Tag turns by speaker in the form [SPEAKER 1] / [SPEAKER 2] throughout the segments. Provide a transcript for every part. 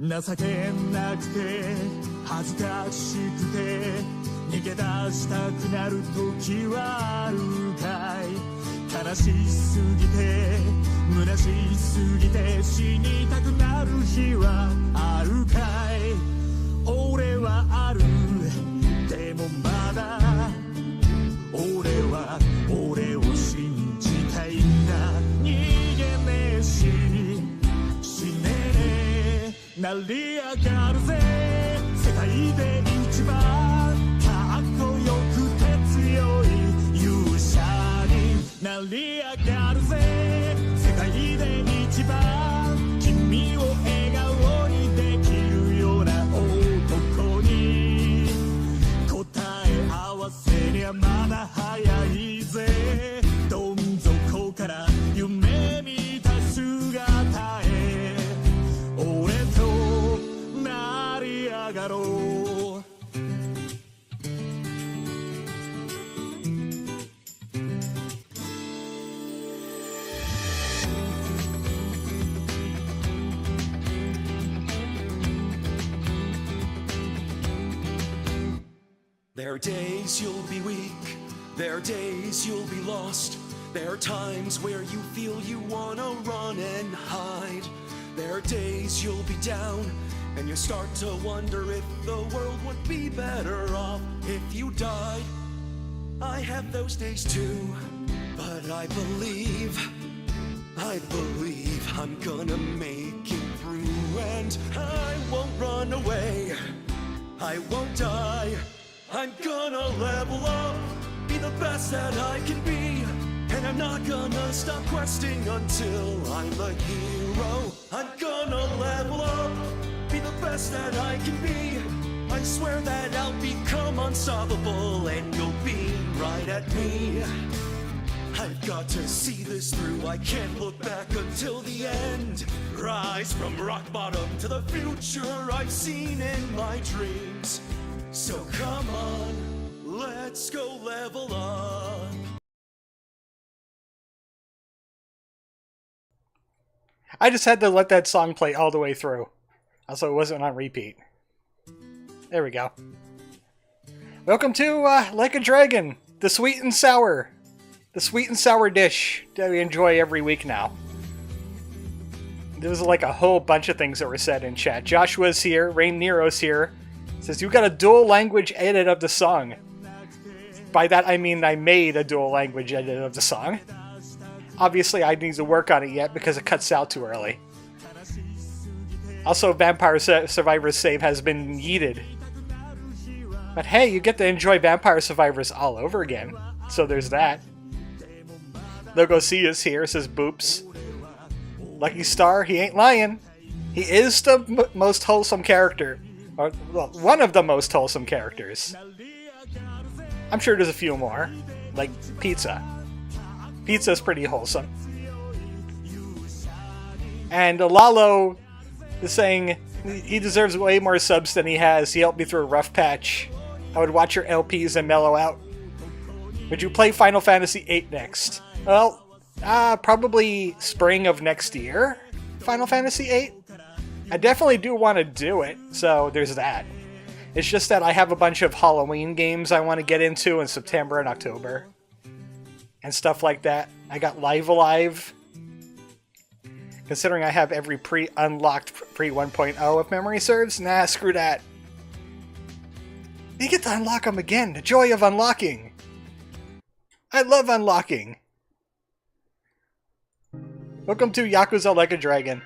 [SPEAKER 1] 情けなくて恥ずかしくて逃げ出したくなる時はあるかい。悲しすぎて虚しすぎて死にたくなる日はあるかい。俺はあるでもまだ俺は俺を信じたいんだ。逃げねえし死ねねえ成り上がるぜ。世界で一番かっこよくて強い勇者に成り上がるぜ。世界で一番君を笑顔にできるような男に答え合わせにはまだ早いぜ。どん底から夢見た姿へ俺と成り上がろう。
[SPEAKER 2] There are days you'll be weak, there are days you'll be lost. There are times where you feel you wanna run and hide. There are days you'll be down and you start to wonder if the world would be better off if you died. I have those days too, but I believe I'm gonna make it through. And I won't run away, I won't die. I'm gonna level up, be the best that I can be. And I'm not gonna stop questing until I'm a hero. I'm gonna level up, be the best that I can be. I swear that I'll become unstoppable and you'll beam right at me. I've got to see this through, I can't look back until the end. Rise from rock bottom to the future I've seen in my dreams. So come on, let's go level up.
[SPEAKER 3] I just had to let that song play all the way through. Also, it wasn't on repeat. There we go. Welcome to Like a Dragon, the sweet and sour dish that we enjoy every week now. There was like a whole bunch of things that were said in chat. Joshua's here, Rain Nero's here. Says, you got a dual language edit of the song. By that I mean I made a dual language edit of the song. Obviously I need to work on it yet because it cuts out too early. Also, Vampire Survivors save has been yeeted. But hey, you get to enjoy Vampire Survivors all over again. So there's that. Logo C is here, says Boops. Lucky Star, he ain't lying. He is the most wholesome character. Or, well, one of the most wholesome characters. I'm sure there's a few more. Like Pizza. Pizza's pretty wholesome. And Lalo is saying he deserves way more subs than he has. He helped me through a rough patch. I would watch your LPs and mellow out. Would you play Final Fantasy VIII next? Well, probably spring of next year. Final Fantasy VIII? I definitely do want to do it, so there's that. It's just that I have a bunch of Halloween games I want to get into in September and October. And stuff like that. I got Live Alive. Considering I have every pre-unlocked pre-1.0 if memory serves, nah, screw that. You get to unlock them again, the joy of unlocking. I love unlocking. Welcome to Yakuza Like a Dragon.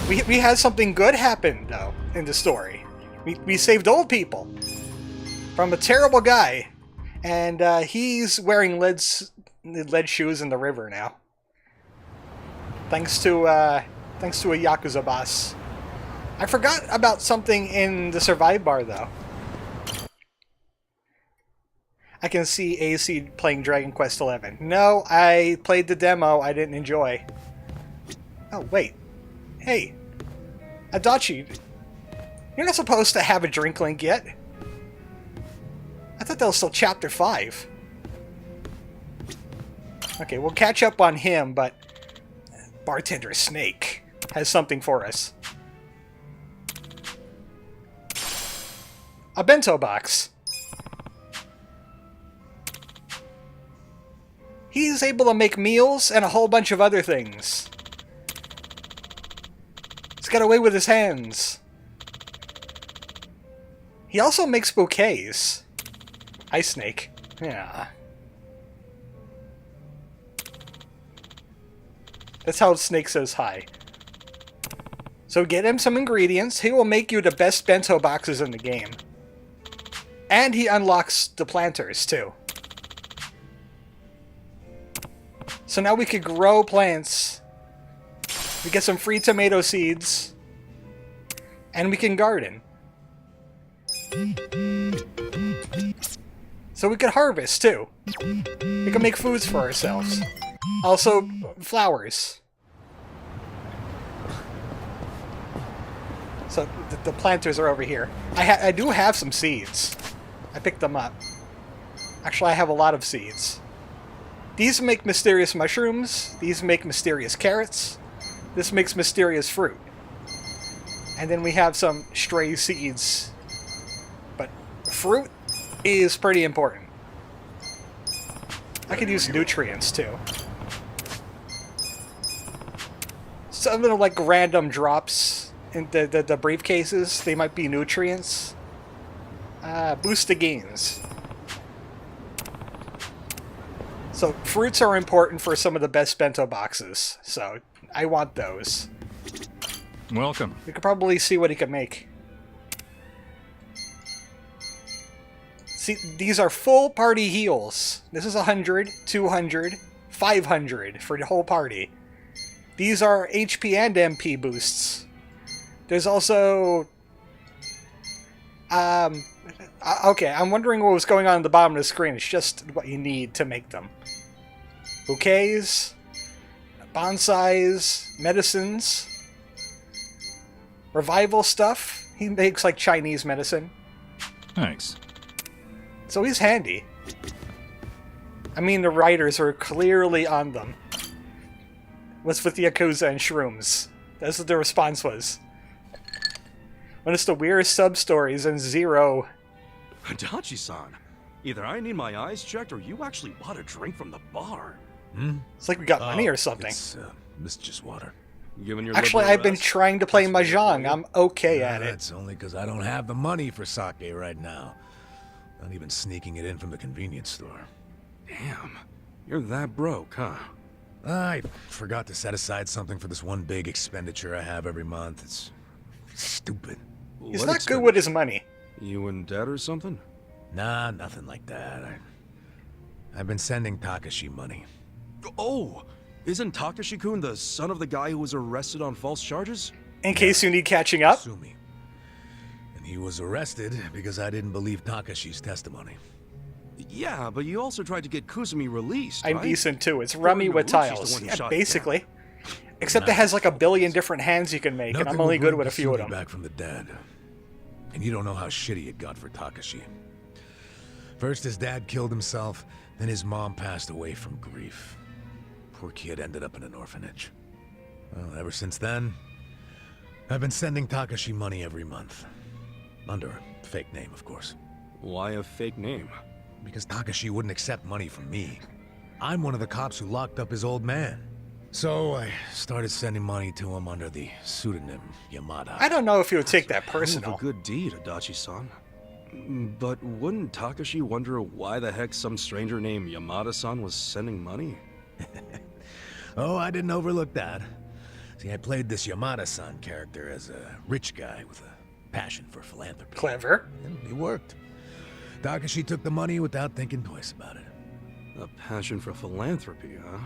[SPEAKER 3] We had something good happen, though, in the story. We saved old people from a terrible guy. And he's wearing lead shoes in the river now. Thanks to a Yakuza boss. I forgot about something in the Survive bar, though. I can see AC playing Dragon Quest XI. No, I played the demo. I didn't enjoy. Oh, wait. Hey. Adachi. You're not supposed to have a drink link yet. I thought that was still Chapter 5. Okay, we'll catch up on him, but... Bartender Snake. has something for us. A bento box. He's able to make meals and a whole bunch of other things. He's got away with his hands. He also makes bouquets. Ice snake. Yeah. That's how Snake says hi. So get him some ingredients. He will make you the best bento boxes in the game. And he unlocks the planters, too. So now we could grow plants. We get some free tomato seeds. And we can garden. So we could harvest, too. We can make foods for ourselves. Also, flowers. So the planters are over here. I do have some seeds. I picked them up. Actually, I have a lot of seeds. These make mysterious mushrooms. These make mysterious carrots. This makes mysterious fruit. And then we have some stray seeds. But fruit is pretty important. I could use nutrients, too. Some of them are like random drops in the briefcases. They might be nutrients. Boost the gains. So fruits are important for some of the best bento boxes. So I want those.
[SPEAKER 4] Welcome.
[SPEAKER 3] We could probably see what he could make. See, these are full party heals. This is 100, 200, 500 for the whole party. These are HP and MP boosts. There's also... okay, I'm wondering what was going on at the bottom of the screen. It's just what you need to make them. Bouquets, bonsais, medicines, revival stuff. He makes like Chinese medicine.
[SPEAKER 4] Thanks.
[SPEAKER 3] So he's handy. I mean, the writers are clearly on them. What's with the Yakuza and shrooms? That's what the response was. One of the weirdest sub-stories and zero.
[SPEAKER 2] Adachi-san, either I need my eyes checked or you actually bought a drink from the bar.
[SPEAKER 3] It's like we got money or something.
[SPEAKER 5] It's just water.
[SPEAKER 2] Given your
[SPEAKER 3] Actually,
[SPEAKER 2] liberal
[SPEAKER 3] I've been
[SPEAKER 2] arrest,
[SPEAKER 3] trying to play
[SPEAKER 2] that's
[SPEAKER 3] Mahjong. I'm okay at it.
[SPEAKER 5] That's only because I don't have the money for sake right now. Not even sneaking it in from the convenience store.
[SPEAKER 2] Damn, you're that broke, huh?
[SPEAKER 5] I forgot to set aside something for this one big expenditure I have every month. It's stupid.
[SPEAKER 3] He's
[SPEAKER 2] What
[SPEAKER 3] not good with his money.
[SPEAKER 2] You in debt or something?
[SPEAKER 5] Nah, nothing like that. I've been sending Takashi money.
[SPEAKER 2] Oh, isn't Takashi-kun the son of the guy who was arrested on false charges?
[SPEAKER 3] In case you need catching up.
[SPEAKER 5] Sumi. And he was arrested because I didn't believe Takashi's testimony.
[SPEAKER 2] Yeah, but you also tried to get Kuzumi released,
[SPEAKER 3] I'm
[SPEAKER 2] right?
[SPEAKER 3] decent too. It's rummy with
[SPEAKER 2] Noguchi's the
[SPEAKER 3] tiles.
[SPEAKER 2] one who
[SPEAKER 3] Yeah,
[SPEAKER 2] shot
[SPEAKER 3] basically. Except it has like a billion different hands you can make, and I'm only good with a few of them.
[SPEAKER 5] Back from the dead. And you don't know how shitty it got for Takashi. First his dad killed himself, then his mom passed away from grief. Poor kid ended up in an orphanage. Well, ever since then, I've been sending Takashi money every month. Under a fake name, of course.
[SPEAKER 2] Why a fake name?
[SPEAKER 5] Because Takashi wouldn't accept money from me. I'm one of the cops who locked up his old man. So I started sending money to him under the pseudonym Yamada.
[SPEAKER 3] I don't know if he would take that
[SPEAKER 2] Hell of
[SPEAKER 3] personal.
[SPEAKER 2] a good deed, Adachi-san. But wouldn't Takashi wonder why the heck some stranger named Yamada-san was sending money?
[SPEAKER 5] Oh, I didn't overlook that. See, I played this Yamada-san character as a rich guy with a passion for philanthropy.
[SPEAKER 3] Clever.
[SPEAKER 5] And it worked. Takashi took the money without thinking twice about it.
[SPEAKER 2] A passion for philanthropy, huh?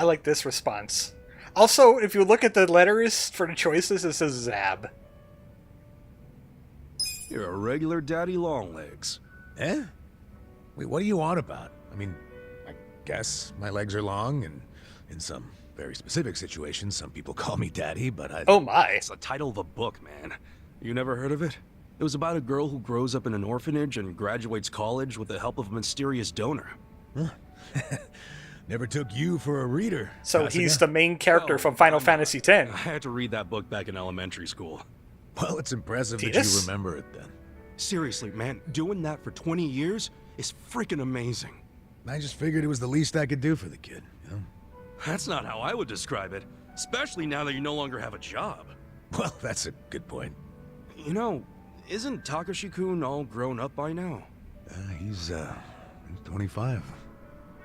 [SPEAKER 3] I like this response. Also, if you look at the letters for the choices, it says Zab.
[SPEAKER 2] You're a regular daddy longlegs.
[SPEAKER 5] Eh? Wait, what are you on about? I mean, I guess my legs are long, and in some very specific situations, some people call me daddy, but I...
[SPEAKER 3] Oh my.
[SPEAKER 2] It's the title of a book, man. You never heard of it? It was about a girl who grows up in an orphanage and graduates college with the help of a mysterious donor.
[SPEAKER 5] Huh. Never took you for a reader.
[SPEAKER 3] So
[SPEAKER 5] Kasuga?
[SPEAKER 3] he's the main character
[SPEAKER 6] Well,
[SPEAKER 3] from Final Fantasy X.
[SPEAKER 6] I had to read that book back in elementary school.
[SPEAKER 5] Well, it's impressive that
[SPEAKER 3] Tidus?
[SPEAKER 5] you remember it then.
[SPEAKER 6] Seriously, man, doing that for 20 years is freaking amazing.
[SPEAKER 5] I just figured it was the least I could do for the kid, you know?
[SPEAKER 6] That's not how I would describe it, especially now that you no longer have a job.
[SPEAKER 5] Well, that's a good point.
[SPEAKER 6] You know, isn't Takashi-kun all grown up by now?
[SPEAKER 5] He's 25.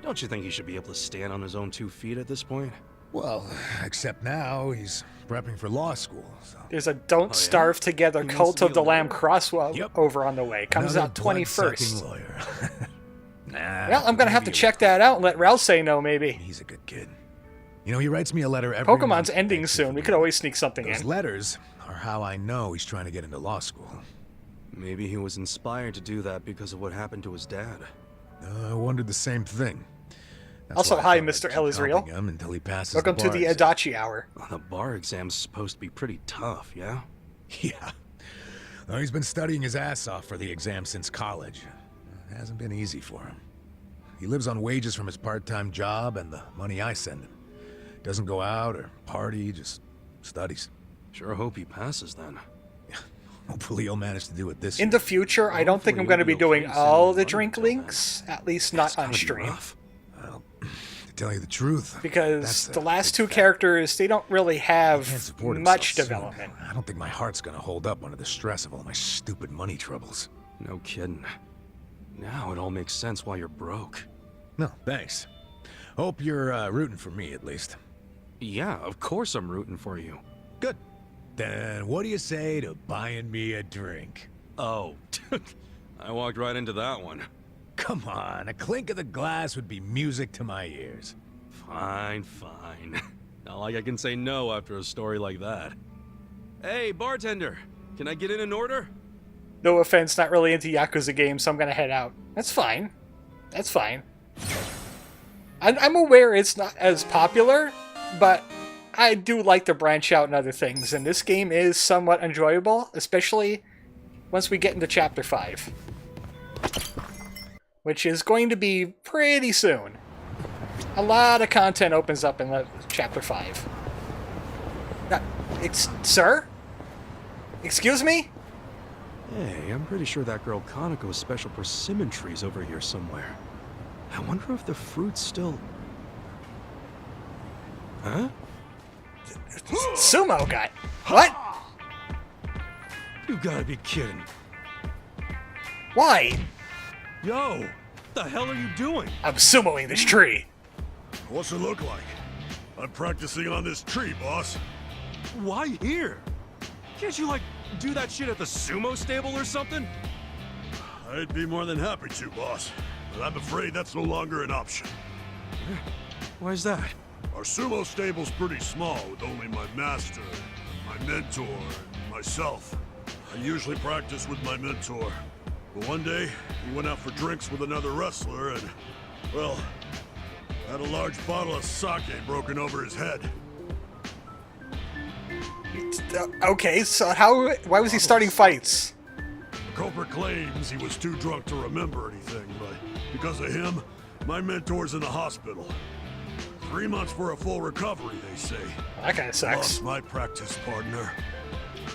[SPEAKER 6] Don't you think he should be able to stand on his own 2 feet at this point?
[SPEAKER 5] Well, except now he's prepping for law school, so...
[SPEAKER 3] There's a Don't
[SPEAKER 6] yeah?
[SPEAKER 3] Starve Together
[SPEAKER 6] He wants
[SPEAKER 3] Cult
[SPEAKER 6] to be
[SPEAKER 3] of the
[SPEAKER 6] a
[SPEAKER 3] Lamb
[SPEAKER 6] lawyer?
[SPEAKER 3] crossover
[SPEAKER 5] Yep.
[SPEAKER 3] over on the way. Comes
[SPEAKER 5] Another
[SPEAKER 3] out 21st.
[SPEAKER 5] blood-sucking lawyer. Nah,
[SPEAKER 3] Well, I'm gonna have to
[SPEAKER 5] maybe
[SPEAKER 3] check that out and let Ralph say no, maybe.
[SPEAKER 5] He's a good kid. You know, he writes me a letter every
[SPEAKER 3] Pokemon's
[SPEAKER 5] month
[SPEAKER 3] ending
[SPEAKER 5] thanking
[SPEAKER 3] soon.
[SPEAKER 5] for
[SPEAKER 3] We
[SPEAKER 5] the-
[SPEAKER 3] could always sneak something
[SPEAKER 5] Those
[SPEAKER 3] in.
[SPEAKER 5] letters are how I know he's trying to get into law school.
[SPEAKER 6] Maybe he was inspired to do that because of what happened to his dad.
[SPEAKER 5] I wondered the same thing. That's
[SPEAKER 3] Also,
[SPEAKER 5] why I
[SPEAKER 3] hi,
[SPEAKER 5] thought I'd
[SPEAKER 3] Mr.
[SPEAKER 5] keep
[SPEAKER 3] Ellisreal.
[SPEAKER 5] helping him until he passes
[SPEAKER 3] Welcome to
[SPEAKER 5] bar
[SPEAKER 3] the
[SPEAKER 5] exam.
[SPEAKER 3] Adachi Hour.
[SPEAKER 6] The bar exam's supposed to be pretty tough, yeah?
[SPEAKER 5] Yeah. Well, he's been studying his ass off for the exam since college. It hasn't been easy for him. He lives on wages from his part-time job and the money I send him. Doesn't go out or party, just studies.
[SPEAKER 6] Sure hope he passes then.
[SPEAKER 5] Hopefully he'll manage to do it this
[SPEAKER 3] In
[SPEAKER 5] year.
[SPEAKER 3] the future, I don't think I'm going to be
[SPEAKER 6] Hopefully
[SPEAKER 3] doing
[SPEAKER 6] you'll be okay
[SPEAKER 3] all
[SPEAKER 6] sending
[SPEAKER 3] the
[SPEAKER 6] money
[SPEAKER 3] drink
[SPEAKER 6] until then.
[SPEAKER 3] links, at least not
[SPEAKER 6] It's gotta
[SPEAKER 3] on
[SPEAKER 6] be
[SPEAKER 3] stream.
[SPEAKER 6] rough.
[SPEAKER 5] Well, to tell you the truth,
[SPEAKER 3] Because
[SPEAKER 5] that's
[SPEAKER 3] the last
[SPEAKER 5] big
[SPEAKER 3] 2
[SPEAKER 5] fact.
[SPEAKER 3] characters, they don't really
[SPEAKER 5] He can't
[SPEAKER 3] have
[SPEAKER 5] support
[SPEAKER 3] much
[SPEAKER 5] himself soon.
[SPEAKER 3] development.
[SPEAKER 5] I don't think my heart's gonna hold up under the stress of all my stupid money troubles.
[SPEAKER 6] No kidding. Now it all makes sense why you're broke.
[SPEAKER 5] No, thanks. Hope you're rooting for me at least.
[SPEAKER 6] Yeah, of course I'm rooting for you.
[SPEAKER 5] Good. Then what do you say to buying me a drink?
[SPEAKER 6] Oh, I walked right into that one.
[SPEAKER 5] Come on, a clink of the glass would be music to my ears.
[SPEAKER 6] Fine, fine. Not like I can say no after a story like that. Hey, bartender, can I get in an order?
[SPEAKER 3] No offense, not really into Yakuza games, so I'm going to head out. That's fine. That's fine. I'm aware it's not as popular, but I do like to branch out in other things, and this game is somewhat enjoyable, especially once we get into Chapter 5. Which is going to be pretty soon. A lot of content opens up in Chapter 5. Sir? Excuse me?
[SPEAKER 6] Hey, I'm pretty sure that girl Kaneko's special persimmon tree's over here somewhere. I wonder if the fruit's still... Huh?
[SPEAKER 3] Sumo guy. What?
[SPEAKER 6] You gotta be kidding.
[SPEAKER 3] Why?
[SPEAKER 6] Yo, what the hell are you doing?
[SPEAKER 3] I'm sumoing this tree.
[SPEAKER 7] What's it look like? I'm practicing on this tree, boss.
[SPEAKER 6] Why here? Can't you, like, do that shit at the sumo stable or something?
[SPEAKER 7] I'd be more than happy to, boss. But I'm afraid that's no longer an option.
[SPEAKER 6] Why's that?
[SPEAKER 7] Our sumo stable's pretty small, with only my master, my mentor, and myself. I usually practice with my mentor. But one day, he went out for drinks with another wrestler and, well, had a large bottle of sake broken over his head.
[SPEAKER 3] Okay, so why was he starting fights?
[SPEAKER 7] The culprit claims he was too drunk to remember anything, but because of him, my mentor's in the hospital. 3 months for a full recovery, they say.
[SPEAKER 3] That kind of sucks.
[SPEAKER 7] Lost my practice partner,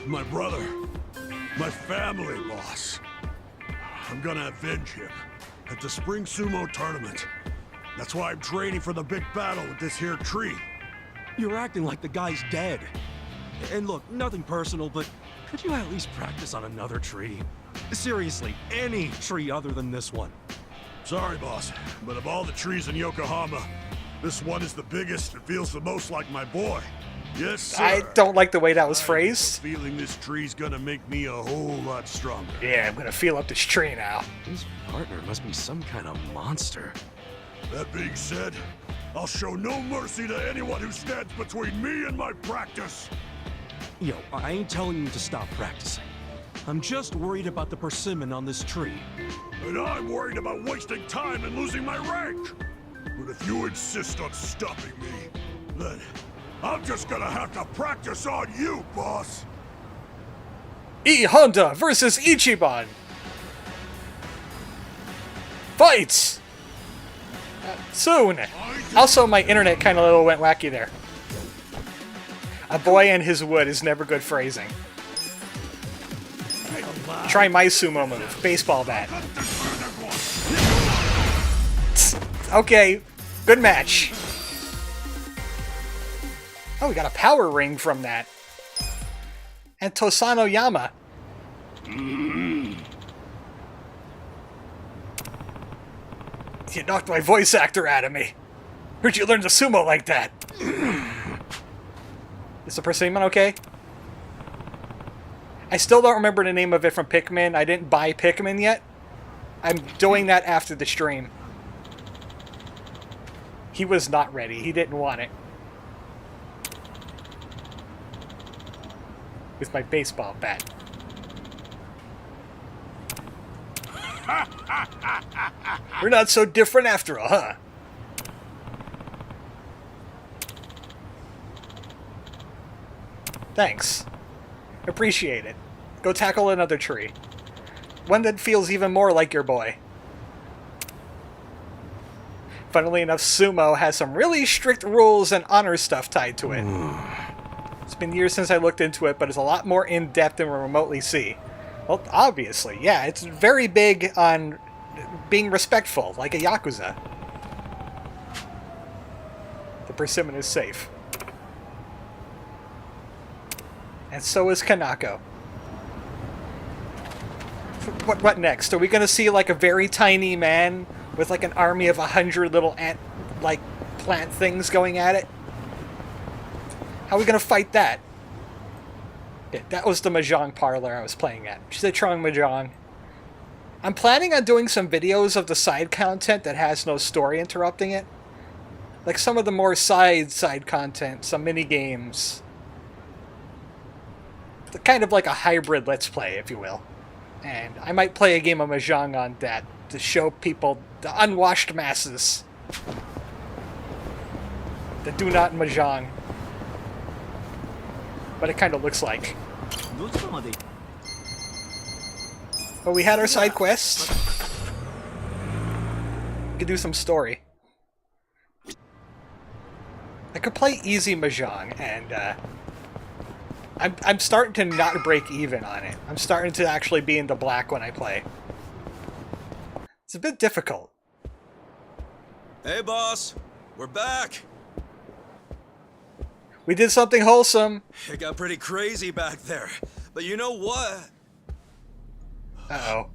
[SPEAKER 7] my brother, my family, boss. I'm gonna avenge him at the Spring Sumo Tournament. That's why I'm training for the big battle with this here tree.
[SPEAKER 6] You're acting like the guy's dead. And look, nothing personal, but could you at least practice on another tree? Seriously, any tree other than this one.
[SPEAKER 7] Sorry, boss, but of all the trees in Yokohama, this one is the biggest and feels the most like my boy. Yes, sir.
[SPEAKER 3] I don't like the way that was
[SPEAKER 7] I have a
[SPEAKER 3] phrased.
[SPEAKER 7] feeling this tree's gonna make me a whole lot stronger.
[SPEAKER 3] Yeah, I'm gonna feel up this tree now.
[SPEAKER 6] His partner must be some kind of monster.
[SPEAKER 7] That being said, I'll show no mercy to anyone who stands between me and my practice.
[SPEAKER 6] Yo, I ain't telling you to stop practicing. I'm just worried about the persimmon on this tree.
[SPEAKER 7] And I'm worried about wasting time and losing my rank. But if you insist on stopping me, then I'm just gonna have to practice on you, boss.
[SPEAKER 3] E Honda versus Ichiban. Fights! Soon! Also, my internet kind of little went wacky there. A boy and his wood is never good phrasing. Right, try my sumo move. Baseball bat. Okay, good match. Oh, we got a power ring from that. And Tosano Yama. You knocked my voice actor out of me. Where'd you learn to sumo like that? Is the persimmon okay? I still don't remember the name of it from Pikmin. I didn't buy Pikmin yet. I'm doing that after the stream. He was not ready. He didn't want it. With my baseball bat. We're not so different after all, huh? Thanks. Appreciate it. Go tackle another tree. One that feels even more like your boy. Funnily enough, sumo has some really strict rules and honor stuff tied to it. It's been years since I looked into it, but it's a lot more in-depth than we remotely see. Well, obviously, yeah, it's very big on being respectful, like a Yakuza. The persimmon is safe. And so is Kanako. What next? Are we going to see like a very tiny man with like an army of 100 little ant, like, plant things going at it? How are we going to fight that? Yeah, that was the Mahjong parlor I was playing at. Citrong Mahjong. I'm planning on doing some videos of the side content that has no story interrupting it. Like some of the more side content, some mini games. Kind of like a hybrid Let's Play, if you will. And I might play a game of Mahjong on that to show people, the unwashed masses, that do not Mahjong. But it kind of looks like. But we had our side quests. We could do some story. I could play easy Mahjong, and I'm starting to not break even on it. I'm starting to actually be in the black when I play. It's a bit difficult.
[SPEAKER 6] Hey, boss. We're back.
[SPEAKER 3] We did something wholesome.
[SPEAKER 6] It got pretty crazy back there. But you know what?
[SPEAKER 3] Uh-oh.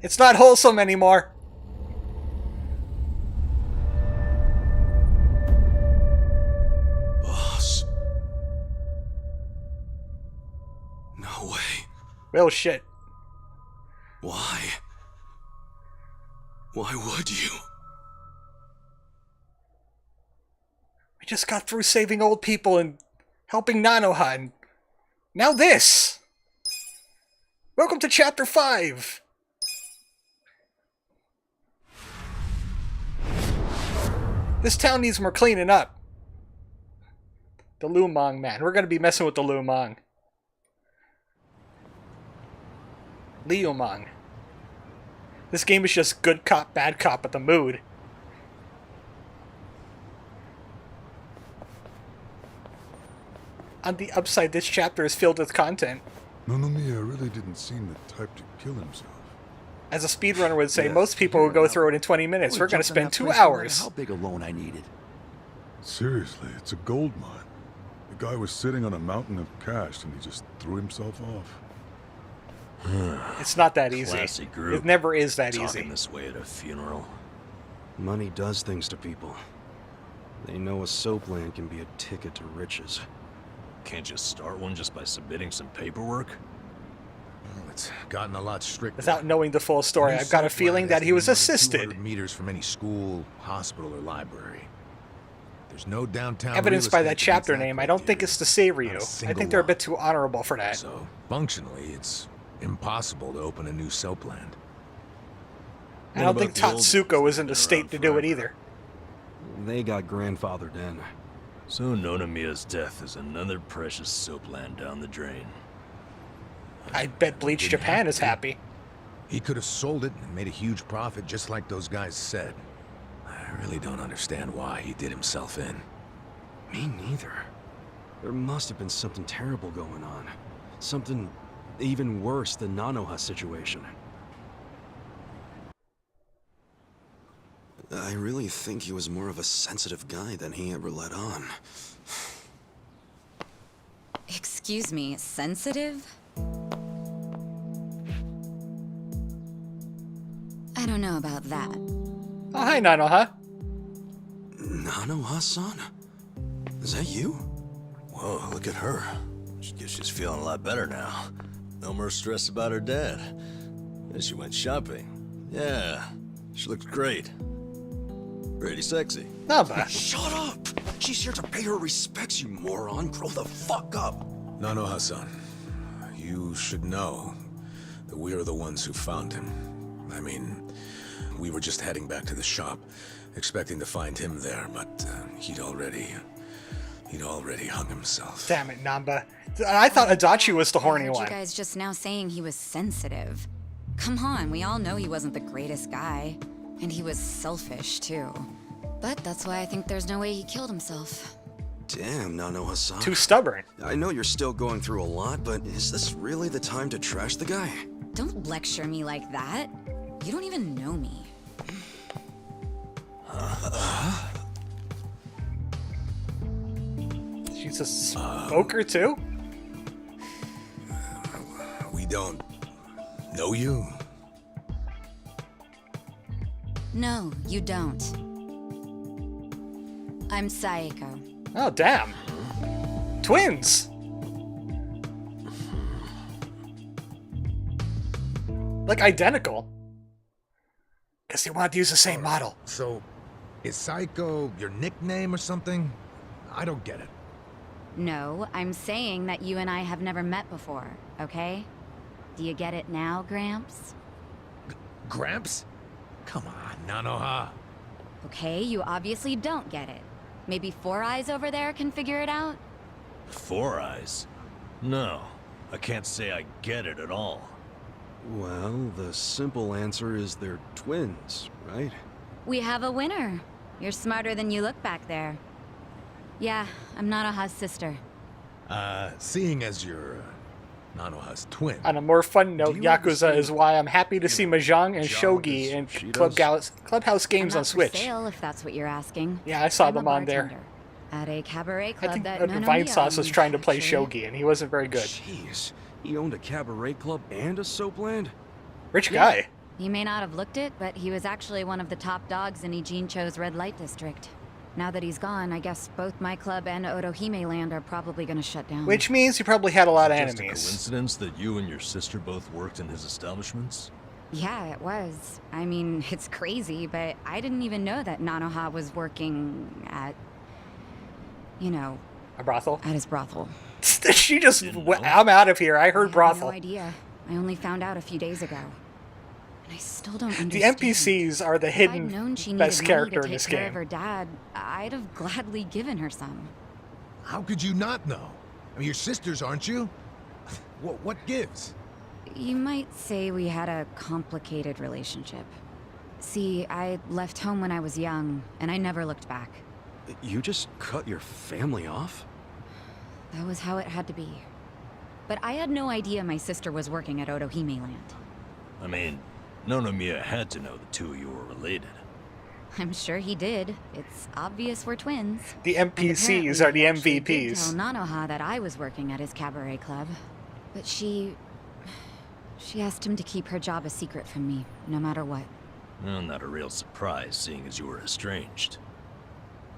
[SPEAKER 3] It's not wholesome anymore.
[SPEAKER 6] Boss. No way.
[SPEAKER 3] Well, shit.
[SPEAKER 6] Why? Why would you?
[SPEAKER 3] We just got through saving old people and helping Nanoha, and now this! Welcome to Chapter 5! This town needs more cleaning up. The Lumang, man. We're gonna be messing with the Lumang. Liumang. This game is just good cop, bad cop with the mood. On the upside, this chapter is filled with content.
[SPEAKER 7] Nonomiya really didn't seem the type to kill himself.
[SPEAKER 3] As a speedrunner would say, most people would go through it in 20 minutes. We're going to spend 2 hours.
[SPEAKER 8] How big a loan I needed?
[SPEAKER 7] Seriously, it's a gold mine. The guy was sitting on a mountain of cash and he just threw himself off.
[SPEAKER 3] It's not that easy.
[SPEAKER 6] Classy group.
[SPEAKER 3] It never is that
[SPEAKER 6] Talking
[SPEAKER 3] easy.
[SPEAKER 6] this way at a funeral.
[SPEAKER 9] Money does things to people. They know a soap land can be a ticket to riches.
[SPEAKER 6] Can't just start one just by submitting some paperwork?
[SPEAKER 5] Well, it's gotten a lot stricter.
[SPEAKER 3] Without knowing the full story, I've got a feeling that he was assisted.
[SPEAKER 5] 200 meters from any school, hospital, or library. There's no downtown.
[SPEAKER 3] Evidenced by that chapter name, I don't think it's to save you.
[SPEAKER 5] Not a
[SPEAKER 3] I
[SPEAKER 5] single
[SPEAKER 3] think they're a bit
[SPEAKER 5] lot.
[SPEAKER 3] too honorable for that.
[SPEAKER 5] So, functionally, it's impossible to open a new soap land.
[SPEAKER 3] I don't think Tatsuko was in the state to do it either.
[SPEAKER 9] They got grandfathered in.
[SPEAKER 8] So Nonomiya's death is another precious soapland down the drain.
[SPEAKER 3] I bet Bleach Japan is happy.
[SPEAKER 5] He could have sold it and made a huge profit just like those guys said. I really don't understand why he did himself in.
[SPEAKER 9] Me neither. There must have been something terrible going on. Something even worse than Nanoha's situation. I really think he was more of a sensitive guy than he ever let on.
[SPEAKER 10] Excuse me, sensitive? I don't know about that.
[SPEAKER 3] Oh, hi, Nanoha.
[SPEAKER 9] Nanoha-san? Is that you?
[SPEAKER 8] Whoa, look at her. Guess she's feeling a lot better now. No more stress about her dad. And she went shopping. Yeah, she looks great. Pretty sexy.
[SPEAKER 3] Namba.
[SPEAKER 9] Shut up! She's here to pay her respects, you moron. Grow the fuck up.
[SPEAKER 5] Nanoha-san, you should know that we are the ones who found him. I mean, we were just heading back to the shop, expecting to find him there, but he'd already hung himself.
[SPEAKER 3] Damn it, Namba. I thought Adachi was the horny
[SPEAKER 10] I heard
[SPEAKER 3] one.
[SPEAKER 10] you guys just now saying he was sensitive. Come on, we all know he wasn't the greatest guy. And he was selfish, too. But that's why I think there's no way he killed himself.
[SPEAKER 9] Damn, Nanoha-san.
[SPEAKER 3] Too stubborn.
[SPEAKER 9] I know you're still going through a lot, but is this really the time to trash the guy?
[SPEAKER 10] Don't lecture me like that. You don't even know me.
[SPEAKER 3] She's a smoker, too?
[SPEAKER 5] We don't know you?
[SPEAKER 10] No, you don't. I'm Saeko.
[SPEAKER 3] Oh, damn. Twins! Like, identical. Guess they wanted to use the same model.
[SPEAKER 5] So, is Psycho your nickname or something? I don't get it.
[SPEAKER 10] No, I'm saying that you and I have never met before, okay? Do you get it now, Gramps?
[SPEAKER 5] Gramps? Come on, Nanoha.
[SPEAKER 10] Okay, you obviously don't get it. Maybe Four Eyes over there can figure it out?
[SPEAKER 8] Four Eyes? No, I can't say I get it at all.
[SPEAKER 9] Well, the simple answer is they're twins, right?
[SPEAKER 10] We have a winner. You're smarter than you look back there. Yeah, I'm Nanoha's sister.
[SPEAKER 5] Seeing as you're Nanoha's twin.
[SPEAKER 3] On a more fun note,
[SPEAKER 9] Do you
[SPEAKER 3] Yakuza
[SPEAKER 9] understand,
[SPEAKER 3] is why I'm happy to see Mahjong and
[SPEAKER 9] Mahjong
[SPEAKER 3] Shogi
[SPEAKER 9] as
[SPEAKER 3] in
[SPEAKER 9] she does?
[SPEAKER 3] Clubhouse games
[SPEAKER 10] I'm
[SPEAKER 3] on
[SPEAKER 10] not
[SPEAKER 3] Switch.
[SPEAKER 10] For sale, if that's what you're asking.
[SPEAKER 3] Yeah, I saw
[SPEAKER 10] I'm
[SPEAKER 3] them
[SPEAKER 10] a
[SPEAKER 3] on there.
[SPEAKER 10] bartender at a cabaret
[SPEAKER 3] I
[SPEAKER 10] club
[SPEAKER 3] think
[SPEAKER 10] that
[SPEAKER 3] Vine
[SPEAKER 10] Nonomiya
[SPEAKER 3] Sauce was
[SPEAKER 10] owned,
[SPEAKER 3] trying to play
[SPEAKER 10] actually.
[SPEAKER 3] Shogi, and he wasn't very good.
[SPEAKER 9] Jeez, he owned a cabaret club and a soapland?
[SPEAKER 3] Rich guy.
[SPEAKER 10] You may not have looked it, but he was actually one of the top dogs in Ijin Cho's red light district. Now that he's gone, I guess both my club and Otohime Land are probably gonna shut down.
[SPEAKER 3] Which means he probably had a lot of
[SPEAKER 8] Just a
[SPEAKER 3] enemies.
[SPEAKER 8] coincidence that you and your sister both worked in his establishments?
[SPEAKER 10] Yeah, it was. I mean, it's crazy, but I didn't even know that Nanoha was working at, you know,
[SPEAKER 3] A brothel?
[SPEAKER 10] at his brothel.
[SPEAKER 3] She just,
[SPEAKER 8] Didn't know.
[SPEAKER 3] I'm out of here. I
[SPEAKER 10] I
[SPEAKER 3] heard
[SPEAKER 10] had
[SPEAKER 3] brothel.
[SPEAKER 10] no idea. I only found out a few days ago. And I still don't
[SPEAKER 3] The
[SPEAKER 10] understand.
[SPEAKER 3] NPCs are the
[SPEAKER 10] If I'd known
[SPEAKER 3] hidden
[SPEAKER 10] she needed
[SPEAKER 3] best
[SPEAKER 10] money
[SPEAKER 3] character
[SPEAKER 10] to
[SPEAKER 3] in this
[SPEAKER 10] take care
[SPEAKER 3] game.
[SPEAKER 10] of her dad, I'd have gladly given her some.
[SPEAKER 5] How could you not know? I mean, you're sisters, aren't you? What gives?
[SPEAKER 10] You might say we had a complicated relationship. See, I left home when I was young, and I never looked back.
[SPEAKER 9] You just cut your family off?
[SPEAKER 10] That was how it had to be. But I had no idea my sister was working at Otohime Land.
[SPEAKER 8] I mean, Nonomiya had to know the two of you were related.
[SPEAKER 10] I'm sure he did. It's obvious we're twins.
[SPEAKER 3] The
[SPEAKER 10] And
[SPEAKER 3] NPCs
[SPEAKER 10] apparently
[SPEAKER 3] are the
[SPEAKER 10] he actually did
[SPEAKER 3] MVPs.
[SPEAKER 10] tell Nanoha that I was working at his cabaret club. But she asked him to keep her job a secret from me, no matter what.
[SPEAKER 8] Well, not a real surprise, seeing as you were estranged.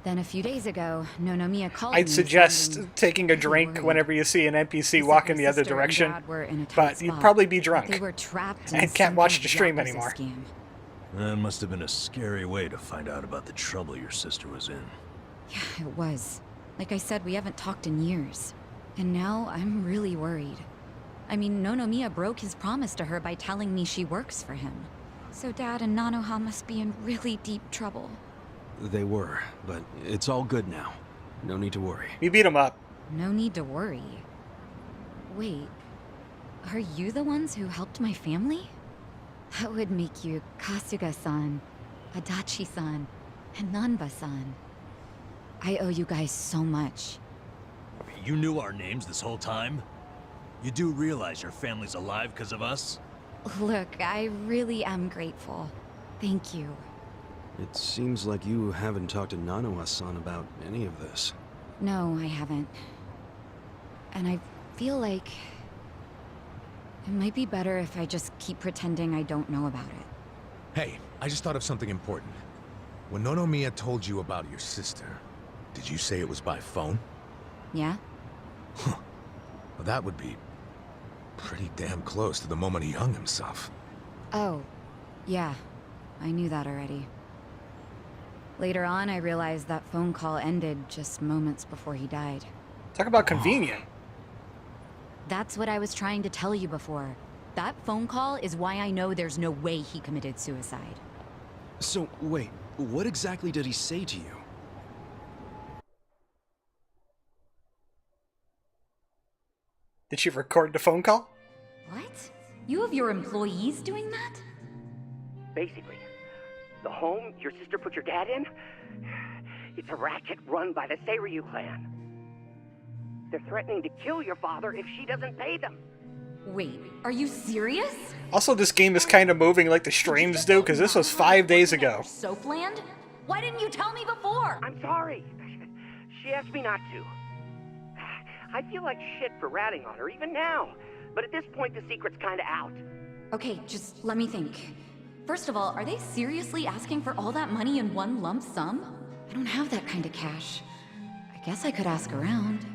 [SPEAKER 10] Then a few days ago, Nonomiya called me
[SPEAKER 3] I'd suggest
[SPEAKER 10] sounding
[SPEAKER 3] taking a
[SPEAKER 10] pretty
[SPEAKER 3] drink
[SPEAKER 10] worried.
[SPEAKER 3] whenever you see an
[SPEAKER 10] He
[SPEAKER 3] NPC
[SPEAKER 10] said
[SPEAKER 3] walk
[SPEAKER 10] her
[SPEAKER 3] in the other
[SPEAKER 10] sister and
[SPEAKER 3] direction,
[SPEAKER 10] Dad were in a tight
[SPEAKER 3] but you'd
[SPEAKER 10] spot,
[SPEAKER 3] probably be
[SPEAKER 10] that
[SPEAKER 3] drunk
[SPEAKER 10] They were trapped in
[SPEAKER 3] and
[SPEAKER 10] some
[SPEAKER 3] can't watch
[SPEAKER 10] kind
[SPEAKER 3] the
[SPEAKER 10] of
[SPEAKER 3] stream
[SPEAKER 10] Yakuza
[SPEAKER 3] anymore.
[SPEAKER 10] Scheme.
[SPEAKER 8] That must have been a scary way to find out about the trouble your sister was in.
[SPEAKER 10] Yeah, it was. Like I said, we haven't talked in years. And now I'm really worried. I mean, Nonomiya broke his promise to her by telling me she works for him. So Dad and Nanoha must be in really deep trouble.
[SPEAKER 9] They were, but it's all good now. No need to worry.
[SPEAKER 3] We beat him up.
[SPEAKER 10] No need to worry. Wait, are you the ones who helped my family? That would make you Kasuga-san, Adachi-san, and Nanba-san. I owe you guys so much.
[SPEAKER 1] You knew our names this whole time? You do realize your family's alive because of us?
[SPEAKER 10] Look, I really am grateful. Thank you.
[SPEAKER 9] It seems like you haven't talked to Nanoha-san about any of this.
[SPEAKER 10] No, I haven't. And I feel like it might be better if I just keep pretending I don't know about it.
[SPEAKER 5] Hey, I just thought of something important. When Nonomiya told you about your sister, did you say it was by phone?
[SPEAKER 10] Yeah?
[SPEAKER 5] Huh. Well, that would be pretty damn close to the moment he hung himself.
[SPEAKER 10] Oh, yeah. I knew that already. Later on, I realized that phone call ended just moments before he died.
[SPEAKER 3] Talk about convenient.
[SPEAKER 10] That's what I was trying to tell you before. That phone call is why I know there's no way he committed suicide.
[SPEAKER 9] So, wait, what exactly did he say to you?
[SPEAKER 3] Did she record the phone call?
[SPEAKER 10] What? You have your employees doing that?
[SPEAKER 11] Basically, the home your sister put your dad in, it's a racket run by the Seiryu clan. They're threatening to kill your father if she doesn't pay them.
[SPEAKER 10] Wait, are you serious?
[SPEAKER 3] Also, this game is kind of moving like the streams do, because this was 5 days ago.
[SPEAKER 10] Soapland? Why didn't you tell me before?
[SPEAKER 11] I'm sorry. She asked me not to. I feel like shit for ratting on her, even now. But at this point, the secret's kinda out.
[SPEAKER 10] Okay, just let me think. First of all, are they seriously asking for all that money in one lump sum? I don't have that kind of cash. I guess I could ask around.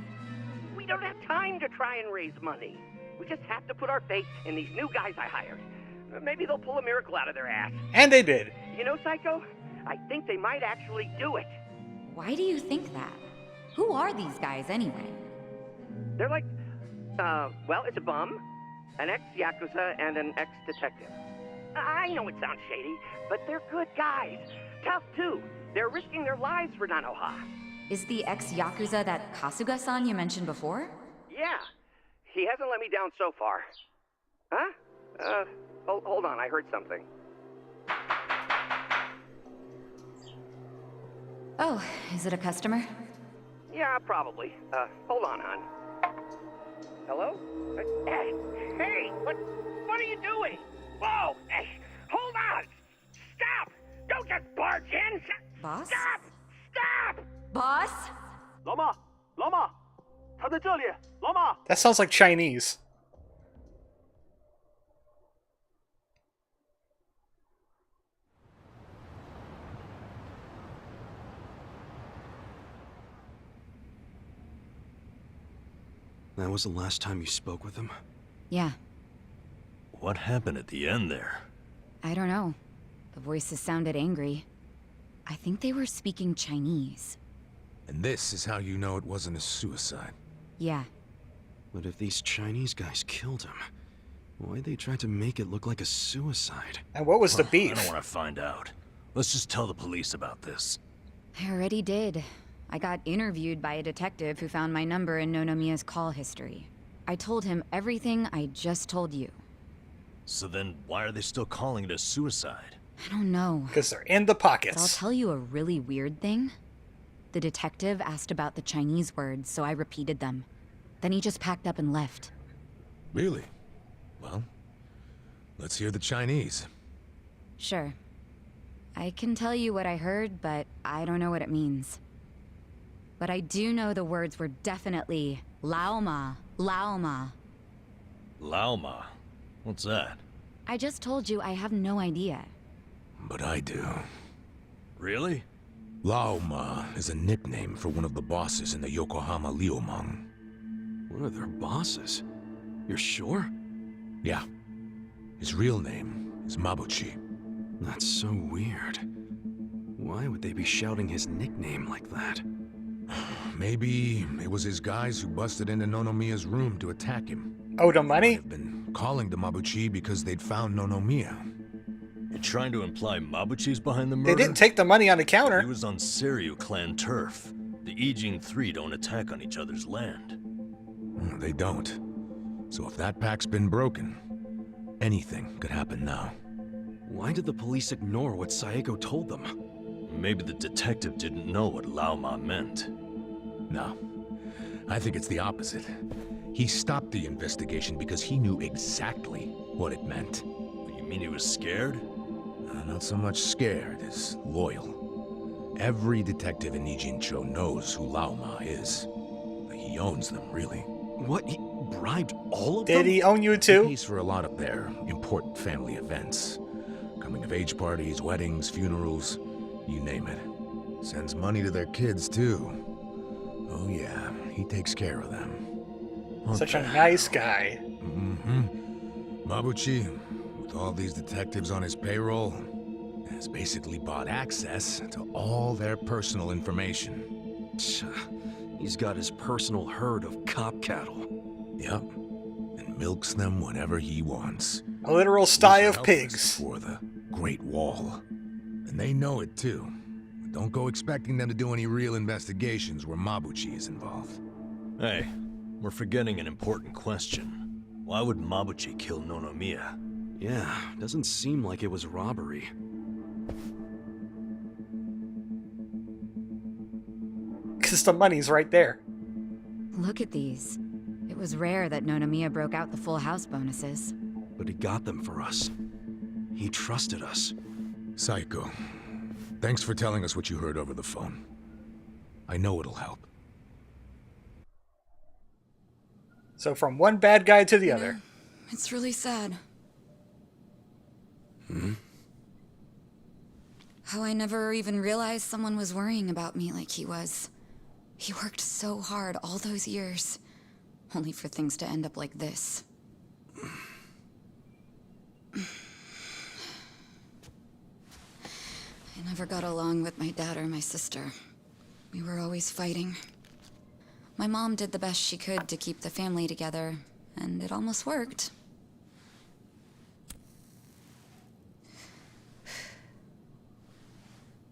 [SPEAKER 11] We don't have time to try and raise money. We just have to put our faith in these new guys I hired. Maybe they'll pull a miracle out of their ass.
[SPEAKER 3] And they did.
[SPEAKER 11] You know, Psycho? I think they might actually do it.
[SPEAKER 10] Why do you think that? Who are these guys anyway?
[SPEAKER 11] They're like, well, it's a bum, an ex-Yakuza, and an ex-detective. I know it sounds shady, but they're good guys. Tough, too. They're risking their lives for Nanoha.
[SPEAKER 10] Is the ex-Yakuza that Kasuga-san you mentioned before?
[SPEAKER 11] Yeah. He hasn't let me down so far. Huh? Hold on, I heard something.
[SPEAKER 10] Oh, is it a customer?
[SPEAKER 11] Yeah, probably. Hold on, hon. Hello? Hey, what are you doing? Whoa! Hey, hold on! Stop! Don't just barge in!
[SPEAKER 10] Boss?
[SPEAKER 11] Stop! Stop!
[SPEAKER 10] Boss?
[SPEAKER 6] Lama! Lama! 他在这里 Lama!
[SPEAKER 3] That sounds like Chinese.
[SPEAKER 9] That was the last time you spoke with him?
[SPEAKER 10] Yeah.
[SPEAKER 1] What happened at the end there?
[SPEAKER 10] I don't know. The voices sounded angry. I think they were speaking Chinese.
[SPEAKER 5] And this is how you know it wasn't a suicide.
[SPEAKER 10] Yeah.
[SPEAKER 9] But if these Chinese guys killed him, why'd they try to make it look like a suicide?
[SPEAKER 3] And what was the
[SPEAKER 1] I
[SPEAKER 3] beef?
[SPEAKER 1] don't want to find out. Let's just tell the police about this.
[SPEAKER 10] I already did. I got interviewed by a detective who found my number in Nonomiya's call history. I told him everything I just told you.
[SPEAKER 1] So then, why are they still calling it a suicide?
[SPEAKER 10] I don't know.
[SPEAKER 3] Because they're in the
[SPEAKER 10] But I'll
[SPEAKER 3] pockets.
[SPEAKER 10] tell you a really weird thing. The detective asked about the Chinese words, so I repeated them. Then he just packed up and left.
[SPEAKER 5] Really? Well, let's hear the Chinese.
[SPEAKER 10] Sure. I can tell you what I heard, but I don't know what it means. But I do know the words were definitely Laoma, Laoma.
[SPEAKER 1] Laoma? What's that?
[SPEAKER 10] I just told you I have no idea.
[SPEAKER 5] But I do.
[SPEAKER 1] Really?
[SPEAKER 5] Laoma is a nickname for one of the bosses in the Yokohama Liumang.
[SPEAKER 9] One of their bosses? You're sure?
[SPEAKER 5] Yeah. His real name is Mabuchi.
[SPEAKER 9] That's so weird. Why would they be shouting his nickname like that?
[SPEAKER 5] Maybe it was his guys who busted into Nonomiya's room to attack him.
[SPEAKER 3] Oh, the money?
[SPEAKER 5] They've been calling to Mabuchi because they'd found Nonomiya.
[SPEAKER 8] You're trying to imply Mabuchi's behind the murder?
[SPEAKER 3] They didn't take the money on the counter.
[SPEAKER 8] He was on Seiryu clan turf. The Ijin Three don't attack on each other's land.
[SPEAKER 5] They don't. So if that pact's been broken, anything could happen now.
[SPEAKER 9] Why did the police ignore what Saeko told them?
[SPEAKER 8] Maybe the detective didn't know what Lao Ma meant.
[SPEAKER 5] No. I think it's the opposite. He stopped the investigation because he knew exactly what it meant.
[SPEAKER 8] You mean he was scared?
[SPEAKER 5] Not so much scared as loyal. Every detective in Nijincho knows who Lao Ma is. He owns them, really.
[SPEAKER 9] What? He bribed all of them?
[SPEAKER 3] Did he own you
[SPEAKER 5] He
[SPEAKER 3] too?
[SPEAKER 5] pays for a lot of their important family events. Coming-of-age parties, weddings, funerals, you name it. Sends money to their kids, too. Oh yeah, he takes care of them. What
[SPEAKER 3] Such a
[SPEAKER 5] the
[SPEAKER 3] nice
[SPEAKER 5] hell?
[SPEAKER 3] guy.
[SPEAKER 5] Mabuchi, with all these detectives on his payroll, has basically bought access to all their personal information.
[SPEAKER 9] He's got his personal herd of cop cattle.
[SPEAKER 5] Yep. And milks them whenever he wants.
[SPEAKER 3] A literal sty
[SPEAKER 5] These are
[SPEAKER 3] of
[SPEAKER 5] helpless
[SPEAKER 3] pigs.
[SPEAKER 5] For the Great Wall. And they know it too. But don't go expecting them to do any real investigations where Mabuchi is involved.
[SPEAKER 8] Hey, we're forgetting an important question. Why would Mabuchi kill Nonomiya?
[SPEAKER 9] Yeah, doesn't seem like it was robbery.
[SPEAKER 3] Because the money's right there.
[SPEAKER 10] Look at these. It was rare that Nonomiya broke out the full house bonuses.
[SPEAKER 9] But he got them for us. He trusted us.
[SPEAKER 5] Saeko, thanks for telling us what you heard over the phone. I know it'll help.
[SPEAKER 3] So from one bad guy to the other.
[SPEAKER 10] It's really sad. How I never even realized someone was worrying about me like he was. He worked so hard all those years, only for things to end up like this. I never got along with my dad or my sister. We were always fighting. My mom did the best she could to keep the family together, and it almost worked.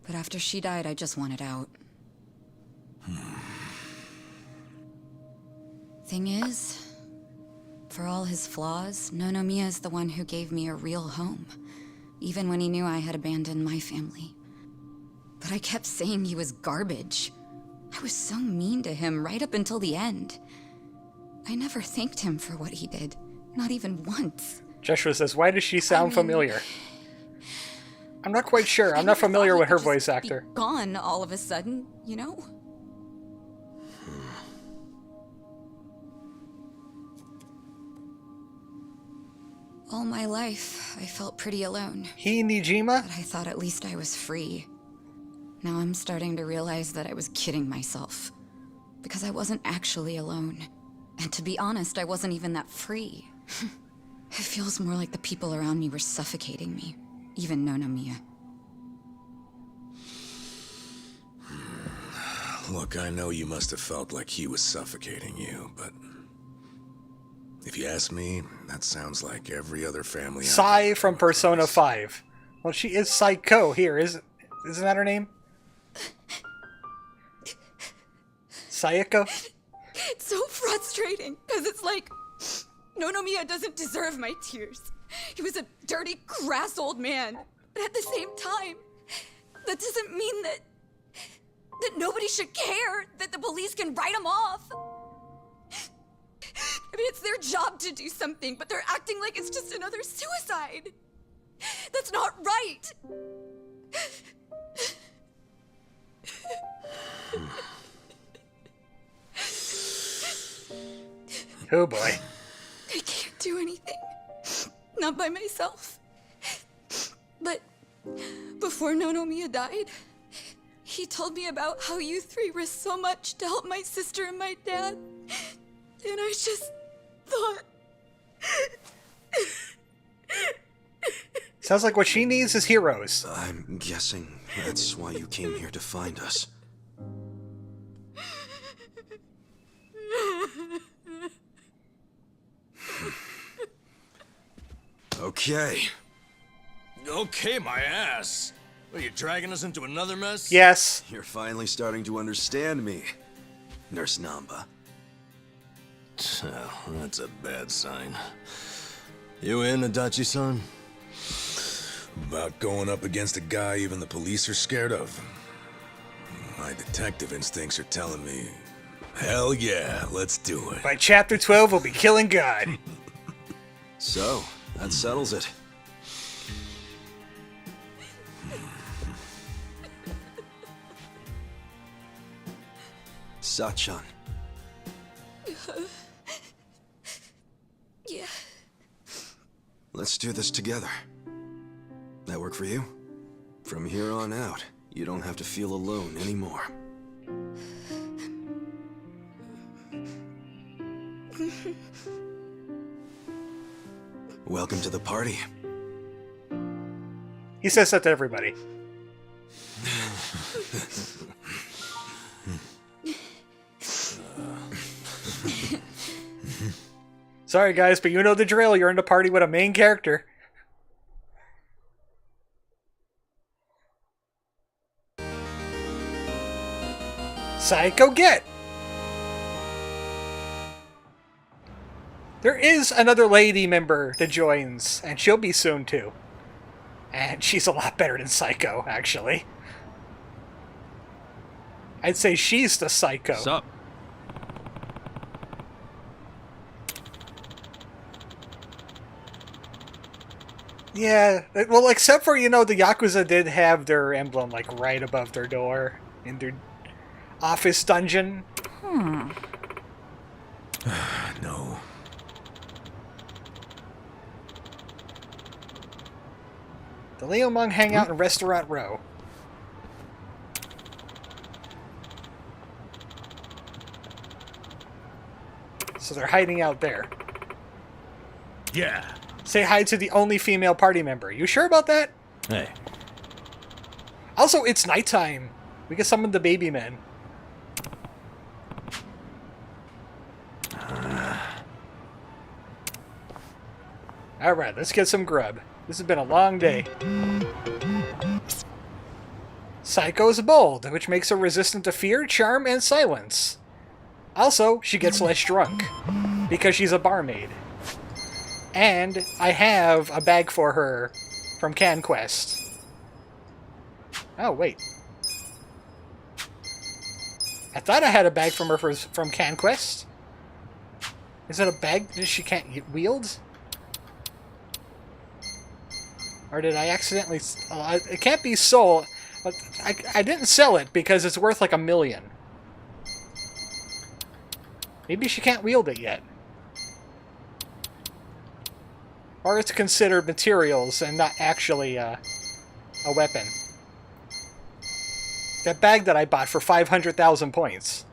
[SPEAKER 10] But after she died, I just wanted out. Thing is, for all his flaws, Nonomiya is the one who gave me a real home, even when he knew I had abandoned my family. But I kept saying he was garbage. I was so mean to him right up until the end. I never thanked him for what he did, not even once.
[SPEAKER 3] Joshua says, why does she sound familiar? I'm not quite sure. I'm not familiar with her voice actor.
[SPEAKER 10] Gone all of a sudden, you know? All my life, I felt pretty alone.
[SPEAKER 3] He Nijima?
[SPEAKER 10] But I thought at least I was free. Now I'm starting to realize that I was kidding myself. Because I wasn't actually alone. And to be honest, I wasn't even that free. It feels more like the people around me were suffocating me. Even Nonomiya.
[SPEAKER 5] Look, I know you must have felt like he was suffocating you, but... if you ask me, that sounds like every other family...
[SPEAKER 3] Sai from Persona 5. Well, she is Saeko here, isn't that her name? Saeko?
[SPEAKER 10] It's so frustrating, because it's like... Nonomiya doesn't deserve my tears. He was a dirty, crass old man. But at the same time, that doesn't mean that nobody should care, that the police can write him off. I mean, it's their job to do something, but they're acting like it's just another suicide. That's not right.
[SPEAKER 3] Oh boy.
[SPEAKER 10] I can't do anything. Not by myself. But before Nonomiya died, he told me about how you three risked so much to help my sister and my dad. And I just thought...
[SPEAKER 3] Sounds like what she needs is heroes.
[SPEAKER 9] I'm guessing that's why you came here to find us. Okay.
[SPEAKER 8] Okay, my ass. Are you dragging us into another mess?
[SPEAKER 3] Yes.
[SPEAKER 9] You're finally starting to understand me, Nurse Namba.
[SPEAKER 8] Oh, that's a bad sign. You in, Adachi-san?
[SPEAKER 5] About going up against a guy even the police are scared of. My detective instincts are telling me, hell yeah, let's do it.
[SPEAKER 3] By chapter 12, we'll be killing God.
[SPEAKER 9] So, that settles it. Sachan.
[SPEAKER 12] Yeah.
[SPEAKER 9] Let's do this together. That work for you? From here on out, you don't have to feel alone anymore. Welcome to the party.
[SPEAKER 3] He says that to everybody. Sorry guys, but you know the drill. You're in the party with a main character. Psycho Get! There is another lady member that joins, and she'll be soon too. And she's a lot better than Psycho, actually. I'd say she's the Psycho.
[SPEAKER 6] Sup?
[SPEAKER 3] Yeah, well, except for, you know, the Yakuza did have their emblem, like, right above their door in their office dungeon.
[SPEAKER 5] No.
[SPEAKER 3] The Leo Mung hang out in Restaurant Row. So they're hiding out there.
[SPEAKER 5] Yeah.
[SPEAKER 3] Say hi to the only female party member. You sure about that?
[SPEAKER 5] Hey.
[SPEAKER 3] Also, it's nighttime. We can summon the baby men. Alright, let's get some grub. This has been a long day. Psycho's bold, which makes her resistant to fear, charm, and silence. Also, she gets less drunk, because she's a barmaid. And I have a bag for her from CanQuest. Oh, wait. I thought I had a bag from her from CanQuest. Is it a bag that she can't wield? Or did I accidentally... it can't be sold. But I didn't sell it because it's worth like $1 million. Maybe she can't wield it yet. Or it's considered materials and not actually a weapon. That bag that I bought for 500,000 points.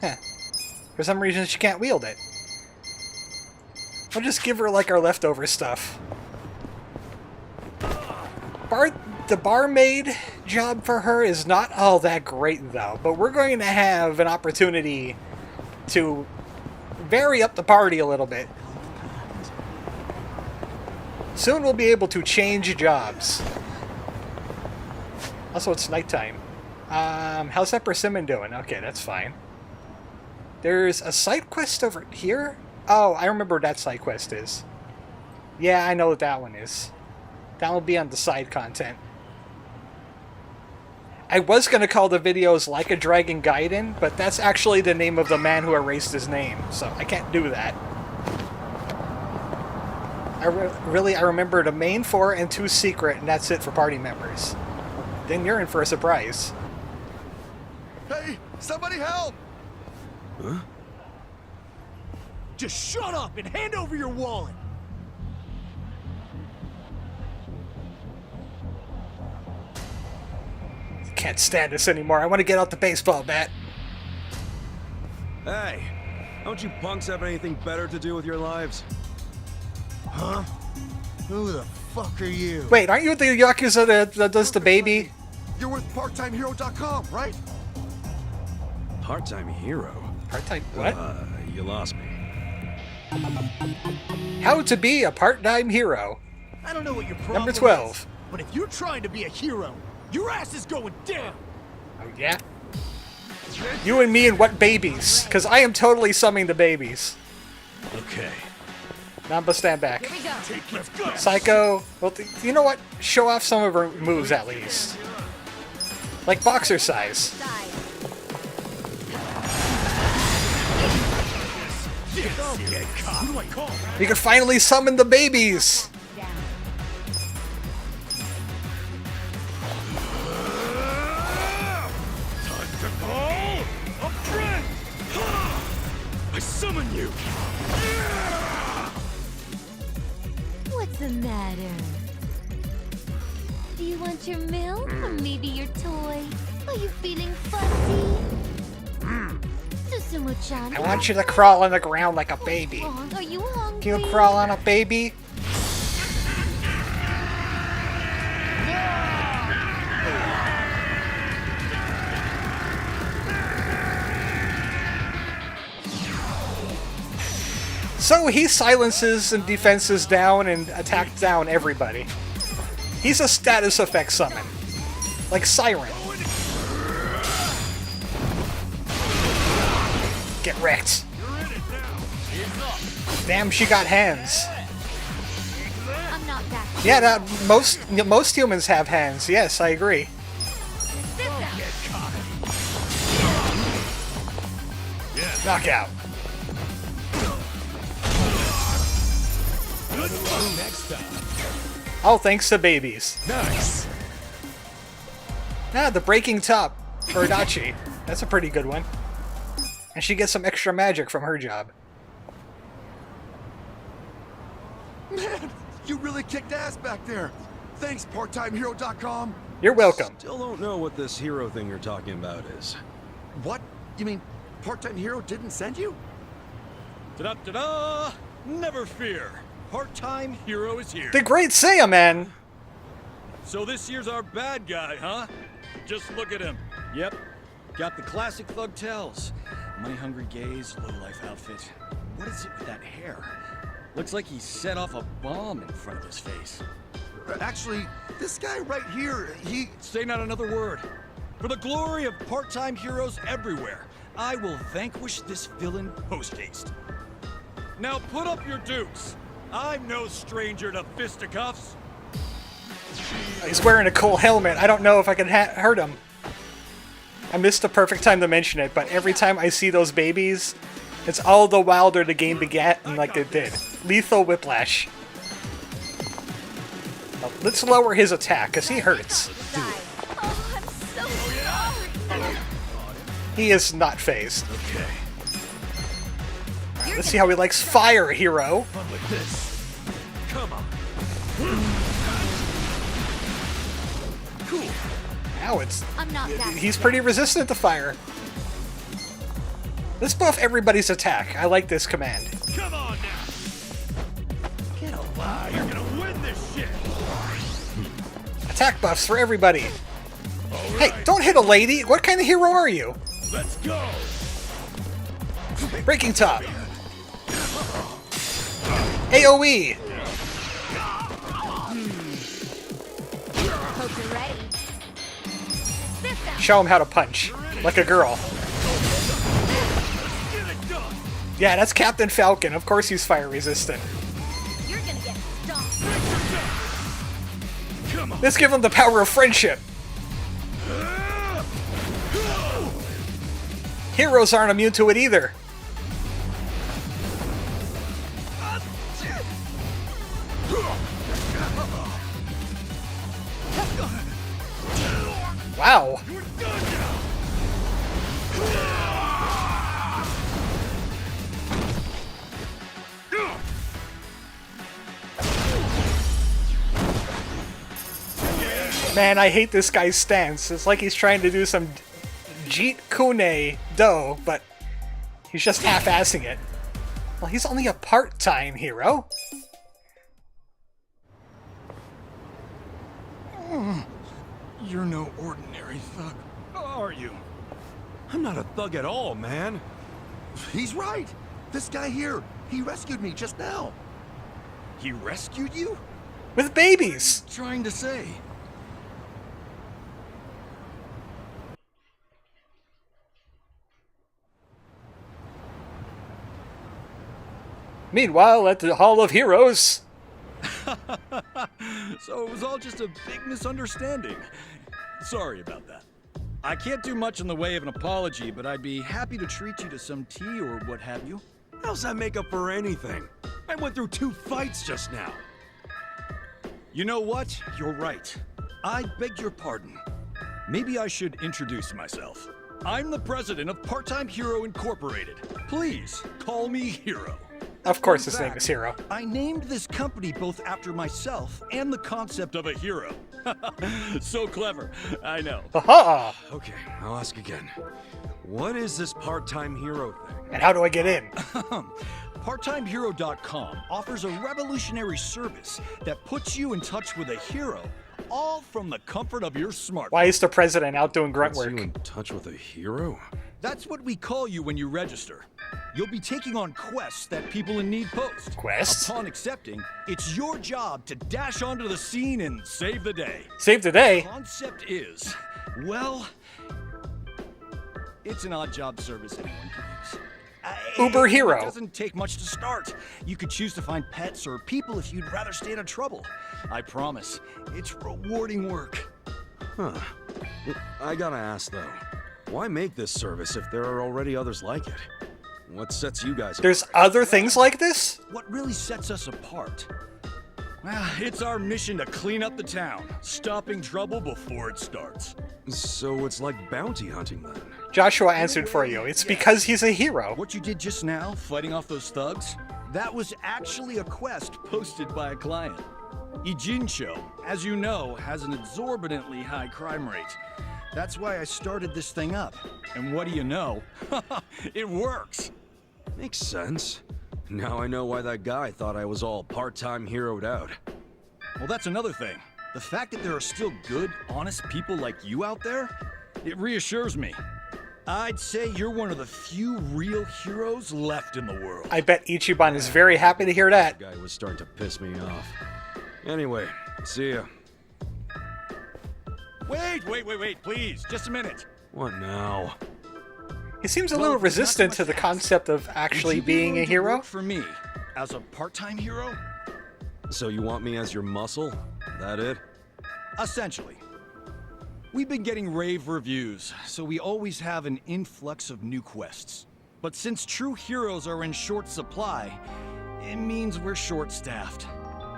[SPEAKER 3] Huh. For some reason she can't wield it. We'll just give her like our leftover stuff. The barmaid job for her is not all that great though, but we're going to have an opportunity to vary up the party a little bit. Soon we'll be able to change jobs. Also, it's nighttime. How's that persimmon doing? Okay, that's fine. There's a side quest over here? Oh, I remember what that side quest is. Yeah, I know what that one is. That will be on the side content. I was going to call the videos Like a Dragon Gaiden, but that's actually the name of the man who erased his name, so I can't do that. I remember the main 4 and 2 secret, and that's it for party members. Then you're in for a surprise.
[SPEAKER 7] Hey, somebody help!
[SPEAKER 9] Huh?
[SPEAKER 1] Just shut up and hand over your wallet!
[SPEAKER 3] Can't stand this anymore. I want to get out the baseball bat.
[SPEAKER 9] Hey, don't you punks have anything better to do with your lives?
[SPEAKER 1] Huh? Who the fuck are you?
[SPEAKER 3] Wait, aren't you the Yakuza that does the baby?
[SPEAKER 7] You're with PartTimeHero.com, right?
[SPEAKER 9] Part-time hero?
[SPEAKER 3] Part-time what?
[SPEAKER 9] You lost me.
[SPEAKER 3] How to be a part-time hero.
[SPEAKER 1] I don't know what your problem
[SPEAKER 3] Number 12.
[SPEAKER 1] is, but if you're trying to be a hero, your ass is going down.
[SPEAKER 3] Oh, yeah? You and me and what babies? Because I am totally summing the babies.
[SPEAKER 5] Okay.
[SPEAKER 3] Namba, stand back.
[SPEAKER 10] Here we go.
[SPEAKER 1] Let's go.
[SPEAKER 3] Psycho. Well, you know what? Show off some of her moves at least. Like boxer size.
[SPEAKER 10] Side.
[SPEAKER 1] Who do I call?
[SPEAKER 3] You can finally summon the babies.
[SPEAKER 10] Down.
[SPEAKER 6] Time to call a friend! I summon you!
[SPEAKER 10] What's the matter? Do you want your milk or maybe your toy? Are you feeling fussy? Susumu-chan,
[SPEAKER 3] I want you to crawl on the ground like a baby.
[SPEAKER 10] wrong? Are you hungry?
[SPEAKER 3] Can you crawl on a baby? So he silences and defenses down and attacks down everybody. He's a status effect summon. Like Siren. Get wrecked. Damn, she got hands.
[SPEAKER 10] I'm not that.
[SPEAKER 3] Yeah, most humans have hands. Yes, I agree. Knockout. Oh, thanks to babies.
[SPEAKER 5] Nice.
[SPEAKER 3] Ah, the breaking top for Adachi. That's a pretty good one. And she gets some extra magic from her job.
[SPEAKER 6] Man, you really kicked ass back there. Thanks, PartTimeHero.com.
[SPEAKER 3] You're welcome.
[SPEAKER 9] Still don't know what this hero thing you're talking about is.
[SPEAKER 6] What? You mean Part-Time Hero didn't send you?
[SPEAKER 1] Ta-da-da-da! Never fear. Part-time hero is here.
[SPEAKER 3] The Great Saiyaman!
[SPEAKER 1] So this year's our bad guy, huh? Just look at him.
[SPEAKER 12] Yep. Got the classic thug tells. Money-hungry gaze, low-life outfit. What is it with that hair? Looks like he set off a bomb in front of his face.
[SPEAKER 6] Actually, this guy right here, he...
[SPEAKER 12] Say not another word. For the glory of part-time heroes everywhere, I will vanquish this villain post-haste.
[SPEAKER 1] Now put up your dukes. I'm no stranger to fisticuffs.
[SPEAKER 3] He's wearing a cool helmet. I don't know if I can hurt him. I missed the perfect time to mention it, but every time I see those babies, it's all the wilder the game began like it did. Lethal whiplash. Well, let's lower his attack, because he hurts.
[SPEAKER 10] Oh, I'm so sorry.
[SPEAKER 3] He is not phased.
[SPEAKER 5] Okay.
[SPEAKER 3] Let's see how he likes fire, hero.
[SPEAKER 5] Like this.
[SPEAKER 6] Come on.
[SPEAKER 3] Cool. Now it's...
[SPEAKER 10] I'm not that.
[SPEAKER 3] He's pretty resistant to fire. Let's buff everybody's attack. I like this command.
[SPEAKER 1] Come on now. Get a lie. You're gonna win this shit.
[SPEAKER 3] Attack buffs for everybody. Hey, don't hit a lady. What kind of hero are you?
[SPEAKER 1] Let's go.
[SPEAKER 3] Breaking top. AoE.
[SPEAKER 10] Hope you're ready.
[SPEAKER 3] Show him how to punch. Like a girl. Yeah, that's Captain Falcon. Of course he's fire resistant.
[SPEAKER 10] You're gonna get stomped.
[SPEAKER 3] Let's give him the power of friendship. Heroes aren't immune to it either. Wow. Man, I hate this guy's stance. It's like he's trying to do some Jeet Kune Do, but he's just half-assing it. Well, he's only a part-time hero.
[SPEAKER 6] You're no ordinary thug, are you?
[SPEAKER 9] I'm not a thug at all, man.
[SPEAKER 6] He's right. This guy here, he rescued me just now.
[SPEAKER 12] He rescued you?
[SPEAKER 3] With babies!
[SPEAKER 12] Trying to say.
[SPEAKER 3] Meanwhile, at the Hall of Heroes...
[SPEAKER 12] So it was all just a big misunderstanding. Sorry about that. I can't do much in the way of an apology, but I'd be happy to treat you to some tea or what have you.
[SPEAKER 6] How's that make up for anything? I went through 2 fights just now.
[SPEAKER 12] You know what? You're right. I beg your pardon. Maybe I should introduce myself. I'm the president of Part-Time Hero Incorporated. Please, call me Hero.
[SPEAKER 3] Of course his name is Hero.
[SPEAKER 12] I named this company both after myself and the concept of a hero. So clever, I know.
[SPEAKER 3] Haha!
[SPEAKER 6] Okay, I'll ask again. What is this part-time hero thing?
[SPEAKER 3] And how do I get in?
[SPEAKER 12] PartTimeHero.com offers a revolutionary service that puts you in touch with a hero, all from the comfort of your smartphone.
[SPEAKER 3] Why is the president out doing grunt
[SPEAKER 6] Puts
[SPEAKER 3] work?
[SPEAKER 6] you in touch with a hero?
[SPEAKER 12] That's what we call you when you register. You'll be taking on quests that people in need post.
[SPEAKER 3] Quests?
[SPEAKER 12] Upon accepting, it's your job to dash onto the scene and save the day.
[SPEAKER 3] Save the day?
[SPEAKER 12] The concept is, well, it's an odd job service anyone can use.
[SPEAKER 3] Uber hero.
[SPEAKER 12] It doesn't take much to start. You could choose to find pets or people if you'd rather stay out of trouble. I promise, it's rewarding work.
[SPEAKER 6] Huh. I gotta ask though, why make this service if there are already others like it? What sets you guys apart?
[SPEAKER 3] There's other things like this?
[SPEAKER 12] What really sets us apart? Well, it's our mission to clean up the town, stopping trouble before it starts.
[SPEAKER 6] So it's like bounty hunting then?
[SPEAKER 3] Joshua answered for you. It's because he's a hero.
[SPEAKER 12] What you did just now, fighting off those thugs, that was actually a quest posted by a client. Ijincho, as you know, has an exorbitantly high crime rate. That's why I started this thing up. And what do you know? It works.
[SPEAKER 6] Makes sense. Now I know why that guy thought I was all part-time heroed out.
[SPEAKER 12] Well, that's another thing. The fact that there are still good, honest people like you out there, it reassures me. I'd say you're one of the few real heroes left in the world.
[SPEAKER 3] I bet Ichiban is very happy to hear that.
[SPEAKER 6] That guy was starting to piss me off. Anyway, see ya.
[SPEAKER 12] Wait, please, just a minute.
[SPEAKER 6] What now?
[SPEAKER 3] He seems a little resistant to the concept of actually being a hero.
[SPEAKER 12] For me, as a part-time hero?
[SPEAKER 6] So you want me as your muscle? That it?
[SPEAKER 12] Essentially. We've been getting rave reviews, so we always have an influx of new quests. But since true heroes are in short supply, it means we're short-staffed.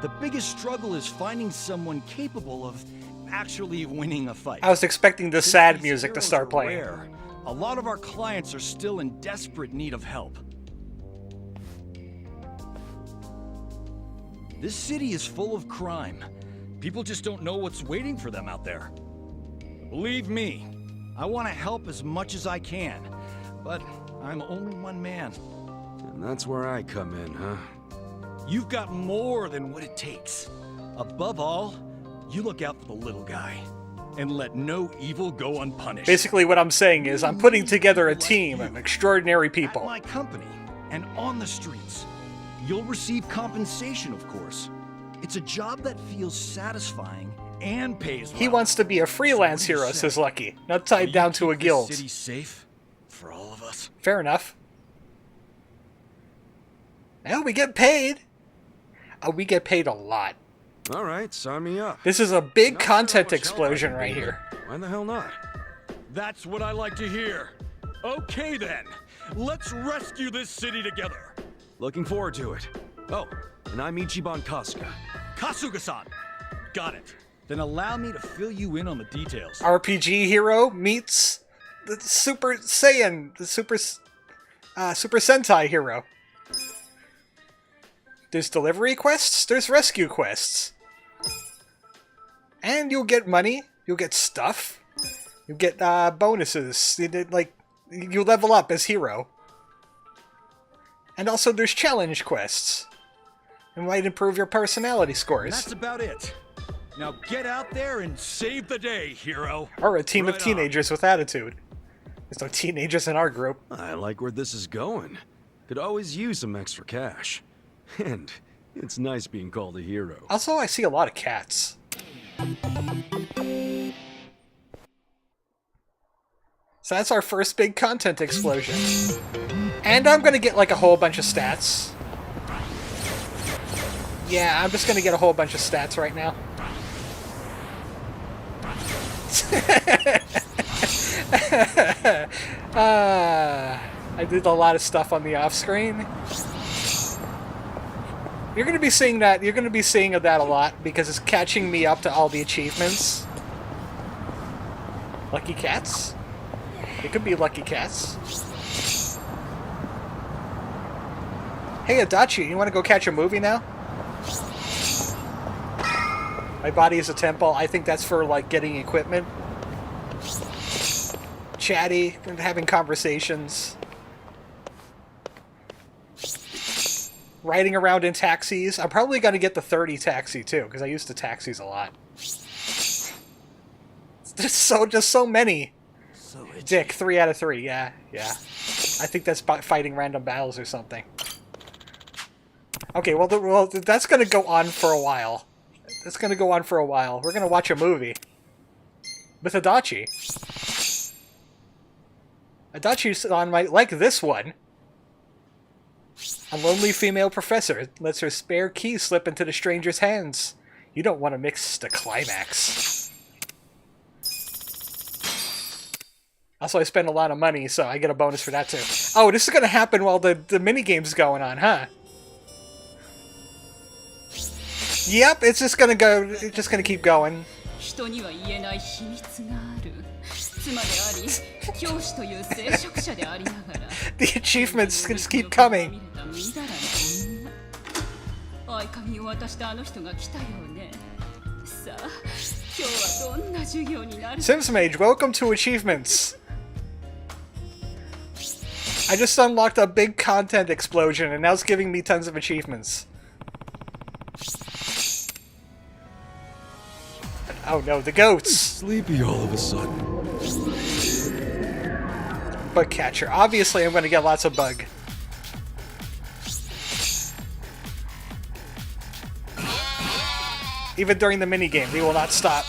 [SPEAKER 12] The biggest struggle is finding someone capable of actually winning a fight.
[SPEAKER 3] I was expecting the sad music to start playing.
[SPEAKER 12] Rare, a lot of our clients are still in desperate need of help. This city is full of crime. People just don't know what's waiting for them out there. Believe me, I want to help as much as I can, but I'm only one man.
[SPEAKER 6] And that's where I come in, huh?
[SPEAKER 12] You've got more than what it takes. Above all, you look out for the little guy, and let no evil go unpunished.
[SPEAKER 3] Basically what I'm saying is I'm putting together a team of extraordinary people.
[SPEAKER 12] At my company, and on the streets, you'll receive compensation, of course. It's a job that feels satisfying and pays well.
[SPEAKER 3] He wants to be a freelance hero, says Lucky, not tied down to a guild.
[SPEAKER 12] City safe for all of us.
[SPEAKER 3] Fair enough. Well, we get paid. We get paid a lot.
[SPEAKER 6] All right, sign me up.
[SPEAKER 3] This is a big
[SPEAKER 6] Not sure
[SPEAKER 3] content
[SPEAKER 6] how much
[SPEAKER 3] explosion
[SPEAKER 6] help I
[SPEAKER 3] right
[SPEAKER 6] can be,
[SPEAKER 3] here.
[SPEAKER 6] but why the hell not?
[SPEAKER 12] That's what I like to hear. Okay then, let's rescue this city together.
[SPEAKER 6] Looking forward to it. Oh, and I'm Ichiban Kasuga.
[SPEAKER 12] Kasuga-san. Got it. Then allow me to fill you in on the details.
[SPEAKER 3] RPG hero meets the Super Saiyan, the Super Sentai hero. There's delivery quests, there's rescue quests. And you'll get money, you'll get stuff, you'll get bonuses, you level up as hero. And also there's challenge quests. It might improve your personality scores.
[SPEAKER 12] That's about it. Now get out there and save the day, hero.
[SPEAKER 3] Or a team of
[SPEAKER 12] Right
[SPEAKER 3] teenagers with attitude. There's no teenagers in our group.
[SPEAKER 6] I like where this is going. Could always use some extra cash. And
[SPEAKER 9] It's nice being called a hero.
[SPEAKER 3] Also, I see a lot of cats. So that's our first big content explosion. And I'm gonna get like a whole bunch of stats. Yeah, I'm just gonna get a whole bunch of stats right now. I did a lot of stuff on the off-screen. You're gonna be seeing that. You're gonna be seeing that a lot because it's catching me up to all the achievements. Lucky cats? It could be lucky cats. Hey, Adachi, you want to go catch a movie now? My body is a temple. I think that's for, like, getting equipment. Chatty, and having conversations. Riding around in taxis. I'm probably going to get the 30 taxi, too, because I used to taxis a lot. There's just so many. Dick, 3 out of 3, yeah. I think that's fighting random battles or something. Okay, well that's going to go on for a while. That's going to go on for a while. We're going to watch a movie. With Adachi. Adachi's on my... like this one. A lonely female professor lets her spare key slip into the stranger's hands. You don't want to mix the climax. Also, I spend a lot of money, so I get a bonus for that too. Oh, this is going to happen while the minigame's going on, huh? Yep, it's just going to go... it's just going to keep going. The achievements just keep coming. Sims Mage, welcome to Achievements. I just unlocked a big content explosion and now it's giving me tons of achievements. Oh no, the goats!
[SPEAKER 9] Sleepy all of a sudden.
[SPEAKER 3] Bug catcher. Obviously I'm going to get lots of bug. Even during the minigame, they will not stop.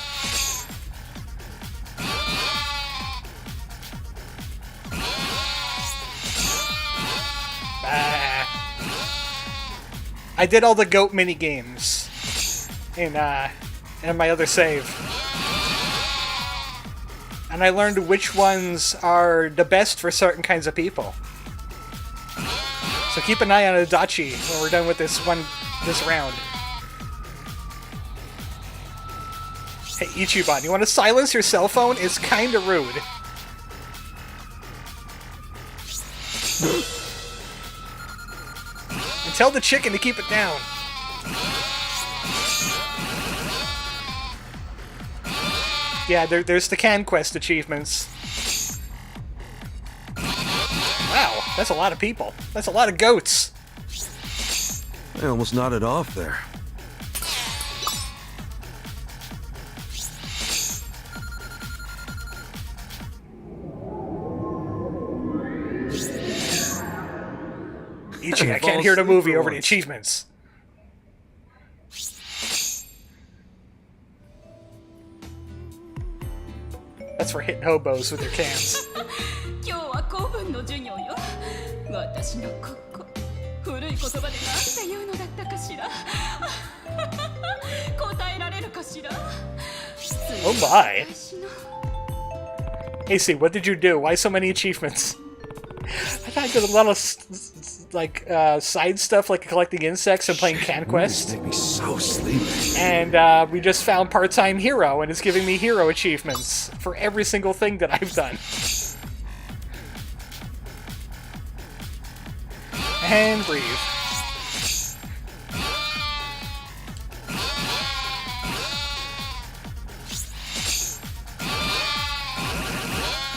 [SPEAKER 3] I did all the goat minigames in my other save. And I learned which ones are the best for certain kinds of people. So keep an eye on Adachi when we're done with this round. Hey, Ichiban, you want to silence your cell phone? It's kinda rude. And tell the chicken to keep it down. Yeah, there's the CanQuest achievements. Wow, that's a lot of people. That's a lot of goats.
[SPEAKER 9] I almost nodded off there.
[SPEAKER 3] Ichi, I can't hear the movie over the achievements. That's for hitting hobos with their cans. Oh my! AC, what did you do? Why so many achievements? I thought I did a lot of side stuff like collecting insects and playing CanQuest.
[SPEAKER 9] Make me so sleepy.
[SPEAKER 3] And we just found part-time hero, and it's giving me hero achievements for every single thing that I've done. And breathe.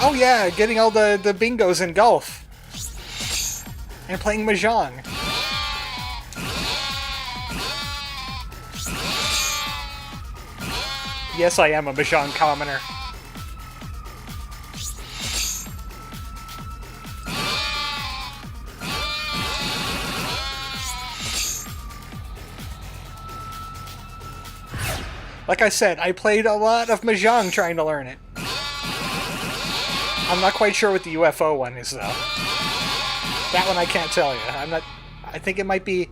[SPEAKER 3] Oh yeah, getting all the bingos in golf. And playing Mahjong. Yes, I am a Mahjong commoner. Like I said, I played a lot of Mahjong trying to learn it. I'm not quite sure what the UFO one is, though. That one I can't tell you. I think it might be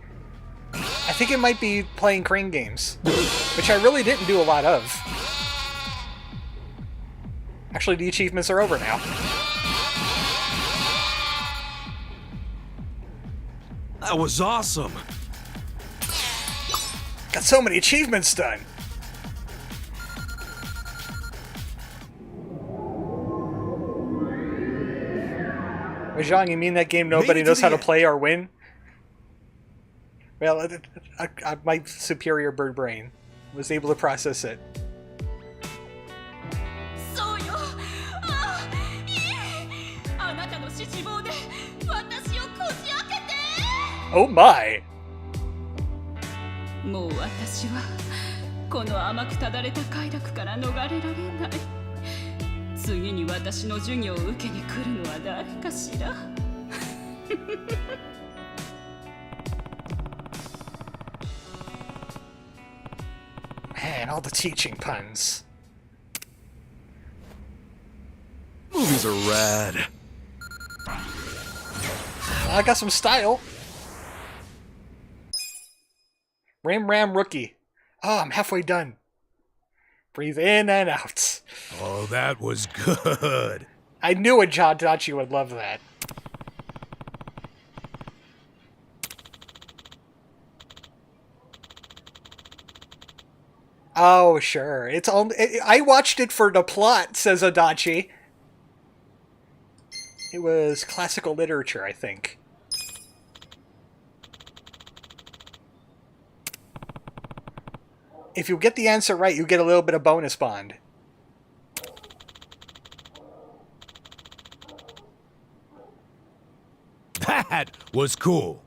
[SPEAKER 3] playing crane games, which I really didn't do a lot of. Actually, the achievements are over now.
[SPEAKER 6] That was awesome.
[SPEAKER 3] Got so many achievements done. Mahjong, you mean that game nobody knows how to play or win? Well, my superior bird brain was able to process it. Oh my!
[SPEAKER 13] もう私はこの甘くただれた快楽から逃れられない。次に私の授業を受けに来るのは誰かしら。
[SPEAKER 3] Man, all the teaching puns.
[SPEAKER 6] Movies are rad.
[SPEAKER 3] I got some style. Ram Ram Rookie. Oh, I'm halfway done. Breathe in and out.
[SPEAKER 5] Oh, that was good.
[SPEAKER 3] I knew a Jadachi would love that. Oh, sure. It's only I watched it for the plot, says Adachi. It was classical literature, I think. If you get the answer right, you get a little bit of bonus bond.
[SPEAKER 5] That was cool.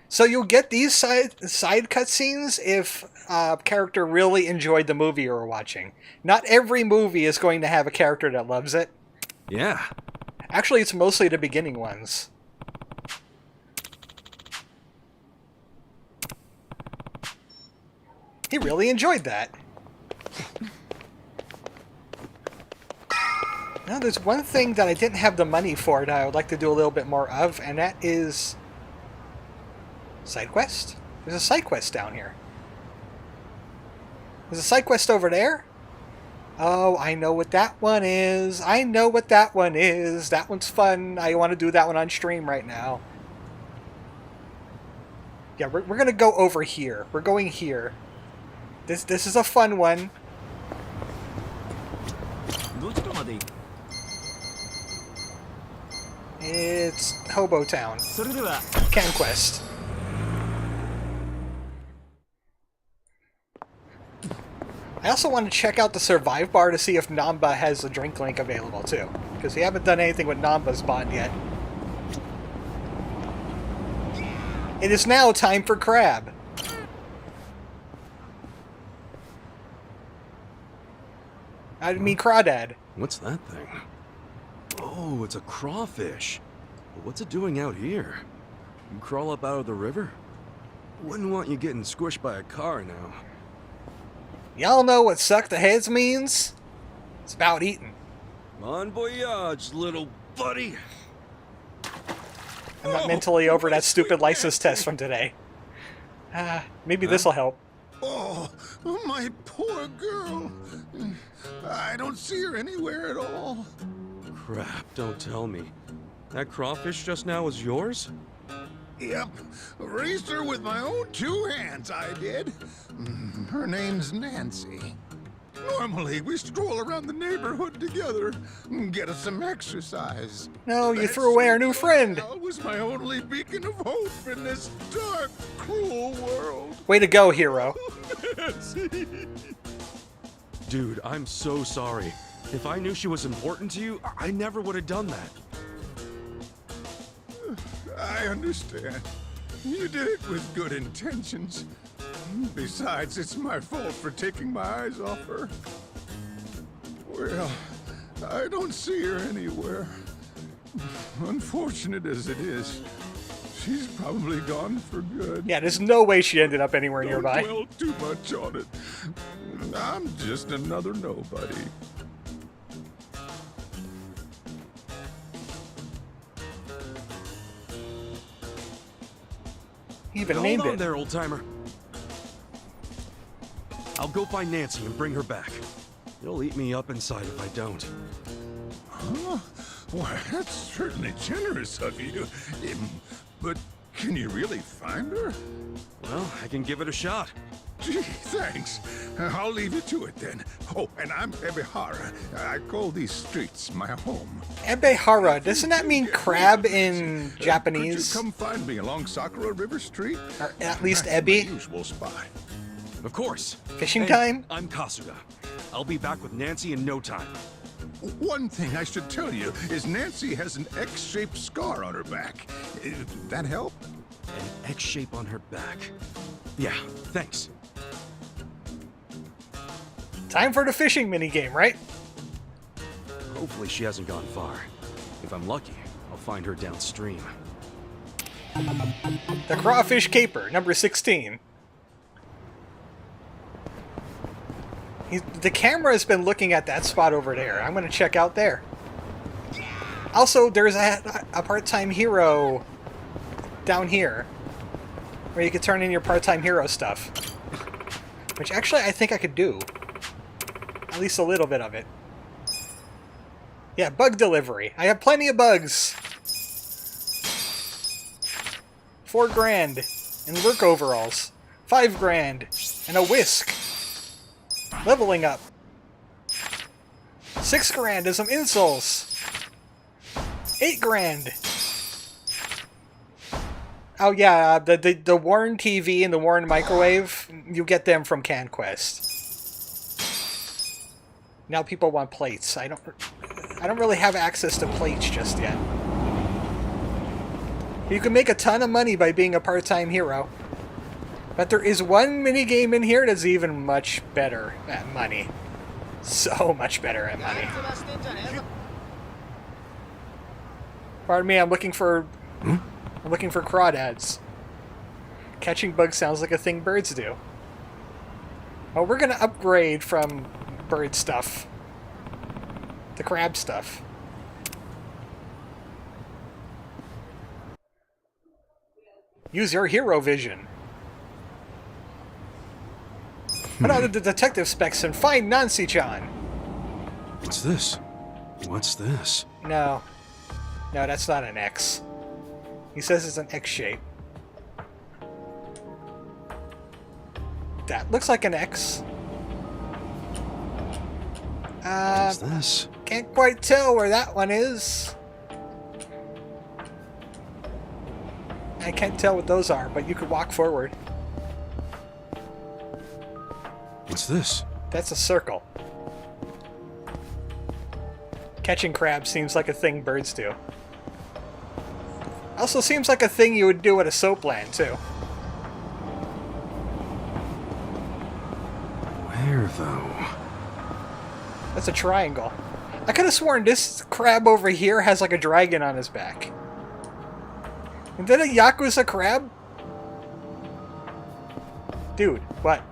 [SPEAKER 3] So you'll get these side cutscenes if a character really enjoyed the movie you were watching. Not every movie is going to have a character that loves it.
[SPEAKER 6] Yeah.
[SPEAKER 3] Actually, it's mostly the beginning ones. He really enjoyed that. Now, there's one thing that I didn't have the money for that I would like to do a little bit more of, and that is... side quest? There's a side quest down here. There's a side quest over there? Oh, I know what that one is. I know what that one is. That one's fun. I want to do that one on stream right now. Yeah, we're going to go over here. We're going here. This is a fun one. It's Hobo Town. Can Quest. I also want to check out the Survive bar to see if Namba has a drink link available too, because we haven't done anything with Namba's bond yet. It is now time for Crab. I mean Crawdad.
[SPEAKER 6] What's that thing? Oh, it's a crawfish. What's it doing out here? You crawl up out of the river? Wouldn't want you getting squished by a car now.
[SPEAKER 3] Y'all know what suck the heads means? It's about eating.
[SPEAKER 6] Bon voyage, little buddy.
[SPEAKER 3] I'm not mentally over that stupid license test from today. Maybe this'll help.
[SPEAKER 7] Oh, my poor girl. I don't see her anywhere at all.
[SPEAKER 6] Crap, don't tell me. That crawfish just now was yours?
[SPEAKER 7] Yep. Raised her with my own two hands, I did. Her name's Nancy. Normally, we stroll around the neighborhood together and get us some exercise.
[SPEAKER 3] No, you threw away our new friend.
[SPEAKER 7] That was my only beacon of hope in this dark, cruel world.
[SPEAKER 3] Way to go, hero.
[SPEAKER 6] Dude, I'm so sorry. If I knew she was important to you, I never would have done that.
[SPEAKER 7] I understand. You did it with good intentions. Besides, it's my fault for taking my eyes off her. Well, I don't see her anywhere. Unfortunate as it is, she's probably gone for good.
[SPEAKER 3] Yeah, there's no way she ended up anywhere nearby.
[SPEAKER 7] Don't dwell too much on it.
[SPEAKER 5] I'm just another nobody.
[SPEAKER 3] He even
[SPEAKER 9] Hold
[SPEAKER 3] named
[SPEAKER 9] on
[SPEAKER 3] it.
[SPEAKER 9] there, old-timer. I'll go find Nancy and bring her back. You'll eat me up inside if I don't.
[SPEAKER 5] Huh? Why, that's certainly generous of you. But can you really find her?
[SPEAKER 9] Well, I can give it a shot.
[SPEAKER 5] Gee, thanks. I'll leave you to it then. Oh, and I'm Ebihara. I call these streets my home.
[SPEAKER 3] Ebihara, doesn't that mean crab in Japanese?
[SPEAKER 5] Could you come find me along Sakura River Street?
[SPEAKER 3] Or at least
[SPEAKER 5] That's
[SPEAKER 3] Ebi?
[SPEAKER 5] my usual spot.
[SPEAKER 9] Of course.
[SPEAKER 3] Fishing
[SPEAKER 9] Hey,
[SPEAKER 3] time?
[SPEAKER 9] I'm Kasuga. I'll be back with Nancy in no time.
[SPEAKER 5] One thing I should tell you is Nancy has an X-shaped scar on her back. That help?
[SPEAKER 9] An X shape on her back. Yeah, thanks.
[SPEAKER 3] Time for the fishing minigame, right?
[SPEAKER 9] Hopefully she hasn't gone far. If I'm lucky, I'll find her downstream.
[SPEAKER 3] The Crawfish Caper, number 16. The camera has been looking at that spot over there. I'm going to check out there. Also, there's a part-time hero down here where you can turn in your part-time hero stuff. Which actually I think I could do. At least a little bit of it. Yeah, bug delivery. I have plenty of bugs. 4 grand in work overalls. 5 grand and a whisk. Leveling up. 6 grand and some insoles. 8 grand. Oh yeah, the Warren TV and the Warren microwave, you get them from CanQuest. Now people want plates. I don't really have access to plates just yet. You can make a ton of money by being a part-time hero. But there is one minigame in here that's even much better at money. So much better at money. Pardon me, I'm looking for crawdads. Catching bugs sounds like a thing birds do. Oh, we're gonna upgrade from bird stuff to crab stuff. Use your hero vision. Put out the detective specs and find Nancy-chan.
[SPEAKER 9] What's this? What's this?
[SPEAKER 3] No. No, that's not an X. He says it's an X shape. That looks like an X.
[SPEAKER 9] What's this?
[SPEAKER 3] Can't quite tell where that one is. I can't tell what those are, but you could walk forward.
[SPEAKER 9] What's this?
[SPEAKER 3] That's a circle. Catching crabs seems like a thing birds do. Also seems like a thing you would do at a soapland, too.
[SPEAKER 9] Where, though?
[SPEAKER 3] That's a triangle. I could have sworn this crab over here has like a dragon on his back. Is that a Yakuza crab? Dude, what?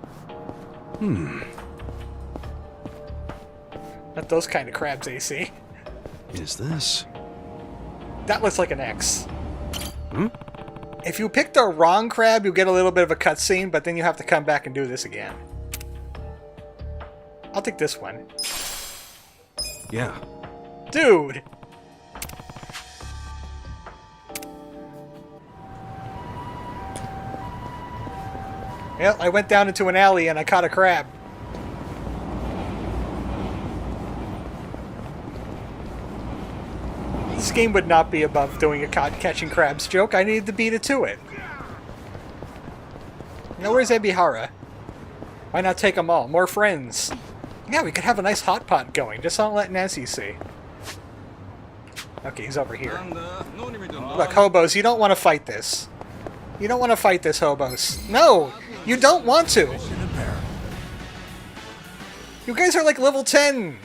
[SPEAKER 3] Not those kind of crabs, AC.
[SPEAKER 9] Is this?
[SPEAKER 3] That looks like an X. If you pick the wrong crab, you get a little bit of a cutscene, but then you have to come back and do this again. I'll take this one.
[SPEAKER 9] Yeah.
[SPEAKER 3] Dude! Well, I went down into an alley and I caught a crab. This game would not be above doing a catching crabs joke. I needed to beat it to it. Now, where's Ebihara? Why not take them all? More friends. Yeah, we could have a nice hot pot going. Just don't let Nancy see. Okay, he's over here. Look, hobos, you don't want to fight this. You don't want to fight this, hobos. No! You don't want to! You guys are like level 10!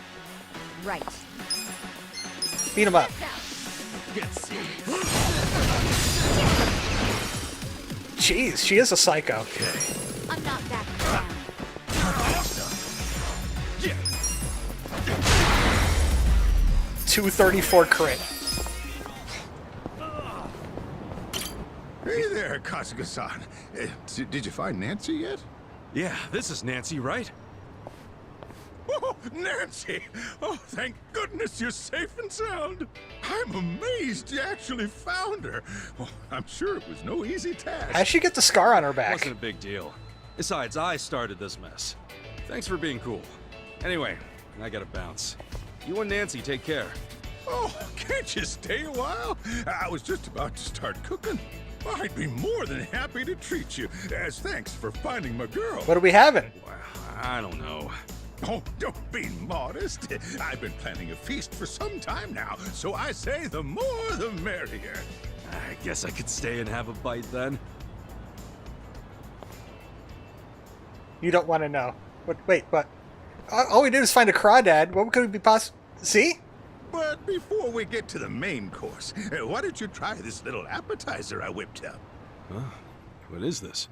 [SPEAKER 10] Right.
[SPEAKER 3] Beat him up. Jeez, she is a psycho.
[SPEAKER 10] I'm not backing down.
[SPEAKER 3] 234 crit.
[SPEAKER 5] Hey there, Kasuga-san. Did you find Nancy yet?
[SPEAKER 9] Yeah, this is Nancy, right?
[SPEAKER 5] Oh, Nancy! Oh, thank goodness you're safe and sound. I'm amazed you actually found her. Oh, I'm sure it was no easy task.
[SPEAKER 3] How'd she get the scar on her back?
[SPEAKER 9] Wasn't a big deal. Besides, I started this mess. Thanks for being cool. Anyway, I gotta bounce. You and Nancy take care.
[SPEAKER 5] Oh, can't you stay a while? I was just about to start cooking. I'd be more than happy to treat you, as thanks for finding my girl.
[SPEAKER 3] What are we having?
[SPEAKER 9] Well, I don't know.
[SPEAKER 5] Oh, don't be modest. I've been planning a feast for some time now, so I say the more the merrier.
[SPEAKER 9] I guess I could stay and have a bite then.
[SPEAKER 3] You don't want to know. Wait, what? All we did was find a crawdad. What could it be possible? See?
[SPEAKER 5] But before we get to the main course, why don't you try this little appetizer I whipped up?
[SPEAKER 9] Huh? What is this?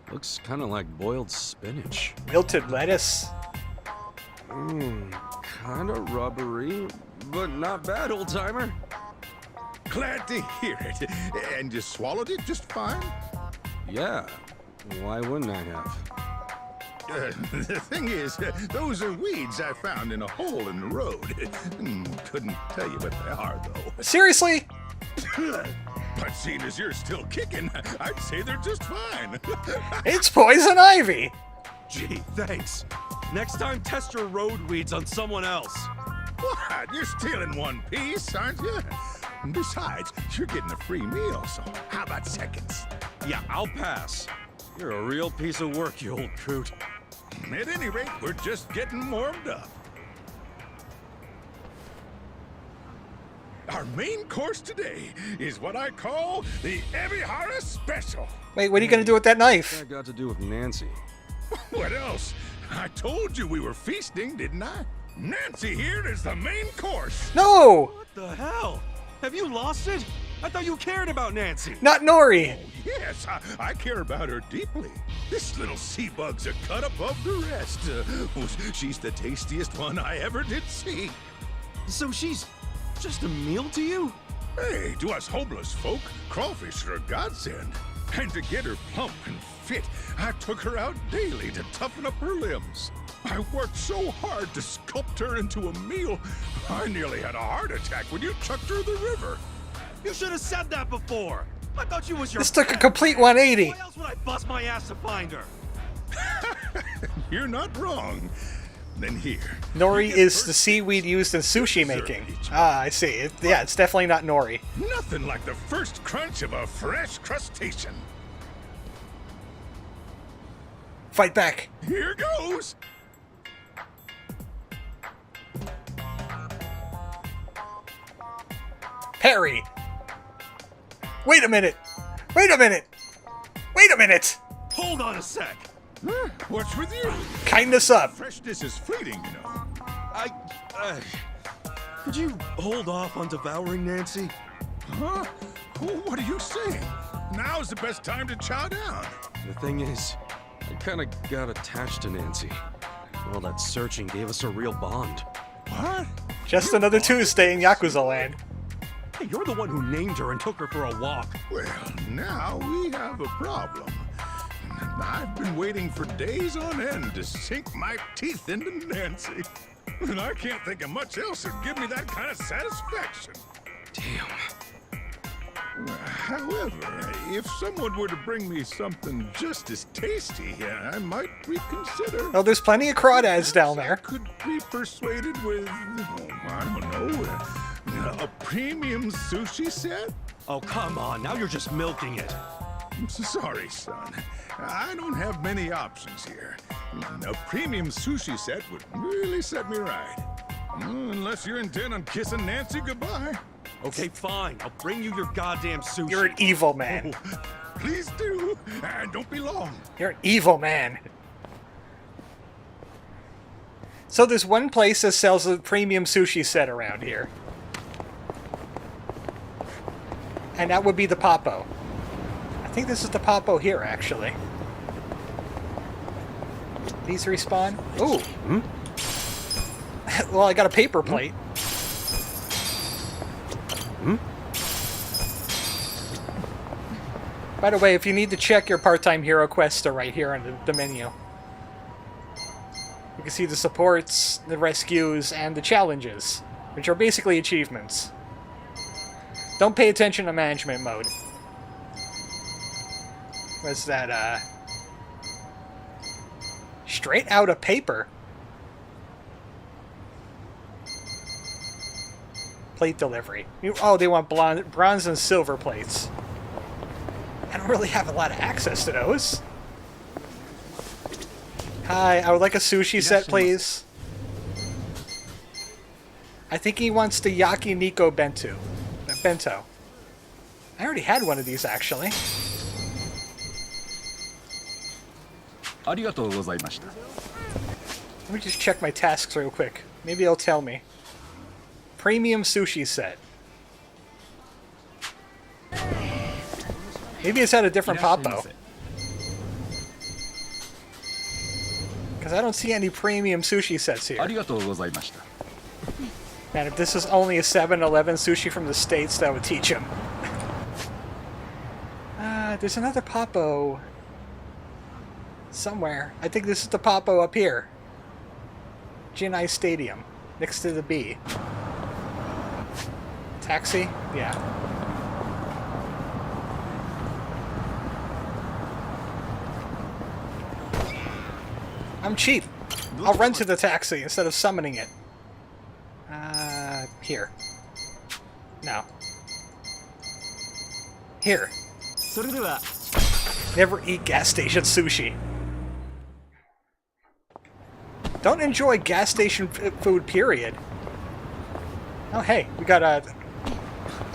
[SPEAKER 9] Looks kind of like boiled spinach.
[SPEAKER 3] Wilted lettuce.
[SPEAKER 9] Kind of rubbery, but not bad, old-timer.
[SPEAKER 5] Glad to hear it. And you swallowed it just fine?
[SPEAKER 9] Yeah, why wouldn't I have?
[SPEAKER 5] The thing is, those are weeds I found in a hole in the road. Couldn't tell you what they are, though.
[SPEAKER 3] Seriously?
[SPEAKER 5] But seeing as you're still kicking, I'd say they're just fine.
[SPEAKER 3] It's poison ivy.
[SPEAKER 9] Gee, thanks. Next time, test your road weeds on someone else.
[SPEAKER 5] What? You're stealing one piece, aren't you? Besides, you're getting a free meal, so how about seconds?
[SPEAKER 9] Yeah, I'll pass. You're a real piece of work, you old coot.
[SPEAKER 5] At any rate, we're just getting warmed up. Our main course today is what I call the Ebihara Special.
[SPEAKER 3] Wait, what are you going to do with that knife?
[SPEAKER 9] That got to do with Nancy.
[SPEAKER 5] What else? I told you we were feasting, didn't I? Nancy here is the main course.
[SPEAKER 3] No!
[SPEAKER 9] What the hell? Have you lost it? I thought you cared about Nancy.
[SPEAKER 3] Not Nori.
[SPEAKER 5] Yes, I care about her deeply. This little sea bug's a cut above the rest. She's the tastiest one I ever did see.
[SPEAKER 9] So she's just a meal to you?
[SPEAKER 5] Hey, to us homeless folk, crawfish are a godsend. And to get her plump and fit, I took her out daily to toughen up her limbs. I worked so hard to sculpt her into a meal, I nearly had a heart attack when you chucked her in the river.
[SPEAKER 9] You should have said that before. I thought you was your
[SPEAKER 3] This took a
[SPEAKER 9] friend.
[SPEAKER 3] complete 180.
[SPEAKER 9] Why else would I bust my ass to find her?
[SPEAKER 5] You're not wrong. Then here.
[SPEAKER 3] Nori is the seaweed used in sushi making. Ah, I see. Yeah, it's definitely not nori.
[SPEAKER 5] Nothing like the first crunch of a fresh crustacean.
[SPEAKER 3] Fight back.
[SPEAKER 5] Here goes.
[SPEAKER 3] Parry. Wait a minute. Wait a minute. Wait a minute.
[SPEAKER 9] Hold on a sec.
[SPEAKER 5] What's with you?
[SPEAKER 3] Kindness up.
[SPEAKER 5] Freshness is fleeting, you know.
[SPEAKER 9] Could you hold off on devouring Nancy?
[SPEAKER 5] Huh? What are you saying? Now's the best time to chow down.
[SPEAKER 9] The thing is, I kind of got attached to Nancy. All that searching gave us a real bond.
[SPEAKER 5] What?
[SPEAKER 3] Just another Tuesday in Yakuza land.
[SPEAKER 9] Hey, you're the one who named her and took her for a walk.
[SPEAKER 5] Well, now we have a problem. I've been waiting for days on end to sink my teeth into Nancy. And I can't think of much else that would give me that kind of satisfaction.
[SPEAKER 9] Damn.
[SPEAKER 5] However, if someone were to bring me something just as tasty, I might reconsider.
[SPEAKER 3] Oh, there's plenty of crawdads down
[SPEAKER 5] I
[SPEAKER 3] there.
[SPEAKER 5] could be persuaded with, I don't know, a premium sushi set?
[SPEAKER 9] Oh, come on. Now you're just milking it.
[SPEAKER 5] Sorry, son. I don't have many options here. A premium sushi set would really set me right. Unless you're intent on kissing Nancy goodbye.
[SPEAKER 9] Okay, fine. I'll bring you your goddamn sushi.
[SPEAKER 3] You're an evil man.
[SPEAKER 5] Oh, please do, and don't be long.
[SPEAKER 3] You're an evil man. So there's one place that sells a premium sushi set around here. And that would be the Papo. I think this is the Papo here, actually. These respawn? Ooh. Well, I got a paper plate. By the way, if you need to check your part-time hero quests, they're right here on the menu. You can see the supports, the rescues, and the challenges, which are basically achievements. Don't pay attention to management mode. What's that, straight out of paper? Plate delivery. Oh, they want bronze and silver plates. I don't really have a lot of access to those. Hi, I would like a sushi set, please. I think he wants the Yakiniku bento. I already had one of these, actually. Let me just check my tasks real quick. Maybe it'll tell me. Premium sushi set. Maybe it's at a different Poppo. Because I don't see any premium sushi sets here. Man, if this is only a 7-Eleven sushi from the States, that would teach him. There's another Poppo somewhere. I think this is the Poppo up here. Jinai Stadium, next to the B. Taxi? Yeah. I'm cheap. I'll run to the taxi instead of summoning it. Here. No. Here. Never eat gas station sushi. Don't enjoy gas station food, period. Oh, hey, we got a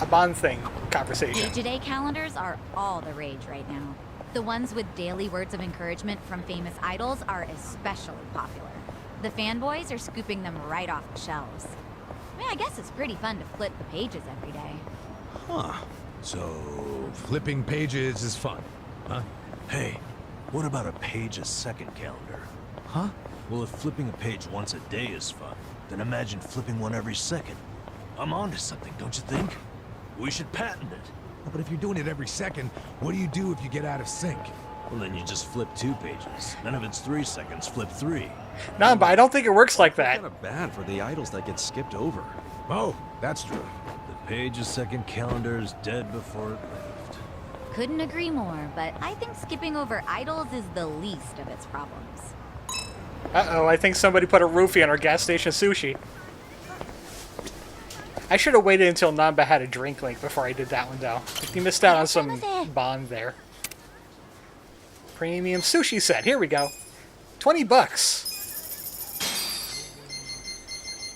[SPEAKER 3] Bond thing conversation.
[SPEAKER 10] Day-to-day calendars are all the rage right now. The ones with daily words of encouragement from famous idols are especially popular. The fanboys are scooping them right off the shelves. I mean, I guess it's pretty fun to flip the pages every day.
[SPEAKER 5] Huh. So, flipping pages is fun, huh?
[SPEAKER 8] Hey, what about a page a second calendar?
[SPEAKER 5] Huh?
[SPEAKER 8] Well, if flipping a page once a day is fun, then imagine flipping one every second. I'm onto something, don't you think? We should patent it.
[SPEAKER 5] But if you're doing it every second, what do you do if you get out of sync?
[SPEAKER 8] Well, then you just flip 2 pages. Then if it's 3 seconds, flip 3.
[SPEAKER 3] No, but I don't think it works like that.
[SPEAKER 9] Kind of bad for the idols that get skipped over.
[SPEAKER 5] Oh, that's true.
[SPEAKER 8] The page a second calendar is dead before it left.
[SPEAKER 10] Couldn't agree more, but I think skipping over idols is the least of its problems.
[SPEAKER 3] Uh-oh, I think somebody put a roofie on our gas station sushi. I should have waited until Namba had a drink link before I did that one, though. You missed out on some Bond there. Premium sushi set. Here we go. $20.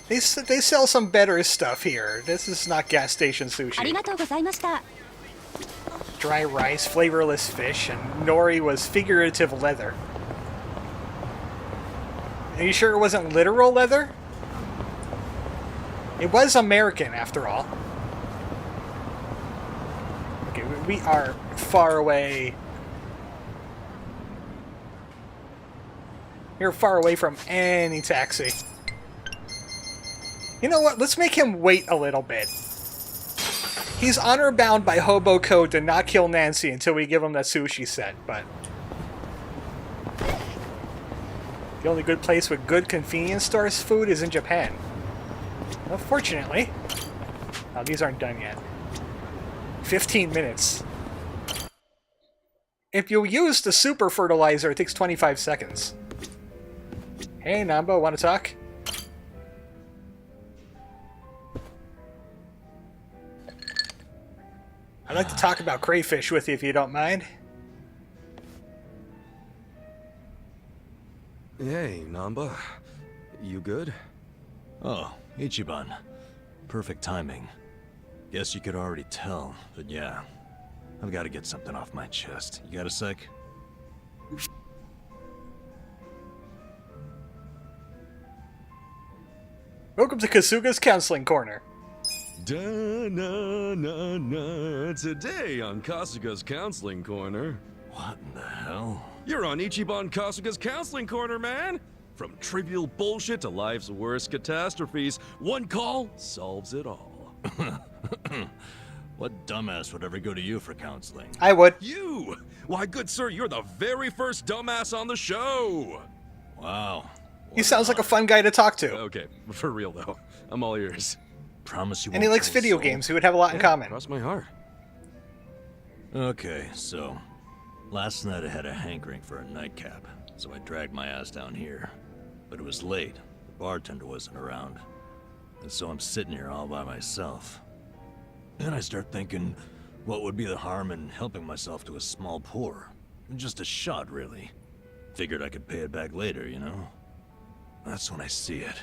[SPEAKER 3] They sell some better stuff here. This is not gas station sushi. Dry rice, flavorless fish, and nori was figurative leather. Are you sure it wasn't literal leather? It was American, after all. Okay, we are far away. We're far away from any taxi. You know what? Let's make him wait a little bit. He's honor-bound by Hobo Code to not kill Nancy until we give him that sushi set, but... the only good place with good convenience stores food is in Japan. Unfortunately. Oh, these aren't done yet. 15 minutes. If you use the super fertilizer, it takes 25 seconds. Hey, Nambo, want to talk? I'd like to talk about crayfish with you if you don't mind.
[SPEAKER 9] Hey, Namba. You good?
[SPEAKER 8] Oh, Ichiban. Perfect timing. Guess you could already tell, but yeah. I've got to get something off my chest. You got a sec?
[SPEAKER 3] Welcome to Kasuga's Counseling Corner.
[SPEAKER 9] Da-na-na-na. Today on Kasuga's Counseling Corner.
[SPEAKER 8] What in the hell?
[SPEAKER 9] You're on Ichiban Kasuga's Counseling Corner, man! From trivial bullshit to life's worst catastrophes, one call solves it all.
[SPEAKER 8] What dumbass would ever go to you for counseling?
[SPEAKER 3] I would.
[SPEAKER 6] You! Why, good sir, you're the very first dumbass on the show!
[SPEAKER 8] Wow.
[SPEAKER 3] He sounds like a fun guy to talk to.
[SPEAKER 6] Okay, for real though. I'm all ears.
[SPEAKER 8] Promise you
[SPEAKER 3] And he
[SPEAKER 8] won't
[SPEAKER 3] likes
[SPEAKER 8] tell a
[SPEAKER 3] video
[SPEAKER 8] soul?
[SPEAKER 3] games. We would have a lot in common.
[SPEAKER 6] Cross my heart.
[SPEAKER 8] Okay, so last night I had a hankering for a nightcap, so I dragged my ass down here. But it was late. The bartender wasn't around. And so I'm sitting here all by myself. And I start thinking, what would be the harm in helping myself to a small pour? Just a shot, really. Figured I could pay it back later, you know? That's when I see it.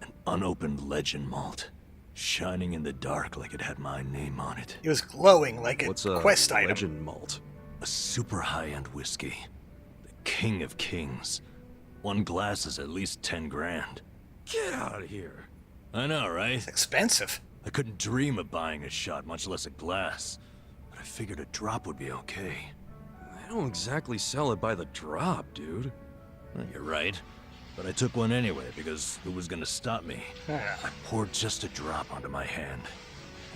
[SPEAKER 8] An unopened legend malt. Shining in the dark like it had my name on it.
[SPEAKER 3] It was glowing like a
[SPEAKER 6] What's a
[SPEAKER 3] quest item.
[SPEAKER 6] legend malt?
[SPEAKER 8] A super high-end whiskey. The king of kings. One glass is at least 10 grand.
[SPEAKER 6] Get out of here.
[SPEAKER 8] I know, right?
[SPEAKER 3] It's expensive.
[SPEAKER 8] I couldn't dream of buying a shot, much less a glass. But I figured a drop would be okay.
[SPEAKER 6] They don't exactly sell it by the drop, dude.
[SPEAKER 8] Well, you're right. But I took one anyway, because who was gonna stop me? I poured just a drop onto my hand.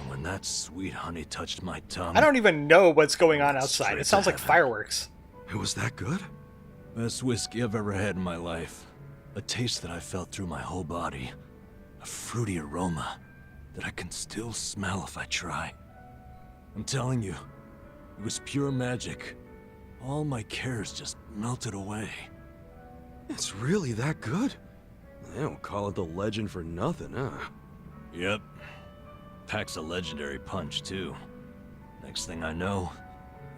[SPEAKER 8] And when that sweet honey touched my tongue...
[SPEAKER 3] I don't even know what's going on outside.
[SPEAKER 8] Straight
[SPEAKER 3] It sounds
[SPEAKER 8] to
[SPEAKER 3] like
[SPEAKER 8] heaven.
[SPEAKER 3] fireworks.
[SPEAKER 6] It was that good?
[SPEAKER 8] Best whiskey I've ever had in my life. A taste that I felt through my whole body. A fruity aroma that I can still smell if I try. I'm telling you, it was pure magic. All my cares just melted away.
[SPEAKER 6] It's really that good? They don't call it the legend for nothing, huh?
[SPEAKER 8] Yep. Packs a legendary punch, too. Next thing I know,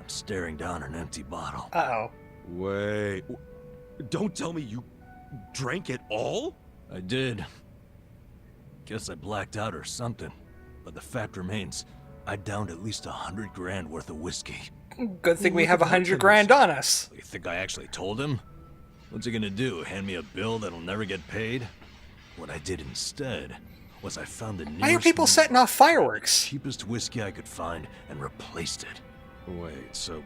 [SPEAKER 8] I'm staring down an empty bottle.
[SPEAKER 3] Uh-oh.
[SPEAKER 6] Wait. Don't tell me you drank it all?
[SPEAKER 8] I did. Guess I blacked out or something. But the fact remains, I downed at least 100 grand worth of whiskey.
[SPEAKER 3] Good thing we
[SPEAKER 6] Look
[SPEAKER 3] have
[SPEAKER 6] at that
[SPEAKER 3] 100
[SPEAKER 6] tenders.
[SPEAKER 3] grand on us.
[SPEAKER 8] You think I actually told him? What's he gonna do, hand me a bill that'll never get paid? What I did instead was I found the nearest...
[SPEAKER 3] Why are people setting off fireworks?
[SPEAKER 8] cheapest whiskey I could find and replaced it.
[SPEAKER 6] Wait, so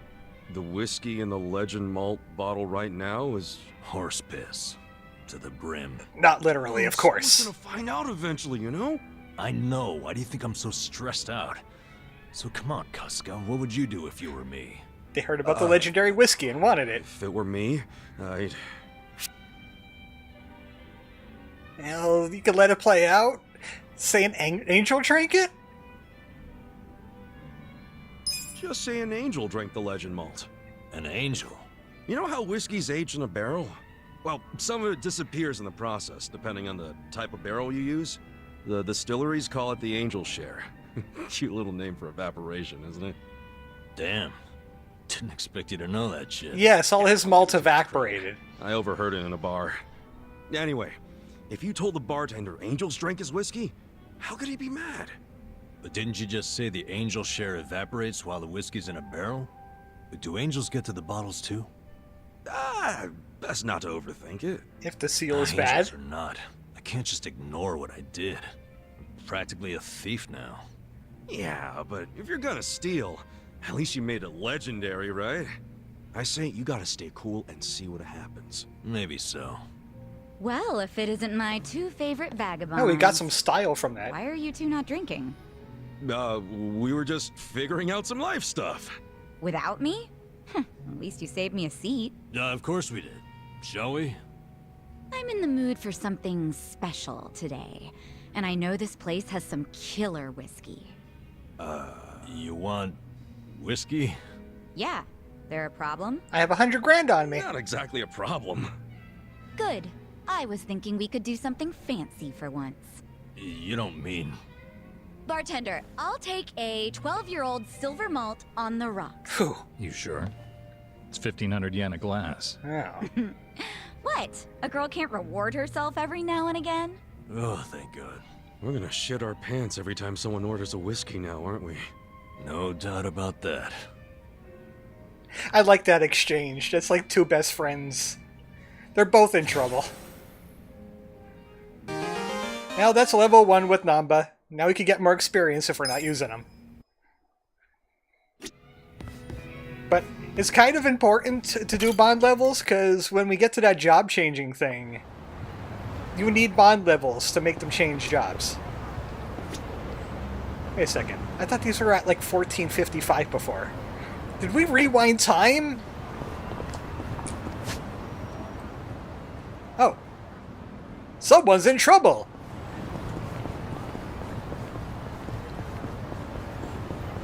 [SPEAKER 6] the whiskey in the legend malt bottle right now is...
[SPEAKER 8] Horse piss. To the brim.
[SPEAKER 3] Not literally, of course.
[SPEAKER 6] Someone's gonna find out eventually, you know?
[SPEAKER 8] I know. Why do you think I'm so stressed out? So come on, Kuska. What would you do if you were me?
[SPEAKER 3] They heard about the legendary whiskey and wanted it.
[SPEAKER 6] If it were me, I'd...
[SPEAKER 3] Well, you could let it play out. Say an angel drank it?
[SPEAKER 6] Just say an angel drank the legend malt.
[SPEAKER 8] An angel?
[SPEAKER 6] You know how whiskey's aged in a barrel? Well, some of it disappears in the process, depending on the type of barrel you use. The distilleries call it the angel share. Cute little name for evaporation, isn't it?
[SPEAKER 8] Damn. Didn't expect you to know that shit.
[SPEAKER 3] Yes, all his malt evaporated.
[SPEAKER 6] I overheard it in a bar. Anyway, if you told the bartender angels drank his whiskey, how could he be mad?
[SPEAKER 8] But didn't you just say the angel share evaporates while the whiskey's in a barrel? But do angels get to the bottles too?
[SPEAKER 6] Best not to overthink it.
[SPEAKER 3] If the seal is
[SPEAKER 8] Angels
[SPEAKER 3] bad.
[SPEAKER 8] or not, I can't just ignore what I did. I'm practically a thief now.
[SPEAKER 6] Yeah, but if you're gonna steal, at least you made it legendary, right? I say you gotta stay cool and see what happens.
[SPEAKER 8] Maybe so.
[SPEAKER 10] Well, if it isn't my two favorite vagabonds.
[SPEAKER 3] Oh, we got some style from that.
[SPEAKER 10] Why are you two not drinking?
[SPEAKER 6] We were just figuring out some life stuff.
[SPEAKER 10] Without me? At least you saved me a seat.
[SPEAKER 8] Of course we did. Shall we?
[SPEAKER 10] I'm in the mood for something special today, and I know this place has some killer whiskey.
[SPEAKER 8] You want whiskey?
[SPEAKER 10] Yeah, there a problem?
[SPEAKER 3] I have 100 grand on me.
[SPEAKER 6] Not exactly a problem.
[SPEAKER 10] Good. I was thinking we could do something fancy for once.
[SPEAKER 8] You don't mean...
[SPEAKER 10] Bartender, I'll take a 12-year-old silver malt on the rocks.
[SPEAKER 3] Phew.
[SPEAKER 4] You sure? It's 1,500 yen a glass.
[SPEAKER 3] Oh.
[SPEAKER 10] What? A girl can't reward herself every now and again?
[SPEAKER 8] Oh, thank God.
[SPEAKER 6] We're gonna shit our pants every time someone orders a whiskey now, aren't we?
[SPEAKER 8] No doubt about that.
[SPEAKER 3] I like that exchange. That's like two best friends. They're both in trouble. Now that's level 1 with Namba. Now we can get more experience if we're not using them. But it's kind of important to do bond levels, because when we get to that job changing thing, you need bond levels to make them change jobs. Wait a second. I thought these were at like 1455 before. Did we rewind time? Oh. Someone's in trouble!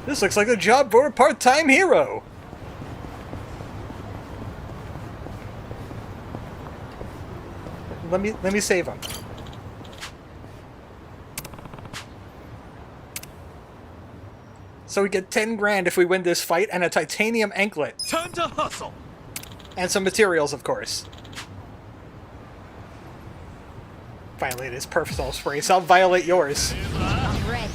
[SPEAKER 3] This looks like a job for a part-time hero! Let me save him. So we get 10 grand if we win this fight, and a titanium anklet.
[SPEAKER 12] Time to hustle!
[SPEAKER 3] And some materials, of course. Violate his personal space. I'll violate yours.
[SPEAKER 10] I'm ready.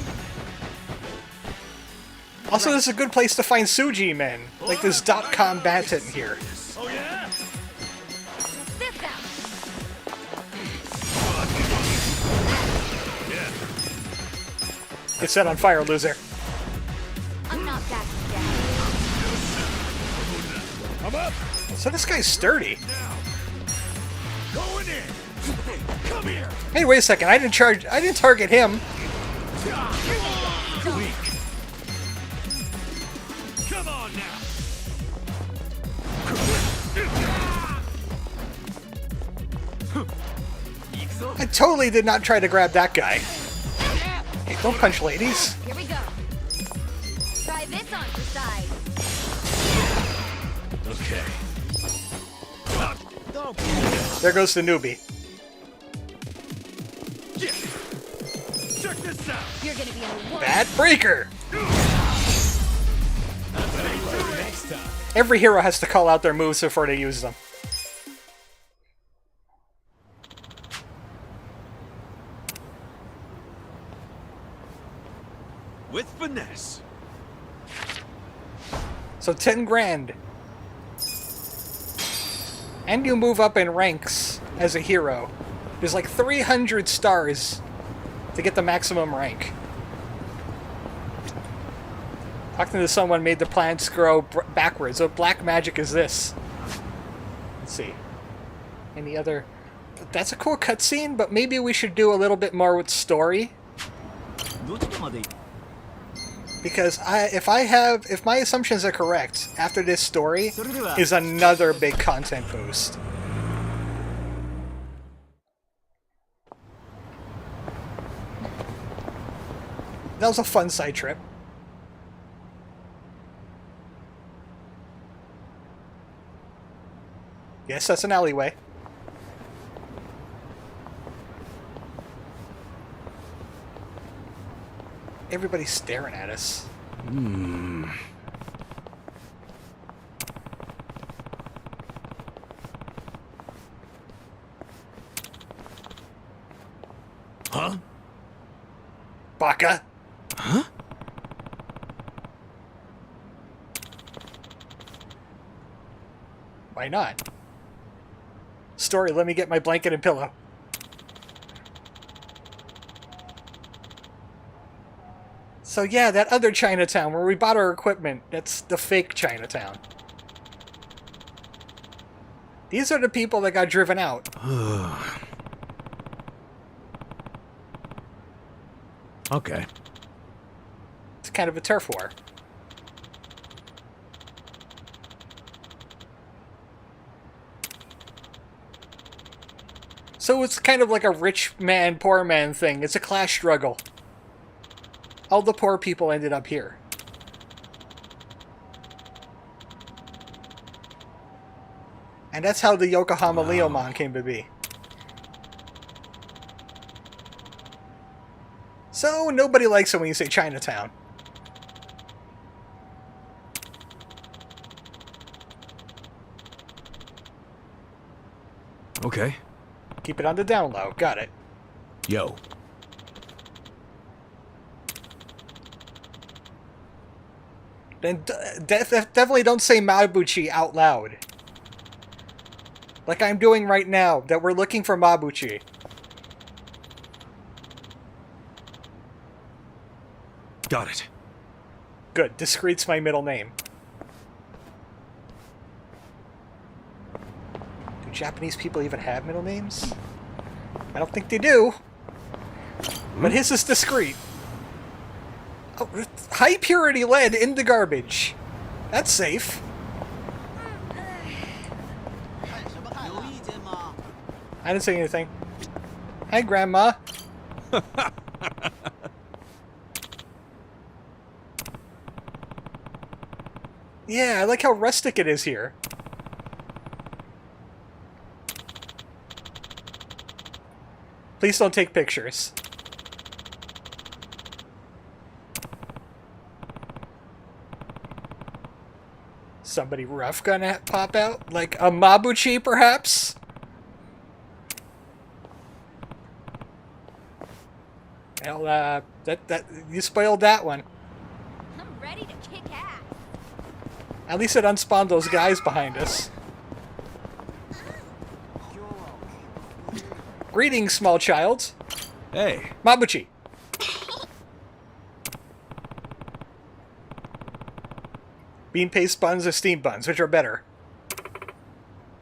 [SPEAKER 3] Also, this is a good place to find Suji men. Like this .com bandit in here.
[SPEAKER 12] Oh yeah?
[SPEAKER 10] This out.
[SPEAKER 3] Get set on fire, loser.
[SPEAKER 10] I'm not backing down.
[SPEAKER 12] I'm up!
[SPEAKER 3] So this guy's sturdy.
[SPEAKER 12] Going in! Come here!
[SPEAKER 3] Hey, wait a second. I didn't target him.
[SPEAKER 12] Weak. Come on now!
[SPEAKER 3] I totally did not try to grab that guy. Hey, don't punch ladies.
[SPEAKER 10] Here we go. Try this on for size.
[SPEAKER 12] Okay.
[SPEAKER 3] There goes the newbie.
[SPEAKER 12] Check this out!
[SPEAKER 10] You're gonna be in a war.
[SPEAKER 3] Bad breaker!
[SPEAKER 12] Next time.
[SPEAKER 3] Every hero has to call out their moves before they use them.
[SPEAKER 12] With finesse.
[SPEAKER 3] So 10 grand. And you move up in ranks as a hero. There's like 300 stars to get the maximum rank. Talking to someone made the plants grow backwards. What black magic is this? Let's see. Any other... That's a cool cutscene, but maybe we should do a little bit more with story. Because if my assumptions are correct, after this story is another big content boost. That was a fun side trip. Yes, that's an alleyway. Everybody's staring at us.
[SPEAKER 12] Huh?
[SPEAKER 3] Baka?
[SPEAKER 12] Huh?
[SPEAKER 3] Why not? Story, let me get my blanket and pillow. So yeah, that other Chinatown where we bought our equipment, that's the fake Chinatown. These are the people that got driven out.
[SPEAKER 5] Okay.
[SPEAKER 3] It's kind of a turf war. So it's kind of like a rich man, poor man thing. It's a class struggle. All the poor people ended up here. And that's how the Yokohama Leomon came to be. So nobody likes it when you say Chinatown.
[SPEAKER 12] Okay.
[SPEAKER 3] Keep it on the down low. Got it.
[SPEAKER 5] Yo.
[SPEAKER 3] Then definitely don't say Mabushi out loud. Like I'm doing right now, that we're looking for Mabushi.
[SPEAKER 12] Got it.
[SPEAKER 3] Good. Discreet's my middle name. Do Japanese people even have middle names? I don't think they do. But his is discreet. Oh, high purity lead in the garbage. That's safe. I didn't say anything. Hi, Grandma. Yeah, I like how rustic it is here. Please don't take pictures. Somebody rough gonna pop out? Like a Mabushi, perhaps? Well, you spoiled that one.
[SPEAKER 10] I'm ready to kick ass.
[SPEAKER 3] At least it unspawned those guys behind us. Greetings, small child.
[SPEAKER 9] Hey.
[SPEAKER 3] Mabushi. Bean paste buns or steam buns? Which are better?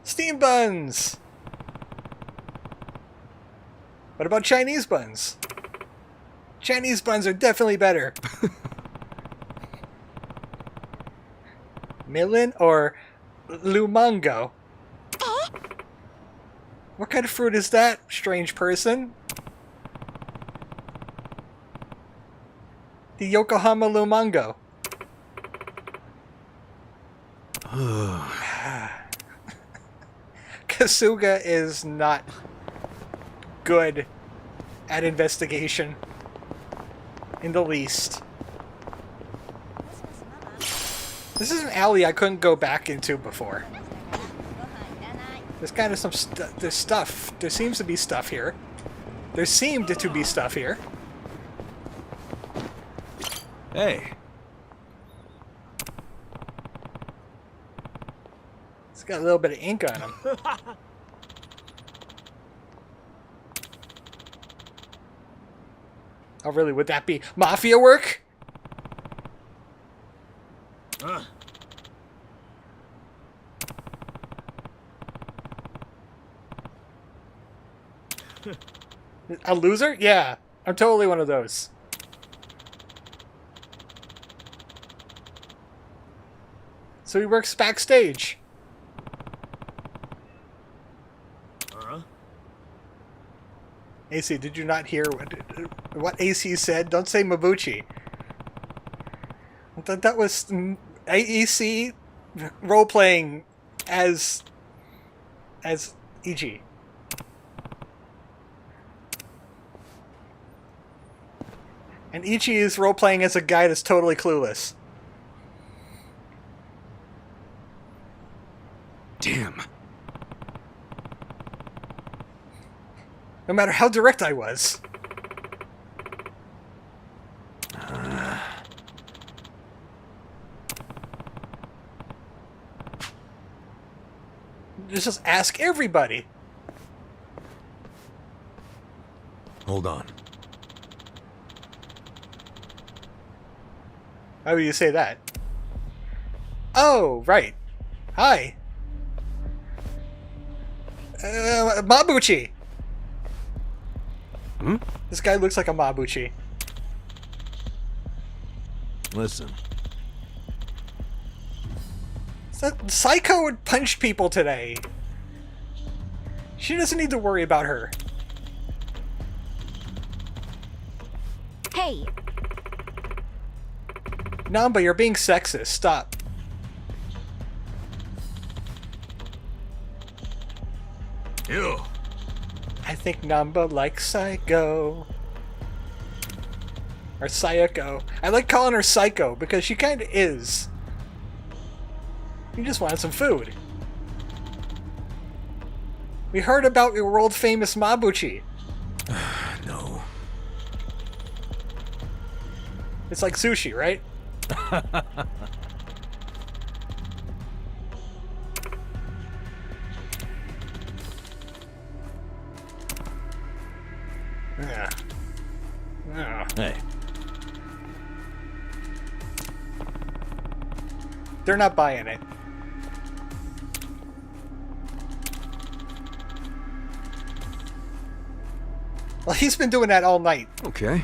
[SPEAKER 3] Steam buns! What about Chinese buns? Chinese buns are definitely better. Melon or lumango? What kind of fruit is that, strange person? The Yokohama lumango. Kasuga is not good at investigation in the least. This is an alley I couldn't go back into before. There's kind of some there's stuff. There seems to be stuff here. There seemed to be stuff here.
[SPEAKER 9] Hey.
[SPEAKER 3] It's got a little bit of ink on him. Oh, really? Would that be mafia work? A loser? Yeah. I'm totally one of those. So he works backstage. AC, did you not hear what AC said? Don't say Mabuchi. I thought that was AEC role-playing as EG. And Ichi is role-playing as a guy that's totally clueless.
[SPEAKER 9] Damn.
[SPEAKER 3] No matter how direct I was. Just ask everybody.
[SPEAKER 5] Hold on.
[SPEAKER 3] Why would you say that? Oh, right. Hi. Mabuchi.
[SPEAKER 9] Hmm?
[SPEAKER 3] This guy looks like a Mabuchi.
[SPEAKER 5] Listen.
[SPEAKER 3] Psycho would punch people today. She doesn't need to worry about her.
[SPEAKER 10] Hey.
[SPEAKER 3] Namba, you're being sexist. Stop.
[SPEAKER 7] Ew.
[SPEAKER 3] I think Namba likes Psycho. Or Sayako. I like calling her Psycho because she kind of is. You just wanted some food. We heard about your world-famous Mabuchi.
[SPEAKER 5] No.
[SPEAKER 3] It's like sushi, right? Yeah. Yeah.
[SPEAKER 5] Hey.
[SPEAKER 3] They're not buying it. Well, he's been doing that all night.
[SPEAKER 9] Okay.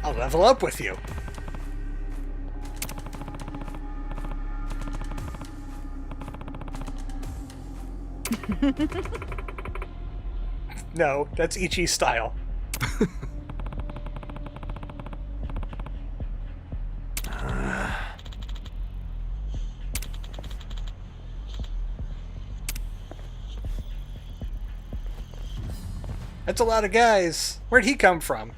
[SPEAKER 3] I'll level up with you. No, that's Ichi's style. That's a lot of guys. Where'd he come from?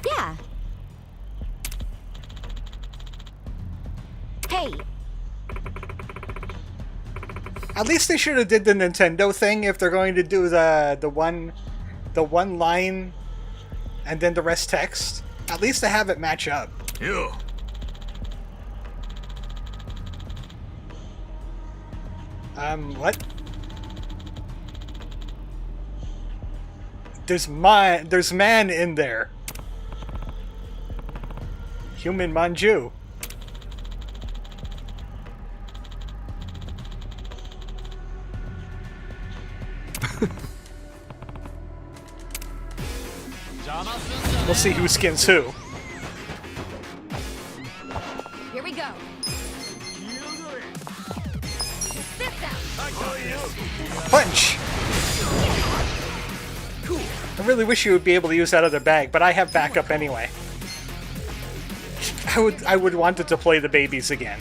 [SPEAKER 10] Yeah. Hey.
[SPEAKER 3] At least they should have did the Nintendo thing if they're going to do the one line and then the rest text. At least to have it match up.
[SPEAKER 7] You.
[SPEAKER 3] What? There's man in there. Human Manju. We'll see who skins who.
[SPEAKER 10] Here we go.
[SPEAKER 3] Punch! I really wish you would be able to use that other bag, but I have backup anyway. I would want it to play the babies again.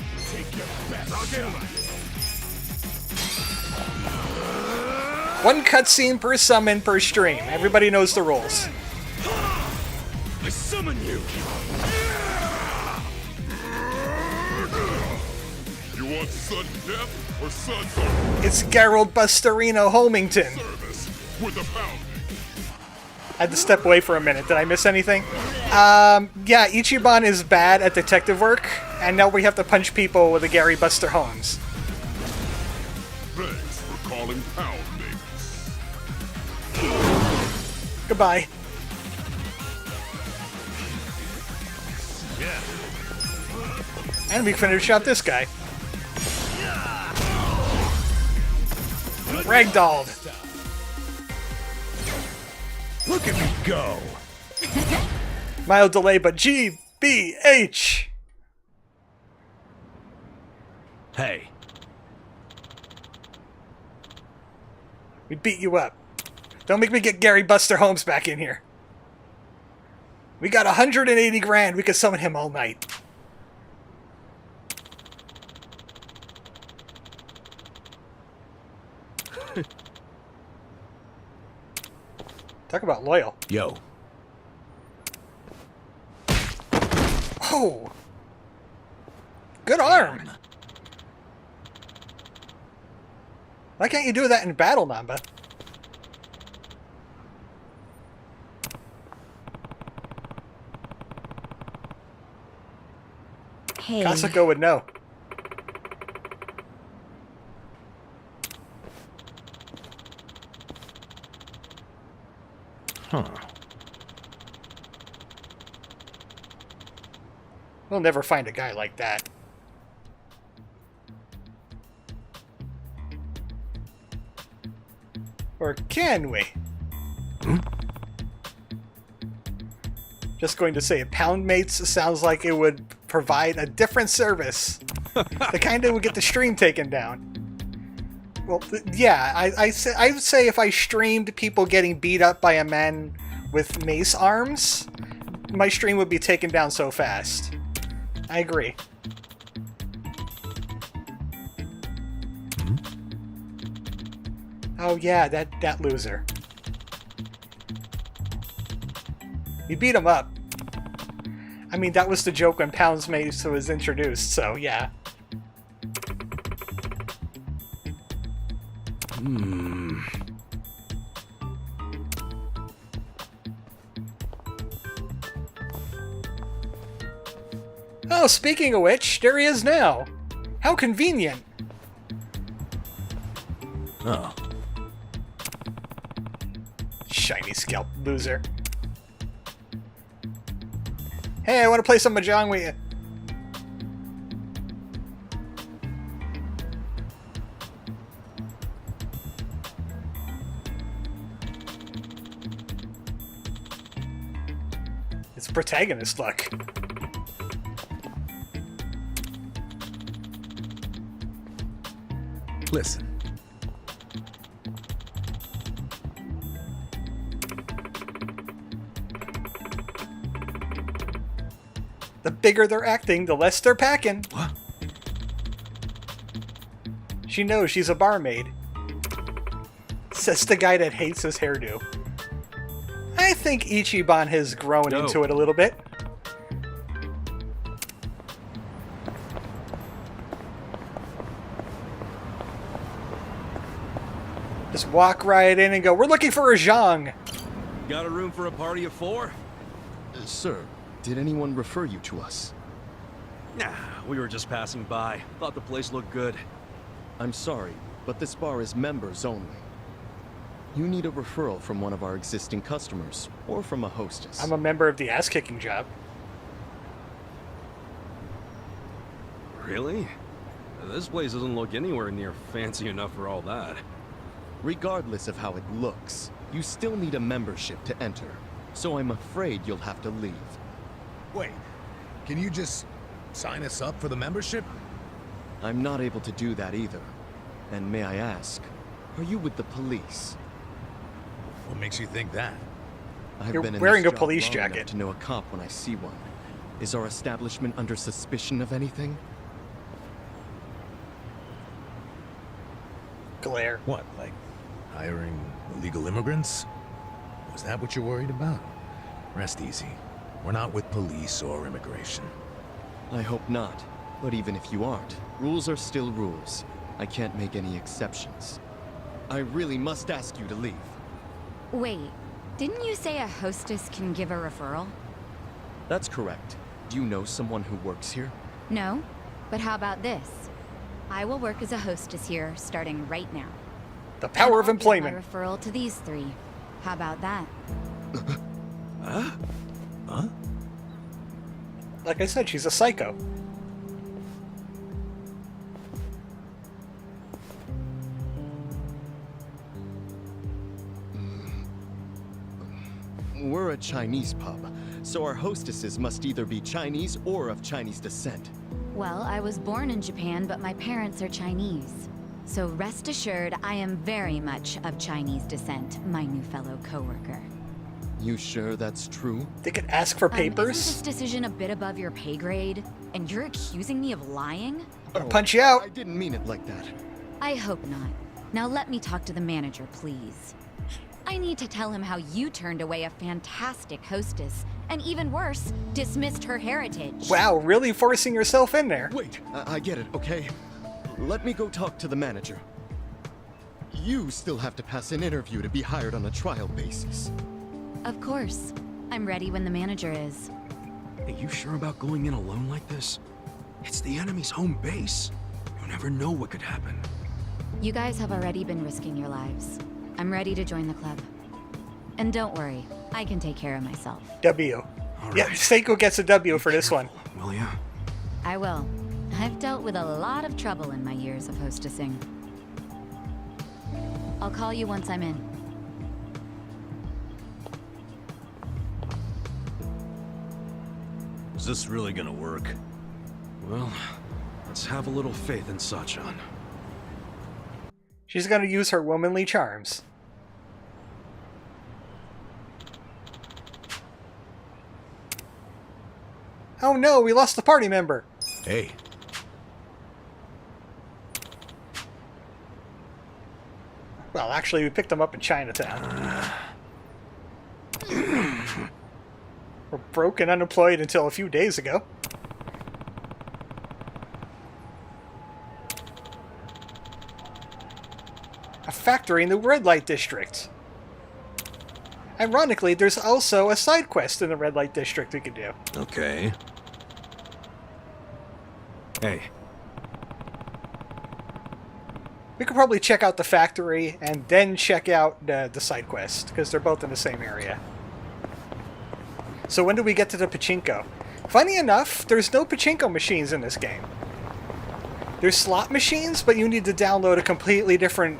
[SPEAKER 3] One cutscene per summon per stream. Everybody knows the rules.
[SPEAKER 7] I summon you. You want sudden death or sudden
[SPEAKER 3] It's Gerald Bustarino Holmington.
[SPEAKER 7] service with a pound?
[SPEAKER 3] I had to step away for a minute. Did I miss anything? Yeah, Ichiban is bad at detective work, and now we have to punch people with a Gary Buster Holmes.
[SPEAKER 7] Thanks for calling pound, baby.
[SPEAKER 3] Goodbye.
[SPEAKER 7] Yeah.
[SPEAKER 3] And we finish out this guy. Ragdolled.
[SPEAKER 5] Look at me go!
[SPEAKER 3] Mild delay, but GBH!
[SPEAKER 5] Hey.
[SPEAKER 3] We beat you up. Don't make me get Gary Buster Holmes back in here. We got 180 grand. We could summon him all night. Talk about loyal.
[SPEAKER 5] Yo.
[SPEAKER 3] Oh! Good arm! Why can't you do that in battle, Namba?
[SPEAKER 10] Hey.
[SPEAKER 3] Kasuko would know.
[SPEAKER 5] Huh.
[SPEAKER 3] We'll never find a guy like that. Or can we? Just going to say, Pound Mates sounds like it would provide a different service. The kind that would get the stream taken down. Well, yeah, I would say if I streamed people getting beat up by a man with mace arms, my stream would be taken down so fast. I agree. Oh yeah, that loser. We beat him up. I mean, that was the joke when Pound's Mace was introduced, so yeah. Oh, speaking of which, there he is now. How convenient.
[SPEAKER 5] Oh.
[SPEAKER 3] Shiny scalp loser. Hey, I want to play some Mahjong with you. It's protagonist luck.
[SPEAKER 5] Listen.
[SPEAKER 3] The bigger they're acting, the less they're packing.
[SPEAKER 5] What?
[SPEAKER 3] She knows she's a barmaid. Says the guy that hates his hairdo. I think Ichiban has grown into it a little bit. Just walk right in and go, we're looking for a Zhang.
[SPEAKER 6] Got a room for a party of 4?
[SPEAKER 9] Sir, did anyone refer you to us?
[SPEAKER 6] Nah, we were just passing by. Thought the place looked good.
[SPEAKER 9] I'm sorry, but this bar is members only. You need a referral from one of our existing customers, or from a hostess.
[SPEAKER 3] I'm a member of the ass-kicking job.
[SPEAKER 6] Really? This place doesn't look anywhere near fancy enough for all that.
[SPEAKER 9] Regardless of how it looks, you still need a membership to enter. So I'm afraid you'll have to leave.
[SPEAKER 5] Wait, can you just sign us up for the membership?
[SPEAKER 9] I'm not able to do that either. And may I ask, are you with the police?
[SPEAKER 5] What makes you think that?
[SPEAKER 3] You're
[SPEAKER 9] been in
[SPEAKER 3] wearing
[SPEAKER 9] this
[SPEAKER 3] a
[SPEAKER 9] job
[SPEAKER 3] police
[SPEAKER 9] long
[SPEAKER 3] jacket.
[SPEAKER 9] enough to know a cop when I see one. Is our establishment under suspicion of anything?
[SPEAKER 3] Glare.
[SPEAKER 5] What, like hiring illegal immigrants? Was that what you're worried about? Rest easy. We're not with police or immigration.
[SPEAKER 9] I hope not. But even if you aren't, rules are still rules. I can't make any exceptions. I really must ask you to leave.
[SPEAKER 10] Wait, didn't you say a hostess can give a referral?
[SPEAKER 9] That's correct. Do you know someone who works here?
[SPEAKER 10] No, but how about this? I will work as a hostess here starting right now.
[SPEAKER 3] The power of
[SPEAKER 10] I'll give
[SPEAKER 3] employment.
[SPEAKER 10] my referral to these 3. How about that?
[SPEAKER 5] Huh? Huh?
[SPEAKER 3] Like I said, she's a psycho.
[SPEAKER 9] We're a Chinese pub, so our hostesses must either be Chinese or of Chinese descent.
[SPEAKER 10] Well, I was born in Japan, but my parents are Chinese. So rest assured, I am very much of Chinese descent, my new fellow coworker.
[SPEAKER 9] You sure that's true?
[SPEAKER 3] They could ask for papers.
[SPEAKER 10] Isn't this decision a bit above your pay grade? And you're accusing me of lying?
[SPEAKER 3] Or punch you out.
[SPEAKER 9] I didn't mean it like that.
[SPEAKER 10] I hope not. Now let me talk to the manager, please. I need to tell him how you turned away a fantastic hostess, and even worse, dismissed her heritage.
[SPEAKER 3] Wow, really forcing yourself in there.
[SPEAKER 9] Wait, I get it, okay? Let me go talk to the manager. You still have to pass an interview to be hired on a trial basis.
[SPEAKER 10] Of course. I'm ready when the manager is.
[SPEAKER 6] Are you sure about going in alone like this? It's the enemy's home base. You never know what could happen.
[SPEAKER 10] You guys have already been risking your lives. I'm ready to join the club. And don't worry, I can take care of myself.
[SPEAKER 3] W.
[SPEAKER 6] All
[SPEAKER 3] Yeah,
[SPEAKER 6] right.
[SPEAKER 3] Seiko gets a W for this one.
[SPEAKER 6] Will ya?
[SPEAKER 10] I will. I've dealt with a lot of trouble in my years of hostessing. I'll call you once I'm in.
[SPEAKER 8] Is this really gonna work?
[SPEAKER 6] Well, let's have a little faith in Sachan.
[SPEAKER 3] She's gonna use her womanly charms. Oh no, we lost the party member.
[SPEAKER 5] Hey,
[SPEAKER 3] Well, actually, we picked him up in Chinatown. We're broke and unemployed until a few days ago. A factory in the red light district. Ironically, there's also a side quest in the red light district we could do.
[SPEAKER 8] Okay.
[SPEAKER 6] Hey,
[SPEAKER 3] We could probably check out the factory and then check out the side quest, because they're both in the same area. So when do we get to the pachinko? Funny enough, there's no pachinko machines in this game. There's slot machines, but you need to download a completely different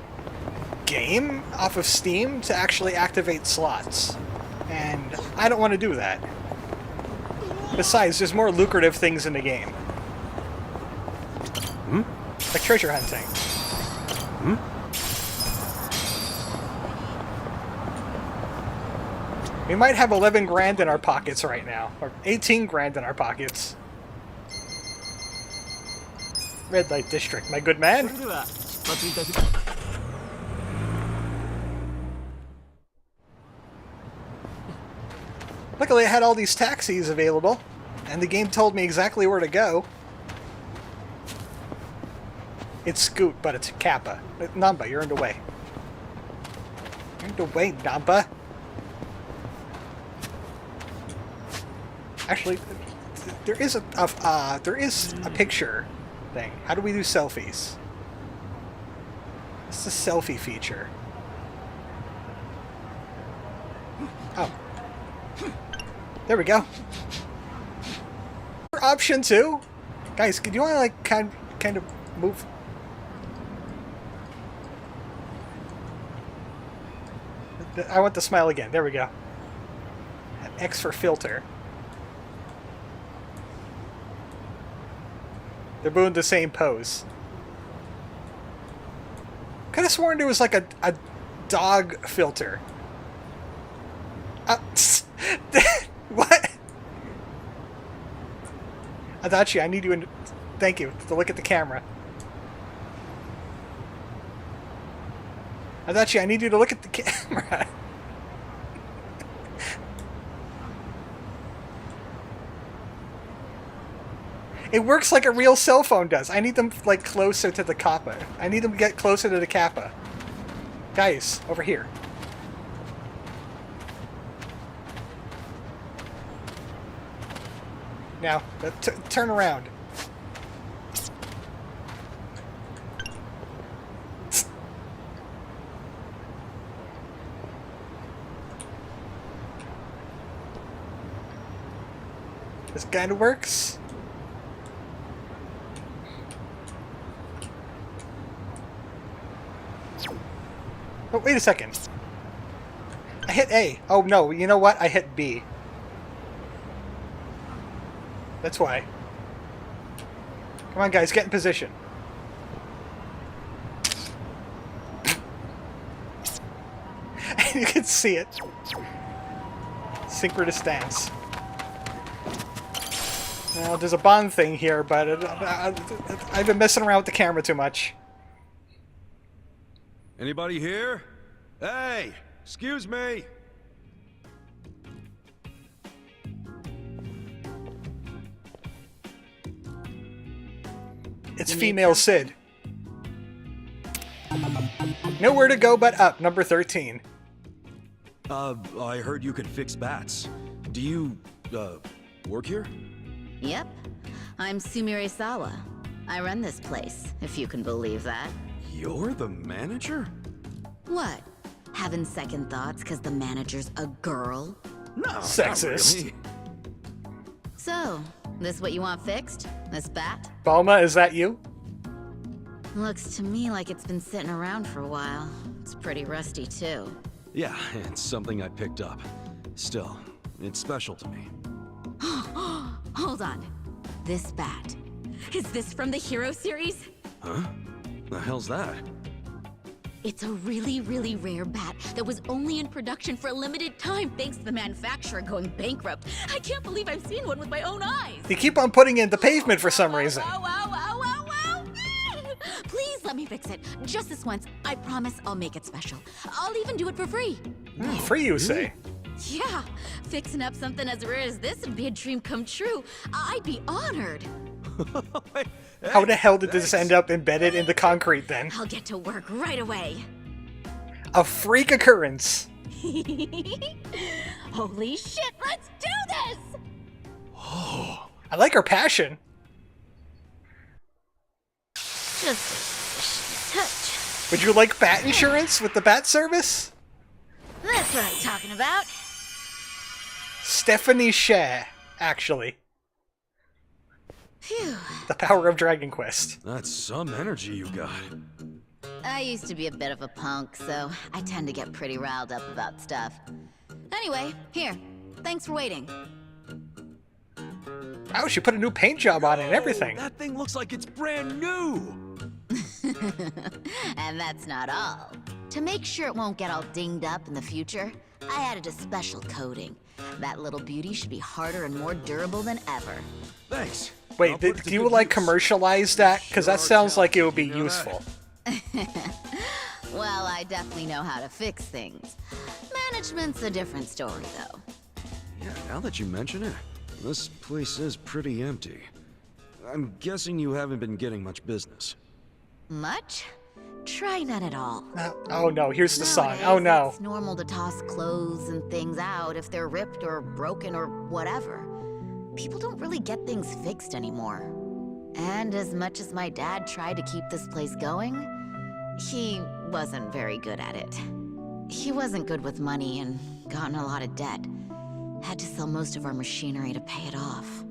[SPEAKER 3] game off of Steam to actually activate slots. And I don't want to do that. Besides, there's more lucrative things in the game. Like treasure hunting. We might have 11 grand in our pockets right now. Or 18 grand in our pockets. Red light district, my good man. Luckily I had all these taxis available, and the game told me exactly where to go. It's Scoot, but it's Kappa. Namba, you're in the way. You're in the way, Namba. Actually, there is a picture thing. How do we do selfies? It's the selfie feature. Oh. There we go. Option 2? Guys, do you want to like kind of move? I want the smile again. There we go. An X for filter. They're both in the same pose. Could have sworn there was like a dog filter. What? Adachi, I need you in. Thank you to look at the camera. Adachi, I need you to look at the camera. It works like a real cell phone does. I need them like closer to the Kappa. I need them to get closer to the Kappa. Guys, over here. Now, turn around. This kind of works. Oh, wait a second. I hit A. Oh, no. You know what? I hit B. That's why. Come on, guys. Get in position. You can see it. Synchronous dance. Now, there's a Bond thing here, but I've been messing around with the camera too much.
[SPEAKER 6] Anybody here? Hey, excuse me.
[SPEAKER 3] It's female Sid. Nowhere to go but up, number 13.
[SPEAKER 9] I heard you could fix bats. Do you, work here?
[SPEAKER 10] Yep. I'm Sumire Sawa. I run this place, if you can believe that.
[SPEAKER 9] You're the manager?
[SPEAKER 10] What? Having second thoughts because the manager's a girl?
[SPEAKER 9] No,
[SPEAKER 3] sexist.
[SPEAKER 9] Not really.
[SPEAKER 10] So, this what you want fixed? This bat?
[SPEAKER 3] Balma, is that you?
[SPEAKER 10] Looks to me like it's been sitting around for a while. It's pretty rusty, too.
[SPEAKER 9] Yeah, it's something I picked up. Still, it's special to me.
[SPEAKER 10] Hold on. This bat. Is this from the Hero series?
[SPEAKER 9] Huh? The hell's that?
[SPEAKER 10] It's a really, really rare bat that was only in production for a limited time thanks to the manufacturer going bankrupt. I can't believe I've seen one with my own eyes.
[SPEAKER 3] They keep on putting it in the pavement for some reason.
[SPEAKER 10] Please let me fix it. Just this once. I promise I'll make it special. I'll even do it for free.
[SPEAKER 3] Free, you say?
[SPEAKER 10] Yeah. Fixing up something as rare as this would be a dream come true. I'd be honored.
[SPEAKER 3] How the hell did this end up embedded in the concrete then?
[SPEAKER 10] I'll get to work right away.
[SPEAKER 3] A freak occurrence.
[SPEAKER 10] Holy shit, let's do this!
[SPEAKER 3] Oh, I like her passion.
[SPEAKER 10] Just touch.
[SPEAKER 3] Would you like bat insurance with the bat service?
[SPEAKER 10] That's what I'm talking about.
[SPEAKER 3] Stephanie Sheh, actually.
[SPEAKER 10] Phew.
[SPEAKER 3] The power of Dragon Quest.
[SPEAKER 9] That's some energy you got.
[SPEAKER 10] I used to be a bit of a punk, so I tend to get pretty riled up about stuff. Anyway, here. Thanks for waiting.
[SPEAKER 3] Oh, she put a new paint job on it and everything.
[SPEAKER 9] That thing looks like it's brand new!
[SPEAKER 14] And that's not all. To make sure it won't get all dinged up in the future, I added a special coating. That little beauty should be harder and more durable than ever.
[SPEAKER 9] Thanks.
[SPEAKER 3] Wait, do you like commercialize that? Because that sounds like it would be useful.
[SPEAKER 14] Well, I definitely know how to fix things. Management's a different story, though.
[SPEAKER 9] Yeah, now that you mention it, this place is pretty empty. I'm guessing you haven't been getting much business.
[SPEAKER 14] Much? Try none at all.
[SPEAKER 3] Oh no, here's the song.
[SPEAKER 14] Nowadays,
[SPEAKER 3] Oh no.
[SPEAKER 14] It's normal to toss clothes and things out if they're ripped or broken or whatever. People don't really get things fixed anymore. And as much as my dad tried to keep this place going, he wasn't very good at it. He wasn't good with money and got in a lot of debt. Had to sell most of our machinery to pay it off.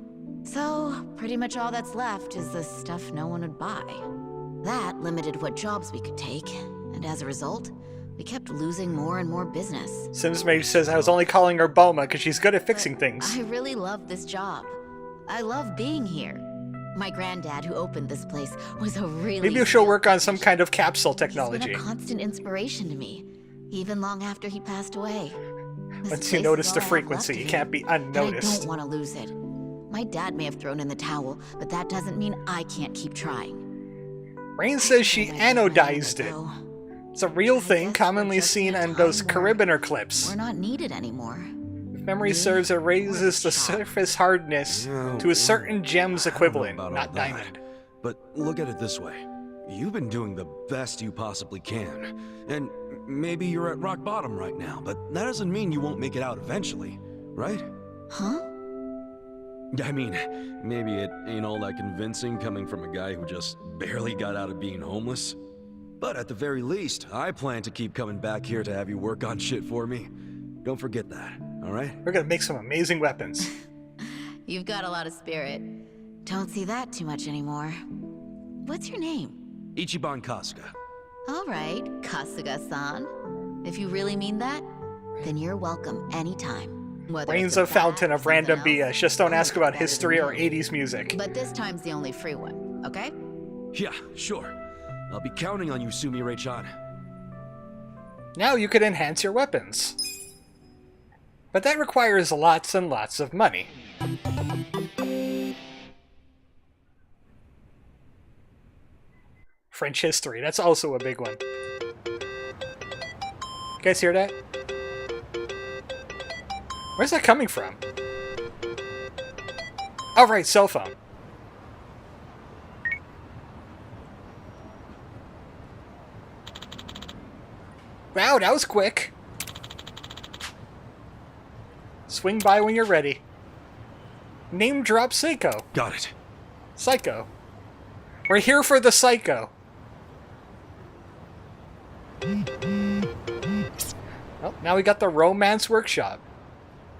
[SPEAKER 14] So, pretty much all that's left is the stuff no one would buy. That limited what jobs we could take, and as a result, we kept losing more and more business.
[SPEAKER 3] Simsmage says I was only calling her Boma because she's good at fixing things.
[SPEAKER 14] I really love this job. I love being here. My granddad, who opened this place, was a really...
[SPEAKER 3] Maybe she'll work on some kind of capsule technology.
[SPEAKER 14] He's been a constant inspiration to me, even long after he passed away.
[SPEAKER 3] Once you notice the frequency, you can't be unnoticed.
[SPEAKER 14] I don't want to lose it. My dad may have thrown in the towel, but that doesn't mean I can't keep trying.
[SPEAKER 3] Rain says she anodized it. It's a real thing commonly seen in those Carabiner clips.
[SPEAKER 14] We're not needed anymore.
[SPEAKER 3] If memory serves, it raises the surface hardness to a certain gem's equivalent, not diamond.
[SPEAKER 9] But look at it this way. You've been doing the best you possibly can. And maybe you're at rock bottom right now, but that doesn't mean you won't make it out eventually, right?
[SPEAKER 14] Huh?
[SPEAKER 9] I mean, maybe it ain't all that convincing coming from a guy who just barely got out of being homeless. But at the very least, I plan to keep coming back here to have you work on shit for me. Don't forget that, alright?
[SPEAKER 3] We're gonna make some amazing weapons.
[SPEAKER 14] You've got a lot of spirit. Don't see that too much anymore. What's your name?
[SPEAKER 9] Ichiban Kasuga.
[SPEAKER 14] Alright, Kasuga-san. If you really mean that, then you're welcome anytime.
[SPEAKER 3] Rain's a fountain of random BS. Just don't ask about history or 80s music.
[SPEAKER 14] But this time's the only free one, okay?
[SPEAKER 9] Yeah, sure. I'll be counting on you, Sumire-chan.
[SPEAKER 3] Now you could enhance your weapons. But that requires lots and lots of money. French history, that's also a big one. You guys hear that? Where's that coming from? Oh, right, cell phone. Wow, that was quick. Swing by when you're ready. Name drop Psycho.
[SPEAKER 9] Got it.
[SPEAKER 3] Psycho. We're here for the Psycho. Well, now we got the Romance Workshop.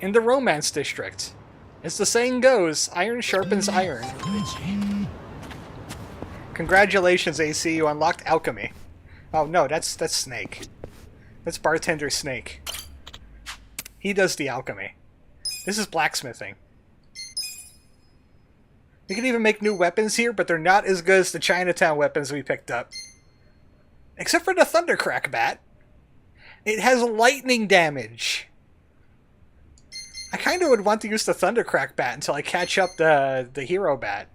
[SPEAKER 3] In the Romance District. As the saying goes, iron sharpens iron. Congratulations, AC, you unlocked alchemy. Oh no, that's Snake. That's Bartender Snake. He does the alchemy. This is blacksmithing. We can even make new weapons here, but they're not as good as the Chinatown weapons we picked up. Except for the Thundercrack Bat. It has lightning damage. I kind of would want to use the Thundercrack Bat until I catch up the Hero Bat.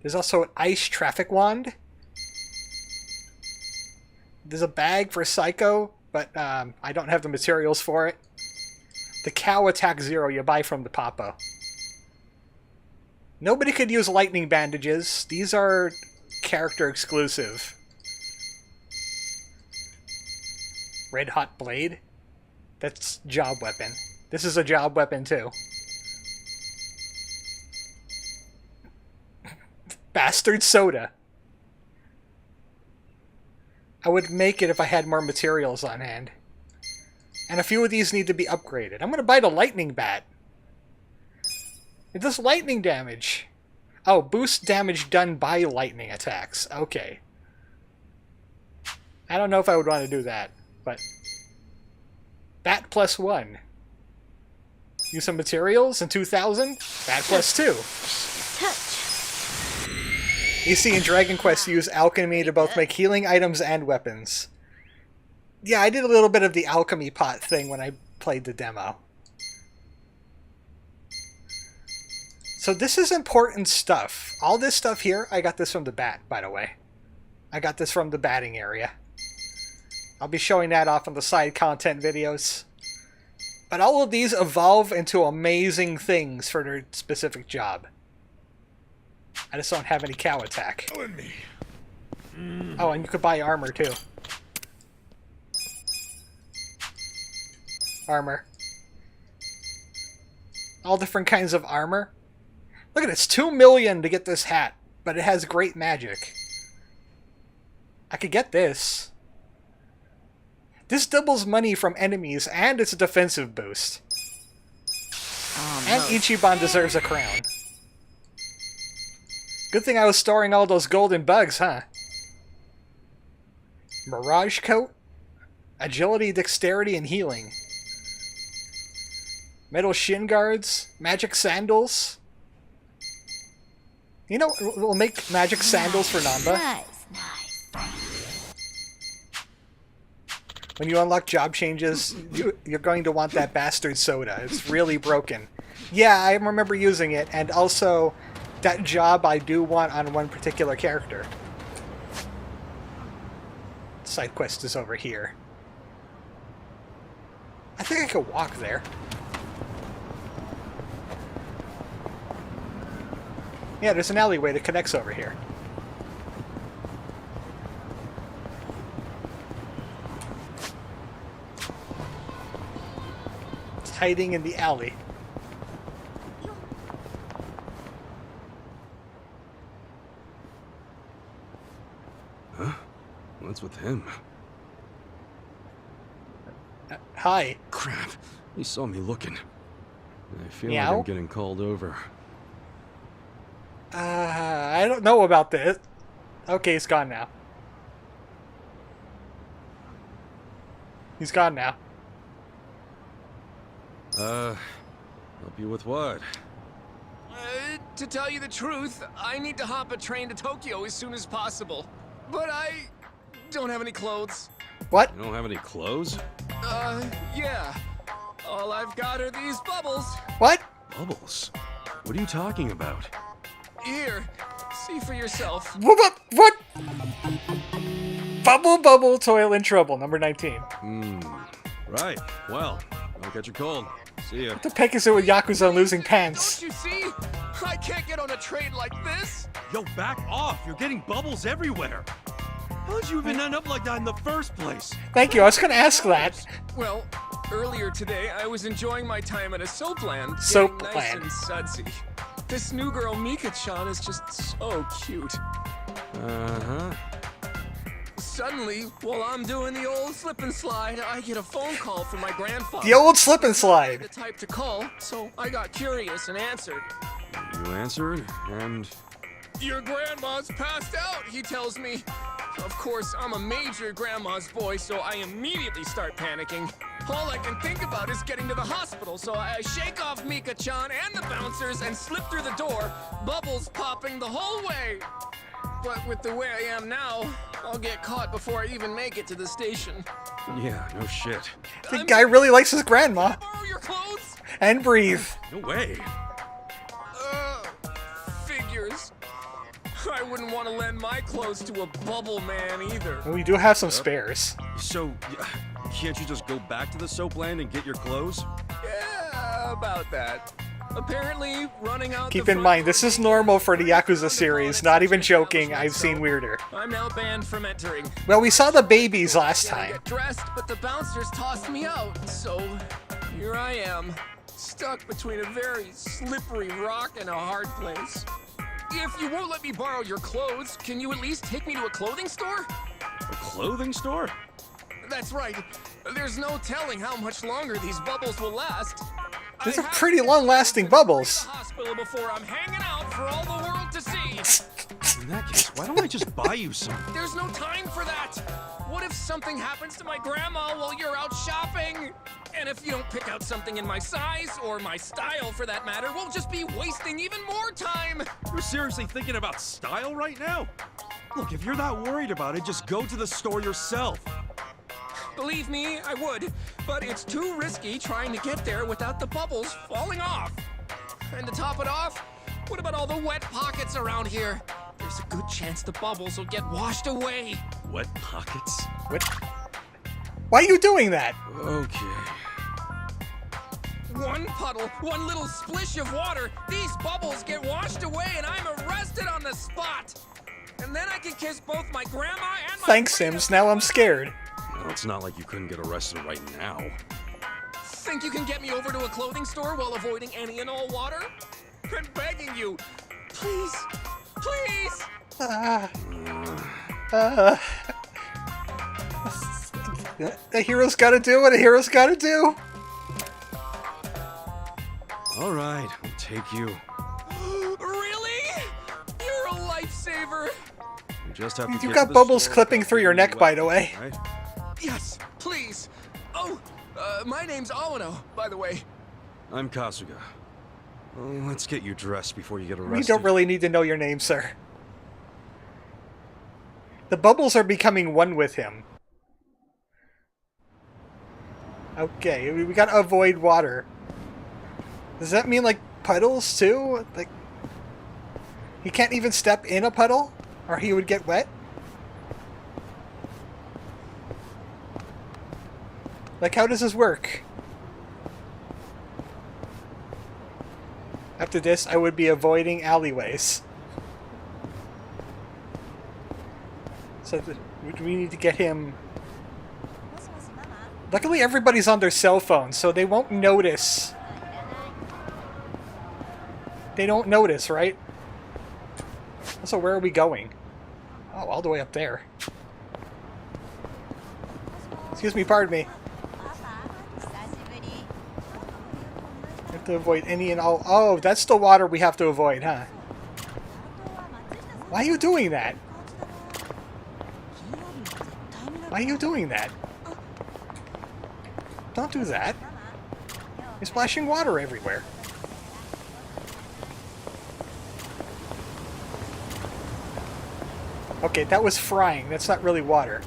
[SPEAKER 3] There's also an Ice Traffic Wand. There's a bag for Psycho, but I don't have the materials for it. The Cow Attack Zero you buy from the Papo. Nobody could use lightning bandages. These are character exclusive. Red Hot Blade? That's job weapon. This is a job weapon too. Bastard Soda. I would make it if I had more materials on hand. And a few of these need to be upgraded. I'm gonna buy the Lightning Bat. It does lightning damage. Oh, boost damage done by lightning attacks. Okay. I don't know if I would want to do that, but... Bat +1. Use some materials in 2000. Bad Quest 2. EC and Dragon Quest use alchemy to both make healing items and weapons. Yeah, I did a little bit of the alchemy pot thing when I played the demo. So this is important stuff. All this stuff here, I got this from the bat, by the way. I got this from the batting area. I'll be showing that off on the side content videos. But all of these evolve into amazing things for their specific job. I just don't have any cow attack. Oh, and you could buy armor too. Armor. All different kinds of armor. Look at this, 2 million to get this hat, but it has great magic. I could get this. This doubles money from enemies, and it's a defensive boost. And Ichiban deserves a crown. Good thing I was storing all those golden bugs, huh? Mirage coat? Agility, dexterity, and healing. Metal shin guards? Magic sandals? You know, we'll make magic sandals for Namba.
[SPEAKER 14] Nice.
[SPEAKER 3] When you unlock job changes, you're going to want that bastard soda. It's really broken. Yeah, I remember using it, and also that job I do want on one particular character. Side quest is over here. I think I could walk there. Yeah, there's an alleyway that connects over here. It's hiding in the alley.
[SPEAKER 9] Huh? What's with him?
[SPEAKER 3] Hi.
[SPEAKER 9] Crap. He saw me looking. I feel
[SPEAKER 3] Meow?
[SPEAKER 9] like I'm getting called over.
[SPEAKER 3] I don't know about this. Okay, he's gone now. He's gone now.
[SPEAKER 9] Help you with what?
[SPEAKER 15] To tell you the truth, I need to hop a train to Tokyo as soon as possible. But I don't have any clothes.
[SPEAKER 3] What?
[SPEAKER 9] You don't have any clothes?
[SPEAKER 15] Yeah. All I've got are these bubbles.
[SPEAKER 3] What?
[SPEAKER 9] Bubbles? What are you talking about?
[SPEAKER 15] Here, see for yourself.
[SPEAKER 3] What? Bubble, toil and trouble, number 19.
[SPEAKER 9] Right. Well, don't catch a cold. See ya.
[SPEAKER 3] What the heck is it with Yakuza and losing pants?
[SPEAKER 15] Don't you see? I can't get on a train like this.
[SPEAKER 6] Yo, back off! You're getting bubbles everywhere! How'd you even end up like that in the first place?
[SPEAKER 3] Thank you, I was gonna ask that.
[SPEAKER 15] Well, earlier today, I was enjoying my time at a soapland.
[SPEAKER 3] Soap
[SPEAKER 15] nice
[SPEAKER 3] land.
[SPEAKER 15] and sudsy. This new girl, Mika-chan, is just so cute.
[SPEAKER 9] Uh-huh.
[SPEAKER 15] Suddenly, while I'm doing the old slip and slide, I get a phone call from my grandfather.
[SPEAKER 3] The old slip and slide.
[SPEAKER 15] The type to call, so I got curious and answered.
[SPEAKER 9] You answered, and...
[SPEAKER 15] Your grandma's passed out, he tells me. Of course, I'm a major grandma's boy, so I immediately start panicking. All I can think about is getting to the hospital, so I shake off Mika-chan and the bouncers and slip through the door, bubbles popping the whole way. But with the way I am now, I'll get caught before I even make it to the station.
[SPEAKER 9] Yeah, no shit.
[SPEAKER 3] The guy really likes his grandma.
[SPEAKER 15] Borrow your clothes?
[SPEAKER 3] And breathe.
[SPEAKER 6] No way.
[SPEAKER 15] Figures. I wouldn't want to lend my clothes to a bubble man either.
[SPEAKER 3] We do have some spares.
[SPEAKER 6] So, can't you just go back to the soapland and get your clothes?
[SPEAKER 15] Yeah, about that. Apparently, running out.
[SPEAKER 3] Keep in mind, this is normal for the Yakuza series. Not even joking, I've seen weirder.
[SPEAKER 15] I'm now banned from entering.
[SPEAKER 3] Well, we saw the babies last
[SPEAKER 15] Gotta
[SPEAKER 3] time.
[SPEAKER 15] get dressed, but the bouncers tossed me out. So, here I am, stuck between a very slippery rock and a hard place. If you won't let me borrow your clothes, can you at least take me to a clothing store?
[SPEAKER 6] A clothing store?
[SPEAKER 15] That's right. There's no telling how much longer these bubbles will last.
[SPEAKER 3] These are pretty long-lasting bubbles.
[SPEAKER 15] Hospital before I'm hanging out for all the world to see.
[SPEAKER 6] In that case, why don't I just buy you some?
[SPEAKER 15] There's no time for that. what if something happens to my grandma while you're out shopping? And if you don't pick out something in my size, or my style for that matter, we'll just be wasting even more time!
[SPEAKER 6] You're seriously thinking about style right now? Look, if you're that worried about it, just go to the store yourself.
[SPEAKER 15] Believe me, I would, but it's too risky trying to get there without the bubbles falling off. And to top it off, what about all the wet pockets around here? There's a good chance the bubbles will get washed away.
[SPEAKER 6] Wet pockets?
[SPEAKER 3] What? Why are you doing that?
[SPEAKER 6] Okay.
[SPEAKER 15] One puddle, one little splish of water, these bubbles get washed away and I'm arrested on the spot! And then I can kiss both my grandma and my—
[SPEAKER 3] Thanks, Sims. Now I'm scared.
[SPEAKER 6] Well, it's not like you couldn't get arrested right now.
[SPEAKER 15] Think you can get me over to a clothing store while avoiding any and all water? I'm begging you, please, please!
[SPEAKER 3] A hero's gotta do what a hero's gotta do.
[SPEAKER 6] All right, I'll take you.
[SPEAKER 15] Really? You're a lifesaver.
[SPEAKER 6] You just have to
[SPEAKER 3] You
[SPEAKER 6] get
[SPEAKER 3] got
[SPEAKER 6] to the
[SPEAKER 3] bubbles
[SPEAKER 6] store
[SPEAKER 3] clipping through your neck, by the way.
[SPEAKER 6] right?
[SPEAKER 15] Yes, please. Oh, my name's Awano, by the way.
[SPEAKER 6] I'm Kasuga. Well, let's get you dressed before you get arrested.
[SPEAKER 3] We don't really need to know your name, sir. The bubbles are becoming one with him. Okay, we gotta avoid water. Does that mean, like, puddles, too? Like, he can't even step in a puddle? Or he would get wet? Like, how does this work? After this, I would be avoiding alleyways. So, we need to get him... Luckily, everybody's on their cell phone, so they won't notice. They don't notice, right? So where are we going? Oh, all the way up there. Excuse me, pardon me. We have to avoid any and all... Oh, that's the water we have to avoid, huh? Why are you doing that? Why are you doing that? Don't do that. You're splashing water everywhere. Okay, that was frying. That's not really water.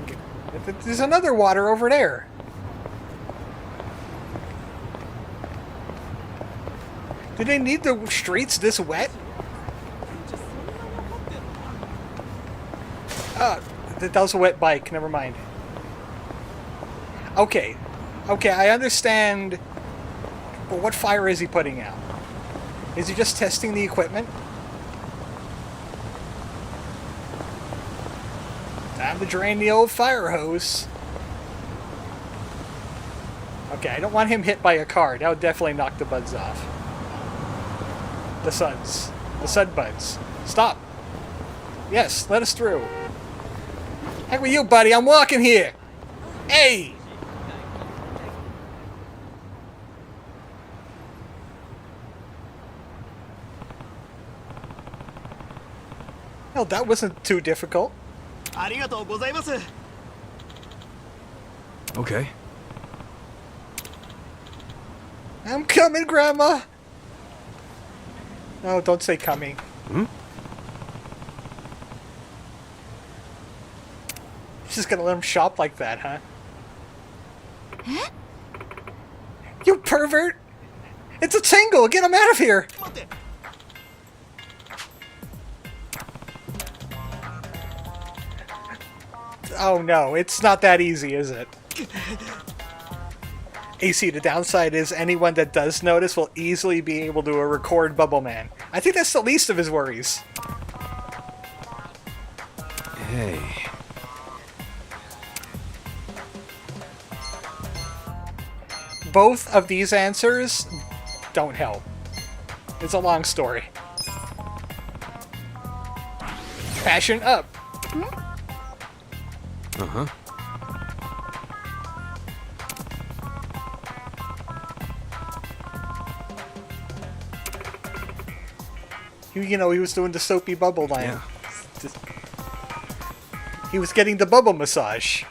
[SPEAKER 3] Okay. There's another water over there. Do they need the streets this wet? That was a wet bike. Never mind. Okay. Okay, I understand. But what fire is he putting out? Is he just testing the equipment? Time to drain the old fire hose. Okay, I don't want him hit by a car. That would definitely knock the buds off. The suds. The sud buds. Stop. Yes, let us through. Heck with you, buddy. I'm walking here. Hey! Well, that wasn't too difficult.
[SPEAKER 6] Okay.
[SPEAKER 3] I'm coming, Grandma! No, don't say coming.
[SPEAKER 6] Hmm?
[SPEAKER 3] Just gonna let him shop like that, huh? Huh? You pervert! It's a tingle! Get him out of here! Oh no, it's not that easy, is it? AC, the downside is anyone that does notice will easily be able to record Bubble Man. I think that's the least of his worries.
[SPEAKER 6] Hey.
[SPEAKER 3] Both of these answers don't help. It's a long story. Passion up.
[SPEAKER 6] Uh-huh.
[SPEAKER 3] You know, he was doing the soapy bubble line.
[SPEAKER 6] Yeah.
[SPEAKER 3] He was getting the bubble massage.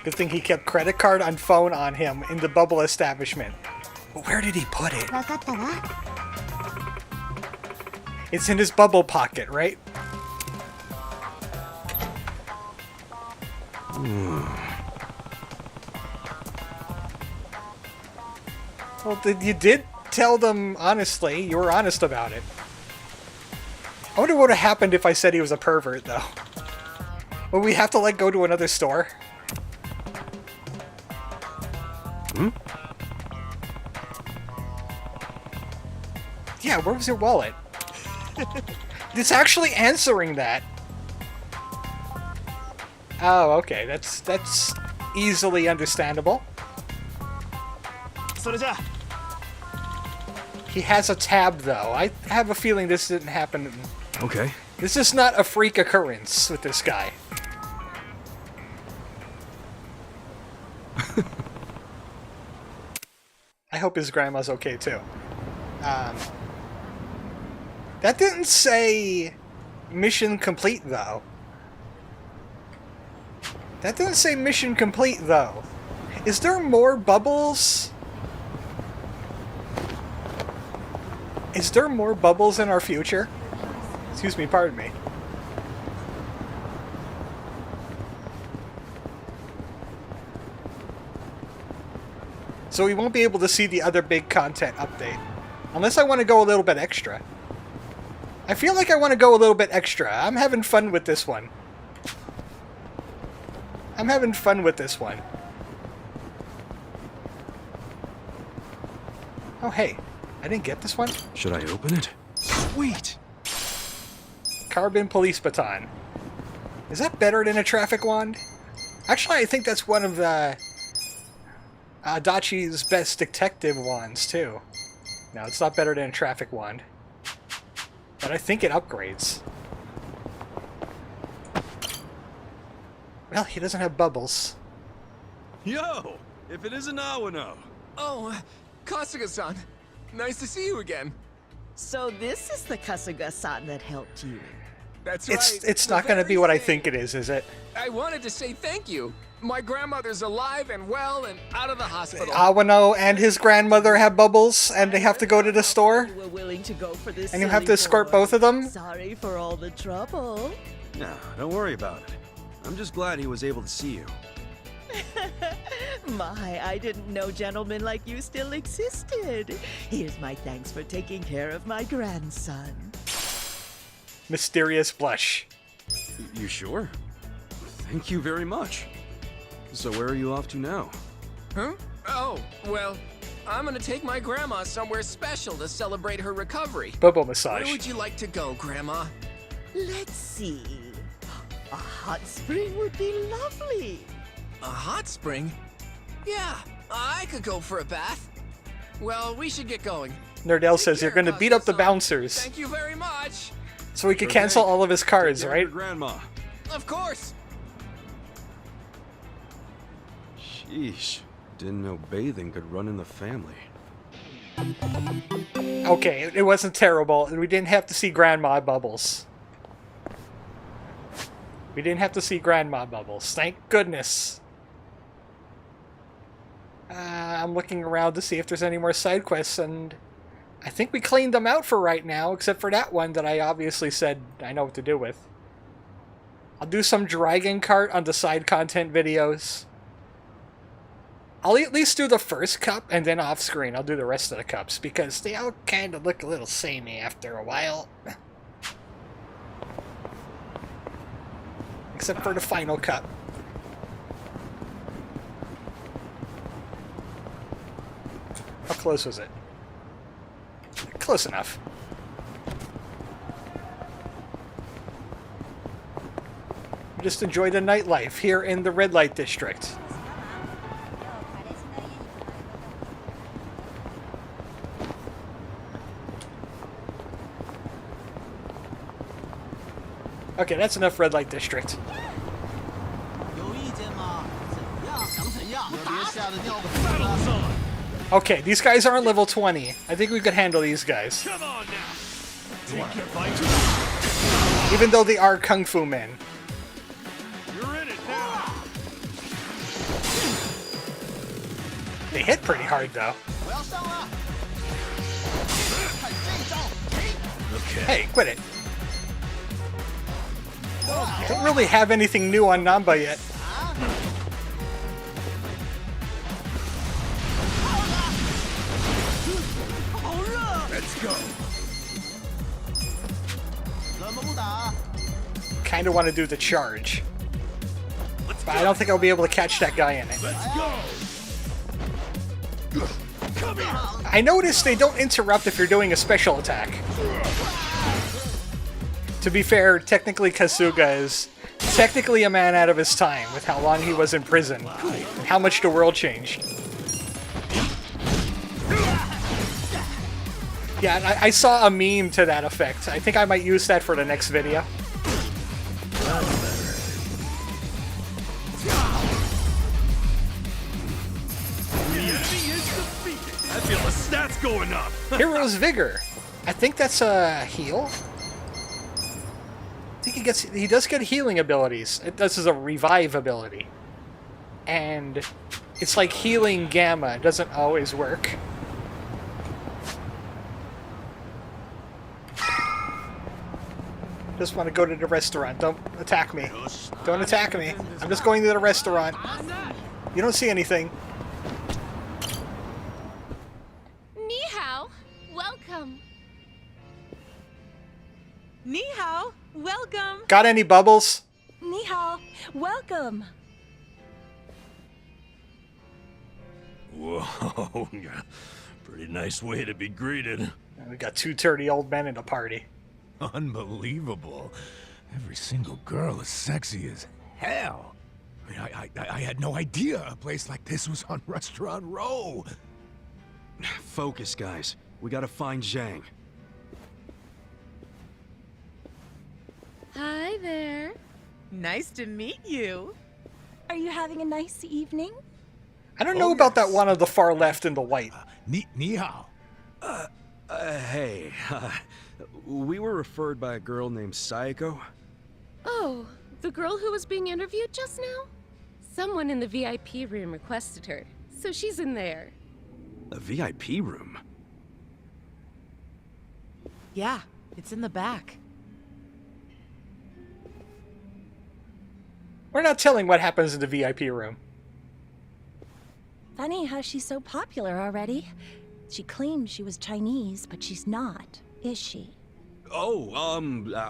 [SPEAKER 3] Good thing he kept credit card on phone on him in the bubble establishment. But where did he put it? It's in his bubble pocket, right? Well, you did tell them honestly. You were honest about it. I wonder what would have happened if I said he was a pervert, though. Would we have to, like, go to another store? Yeah, where was your wallet? It's actually answering that. Oh, okay. That's easily understandable. He has a tab, though. I have a feeling this didn't happen.
[SPEAKER 9] Okay.
[SPEAKER 3] This is not a freak occurrence with this guy. I hope his grandma's okay, too. That didn't say mission complete, though. That didn't say mission complete, though. Is there more bubbles? Is there more bubbles in our future? Excuse me, pardon me. So we won't be able to see the other big content update. Unless I want to go a little bit extra. I feel like I want to go a little bit extra. I'm having fun with this one. I'm having fun with this one. Oh, hey. I didn't get this one?
[SPEAKER 9] Should I open it?
[SPEAKER 3] Sweet! Carbon police baton. Is that better than a traffic wand? Actually, I think that's one of the Adachi's best detective wands, too. No, it's not better than a traffic wand. But I think it upgrades. Well, he doesn't have bubbles.
[SPEAKER 6] Yo! If it isn't Awano!
[SPEAKER 15] Oh, Kasuga-san. Nice to see you again.
[SPEAKER 16] So this is the Kasuga-san that helped you.
[SPEAKER 15] That's right.
[SPEAKER 3] It's not going to be what I think it is it?
[SPEAKER 15] I wanted to say thank you. My grandmother's alive and well and out of the hospital.
[SPEAKER 3] Awano and his grandmother have bubbles, and they have to go to the store?
[SPEAKER 16] You were willing to go for this,
[SPEAKER 3] and you have to escort both of them?
[SPEAKER 16] Sorry for all the trouble.
[SPEAKER 6] No, don't worry about it. I'm just glad he was able to see you.
[SPEAKER 16] My, I didn't know gentlemen like you still existed. Here's my thanks for taking care of my grandson.
[SPEAKER 3] Mysterious blush.
[SPEAKER 6] You sure? Thank you very much. So where are you off to now?
[SPEAKER 15] Huh? Oh, well, I'm gonna take my grandma somewhere special to celebrate her recovery.
[SPEAKER 3] Bubble massage.
[SPEAKER 15] Where would you like to go, Grandma?
[SPEAKER 16] Let's see. A hot spring would be lovely.
[SPEAKER 15] A hot spring? Yeah, I could go for a bath. Well, we should get going.
[SPEAKER 3] Nerdell says you're going to beat up the bouncers.
[SPEAKER 15] Thank you very much.
[SPEAKER 3] So we could cancel all of his cards, right?
[SPEAKER 6] Grandma.
[SPEAKER 15] Of course.
[SPEAKER 6] Sheesh. Didn't know bathing could run in the family.
[SPEAKER 3] Okay, it wasn't terrible, and we didn't have to see Grandma Bubbles. We didn't have to see Grandma Bubbles. Thank goodness. I'm looking around to see if there's any more side quests, and I think we cleaned them out for right now, except for that one that I obviously said I know what to do with. I'll do some Dragon Cart on the side content videos. I'll at least do the first cup, and then off screen I'll do the rest of the cups, because they all kind of look a little samey after a while. Except for the final cup. How close was it? Close enough. Just enjoy the nightlife here in the red light district. Okay, that's enough red light district. Okay, these guys aren't level 20. I think we could handle these guys.
[SPEAKER 7] Come on now. Take your bite.
[SPEAKER 3] Even though they are Kung Fu men.
[SPEAKER 7] You're in it now.
[SPEAKER 3] They hit pretty hard, though.
[SPEAKER 8] Okay.
[SPEAKER 3] Hey, quit it. Don't really have anything new on Namba yet.
[SPEAKER 7] Let's go.
[SPEAKER 3] Kind of want to do the charge. But I don't think I'll be able to catch that guy in it.
[SPEAKER 7] Let's go. Come here.
[SPEAKER 3] I noticed they don't interrupt if you're doing a special attack. To be fair, technically Kasuga is technically a man out of his time with how long he was in prison and how much the world changed. Yeah, I saw a meme to that effect. I think I might use that for the next video.
[SPEAKER 7] I feel the stats going up.
[SPEAKER 3] Hero's Vigor. I think that's a heal. I think he does get healing abilities. This is a revive ability. And it's like healing Gamma. It doesn't always work. Just want to go to the restaurant. Don't attack me. Don't attack me. I'm just going to the restaurant. You don't see anything.
[SPEAKER 17] Ni hao, welcome.
[SPEAKER 18] Ni hao, welcome.
[SPEAKER 3] Got any bubbles?
[SPEAKER 18] Ni hao, welcome.
[SPEAKER 7] Whoa, pretty nice way to be greeted.
[SPEAKER 3] We got two dirty old men in a party.
[SPEAKER 5] Unbelievable. Every single girl is sexy as hell. I mean, I had no idea a place like this was on Restaurant Row.
[SPEAKER 9] Focus, guys. We gotta find Zhang.
[SPEAKER 17] Hi there.
[SPEAKER 18] Nice to meet you. Are you having a nice evening?
[SPEAKER 3] I don't know about that one on the far left in the white.
[SPEAKER 5] Ni hao.
[SPEAKER 9] Hey. We were referred by a girl named Sayako.
[SPEAKER 17] Oh, the girl who was being interviewed just now? Someone in the VIP room requested her, so she's in there.
[SPEAKER 9] A VIP room?
[SPEAKER 16] Yeah, it's in the back.
[SPEAKER 3] We're not telling what happens in the VIP room.
[SPEAKER 18] Funny how she's so popular already. She claimed she was Chinese, but she's not, is she?
[SPEAKER 6] Oh,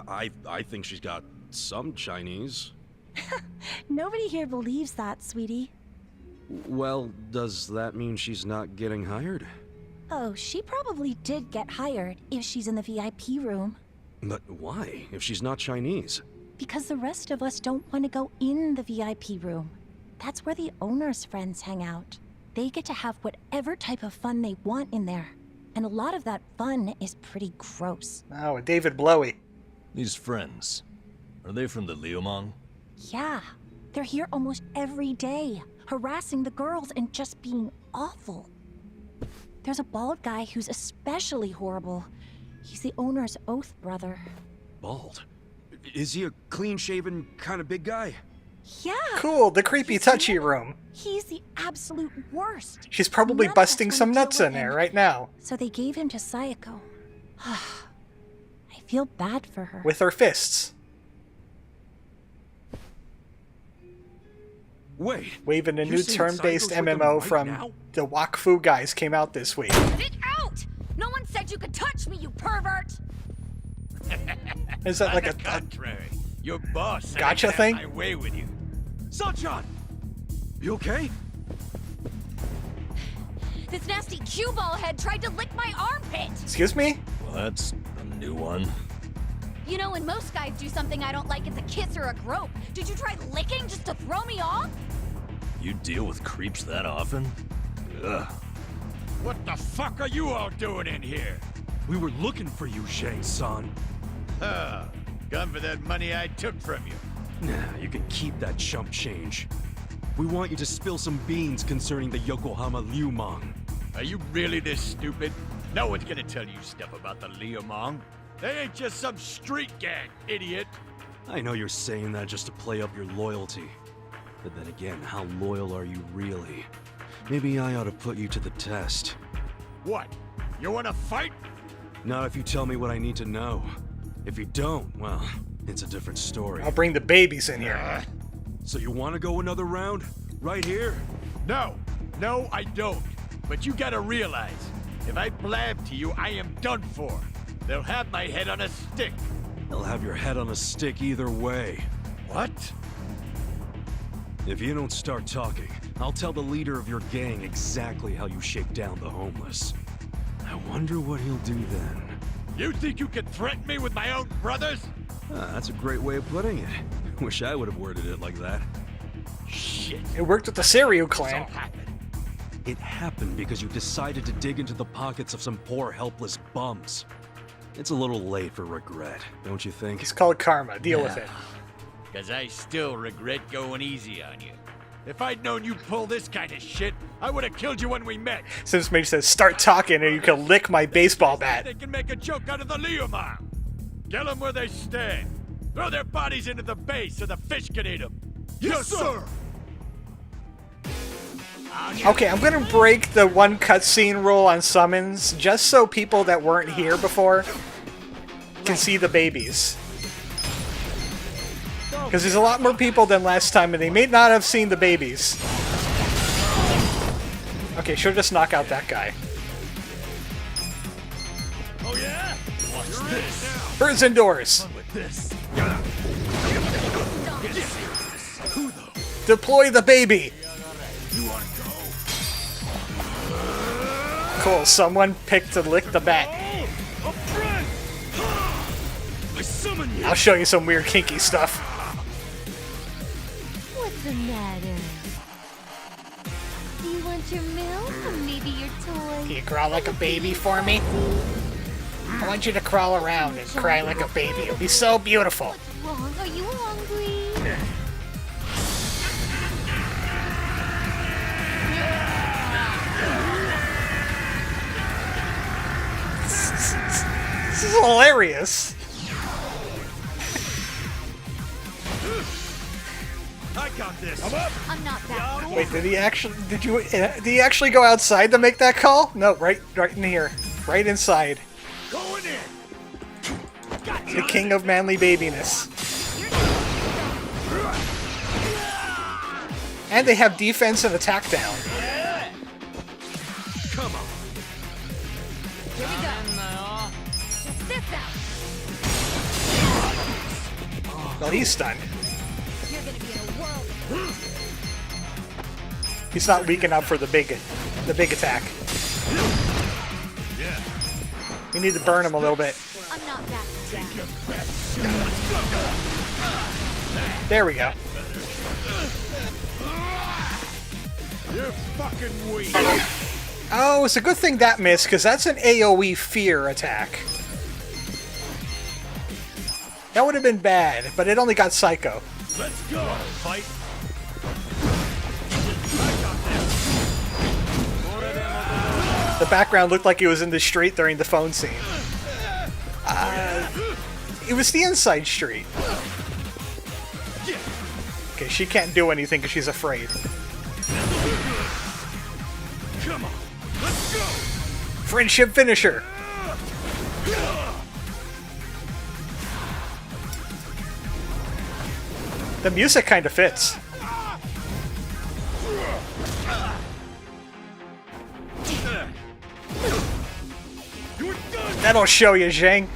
[SPEAKER 6] I think she's got some Chinese.
[SPEAKER 18] Nobody here believes that, sweetie.
[SPEAKER 9] Well, does that mean she's not getting hired?
[SPEAKER 18] Oh, she probably did get hired if she's in the VIP room.
[SPEAKER 9] But why, if she's not Chinese?
[SPEAKER 18] Because the rest of us don't want to go in the VIP room. That's where the owner's friends hang out. They get to have whatever type of fun they want in there. And a lot of that fun is pretty gross.
[SPEAKER 3] Oh, David Blowy.
[SPEAKER 8] These friends, are they from the Liumang?
[SPEAKER 18] Yeah, they're here almost every day, harassing the girls and just being awful. There's a bald guy who's especially horrible. He's the owner's oath brother.
[SPEAKER 9] Bald? Is he a clean-shaven kind of big guy?
[SPEAKER 18] Yeah.
[SPEAKER 3] Cool, the creepy touchy room.
[SPEAKER 18] He's the absolute worst.
[SPEAKER 3] She's probably
[SPEAKER 18] None of us
[SPEAKER 3] busting
[SPEAKER 18] wanna
[SPEAKER 3] some
[SPEAKER 18] deal
[SPEAKER 3] nuts
[SPEAKER 18] with
[SPEAKER 3] in there
[SPEAKER 18] him.
[SPEAKER 3] right now.
[SPEAKER 18] So they gave him to Sayako. I feel bad for her.
[SPEAKER 3] With her fists.
[SPEAKER 9] Wait.
[SPEAKER 3] Waving a
[SPEAKER 9] you're
[SPEAKER 3] new
[SPEAKER 9] saying
[SPEAKER 3] turn-based
[SPEAKER 9] Psycho's with them
[SPEAKER 3] MMO
[SPEAKER 9] right
[SPEAKER 3] from
[SPEAKER 9] now?
[SPEAKER 3] the Wakfu guys came out this week.
[SPEAKER 10] Get out! No one said you could touch me, you pervert!
[SPEAKER 3] Is that like a
[SPEAKER 7] contrary? Your boss said
[SPEAKER 3] gotcha
[SPEAKER 7] I could
[SPEAKER 3] thing?
[SPEAKER 7] have my way with you.
[SPEAKER 9] Sunshine! You okay?
[SPEAKER 10] This nasty cue ball head tried to lick my armpit!
[SPEAKER 3] Excuse me?
[SPEAKER 8] Well, that's a new one.
[SPEAKER 10] You know, when most guys do something I don't like, it's a kiss or a grope. Did you try licking just to throw me off?
[SPEAKER 8] You deal with creeps that often? Ugh.
[SPEAKER 7] What the fuck are you all doing in here?
[SPEAKER 9] We were looking for you, Shang-san.
[SPEAKER 7] Come for that money I took from you.
[SPEAKER 9] Nah, you can keep that chump change. We want you to spill some beans concerning the Yokohama Liumang.
[SPEAKER 19] Are you really this stupid? No one's gonna tell you stuff about the Liamong. They ain't just some street gang, idiot.
[SPEAKER 6] I know you're saying that just to play up your loyalty. But then again, how loyal are you really? Maybe I ought to put you to the test.
[SPEAKER 19] What? You wanna fight?
[SPEAKER 6] Not if you tell me what I need to know. If you don't, well, it's a different story.
[SPEAKER 3] I'll bring the babies in here.
[SPEAKER 6] So you want to go another round? Right here?
[SPEAKER 19] No, I don't. But you gotta realize, if I blab to you, I am done for. They'll have my head on a stick.
[SPEAKER 6] They'll have your head on a stick either way.
[SPEAKER 19] What?
[SPEAKER 6] If you don't start talking, I'll tell the leader of your gang exactly how you shake down the homeless. I wonder what he'll do then.
[SPEAKER 19] You think you can threaten me with my own brothers?
[SPEAKER 6] That's a great way of putting it. Wish I would have worded it like that.
[SPEAKER 19] Shit.
[SPEAKER 3] It worked with the Serial clan.
[SPEAKER 6] It happened because you decided to dig into the pockets of some poor, helpless bums. It's a little late for regret, don't you think?
[SPEAKER 3] It's called karma. Deal with it.
[SPEAKER 19] Because I still regret going easy on you. If I'd known you'd pull this kind of shit, I would have killed you when we met.
[SPEAKER 3] Since Mage says, start talking or you can lick my baseball bat.
[SPEAKER 19] They can make a joke out of the Liamong. Get them where they stand. Throw their bodies into the bay so the fish can eat them.
[SPEAKER 7] Yes, sir!
[SPEAKER 3] Okay, I'm gonna break the one cutscene rule on summons, just so people that weren't here before can see the babies. Because there's a lot more people than last time, and they may not have seen the babies. Okay, she'll just knock out that guy.
[SPEAKER 19] Oh yeah? Watch this.
[SPEAKER 3] Birds indoors.
[SPEAKER 19] With this.
[SPEAKER 3] Deploy the baby.
[SPEAKER 19] You wanna go?
[SPEAKER 3] Cool, someone picked to lick the bat.
[SPEAKER 19] A friend! I summon you.
[SPEAKER 3] I'll show you some weird kinky stuff.
[SPEAKER 10] What's the matter? Do you want your milk or maybe your toy?
[SPEAKER 3] Can you crawl like a baby for me? I want you to crawl around and cry like a baby. It'll be so beautiful.
[SPEAKER 10] What's wrong? Are you hungry?
[SPEAKER 3] This is hilarious.
[SPEAKER 19] I got this.
[SPEAKER 10] I'm not that.
[SPEAKER 3] Wait, did he actually go outside to make that call? No, right in here. Right inside.
[SPEAKER 19] Going in. Gotcha.
[SPEAKER 3] The king of manly babiness. And they have defense and attack down.
[SPEAKER 19] Come on.
[SPEAKER 10] Here we go. Check this out.
[SPEAKER 3] Well, he's stunned.
[SPEAKER 10] You're gonna be in a whirlwind.
[SPEAKER 3] He's not weak enough for the big attack.
[SPEAKER 19] Yeah.
[SPEAKER 3] We need to burn him a little bit.
[SPEAKER 10] I'm not that bad.
[SPEAKER 3] There we go.
[SPEAKER 19] You're fucking weak.
[SPEAKER 3] Oh, it's a good thing that missed, because that's an AoE fear attack. That would have been bad, but it only got Psycho.
[SPEAKER 19] Let's go. Fight.
[SPEAKER 3] The background looked like he was in the street during the phone scene. It was the inside street. Okay, she can't do anything because she's afraid.
[SPEAKER 19] Come on. Let's go.
[SPEAKER 3] Friendship finisher. The music kind of fits. That'll show you, Zhang.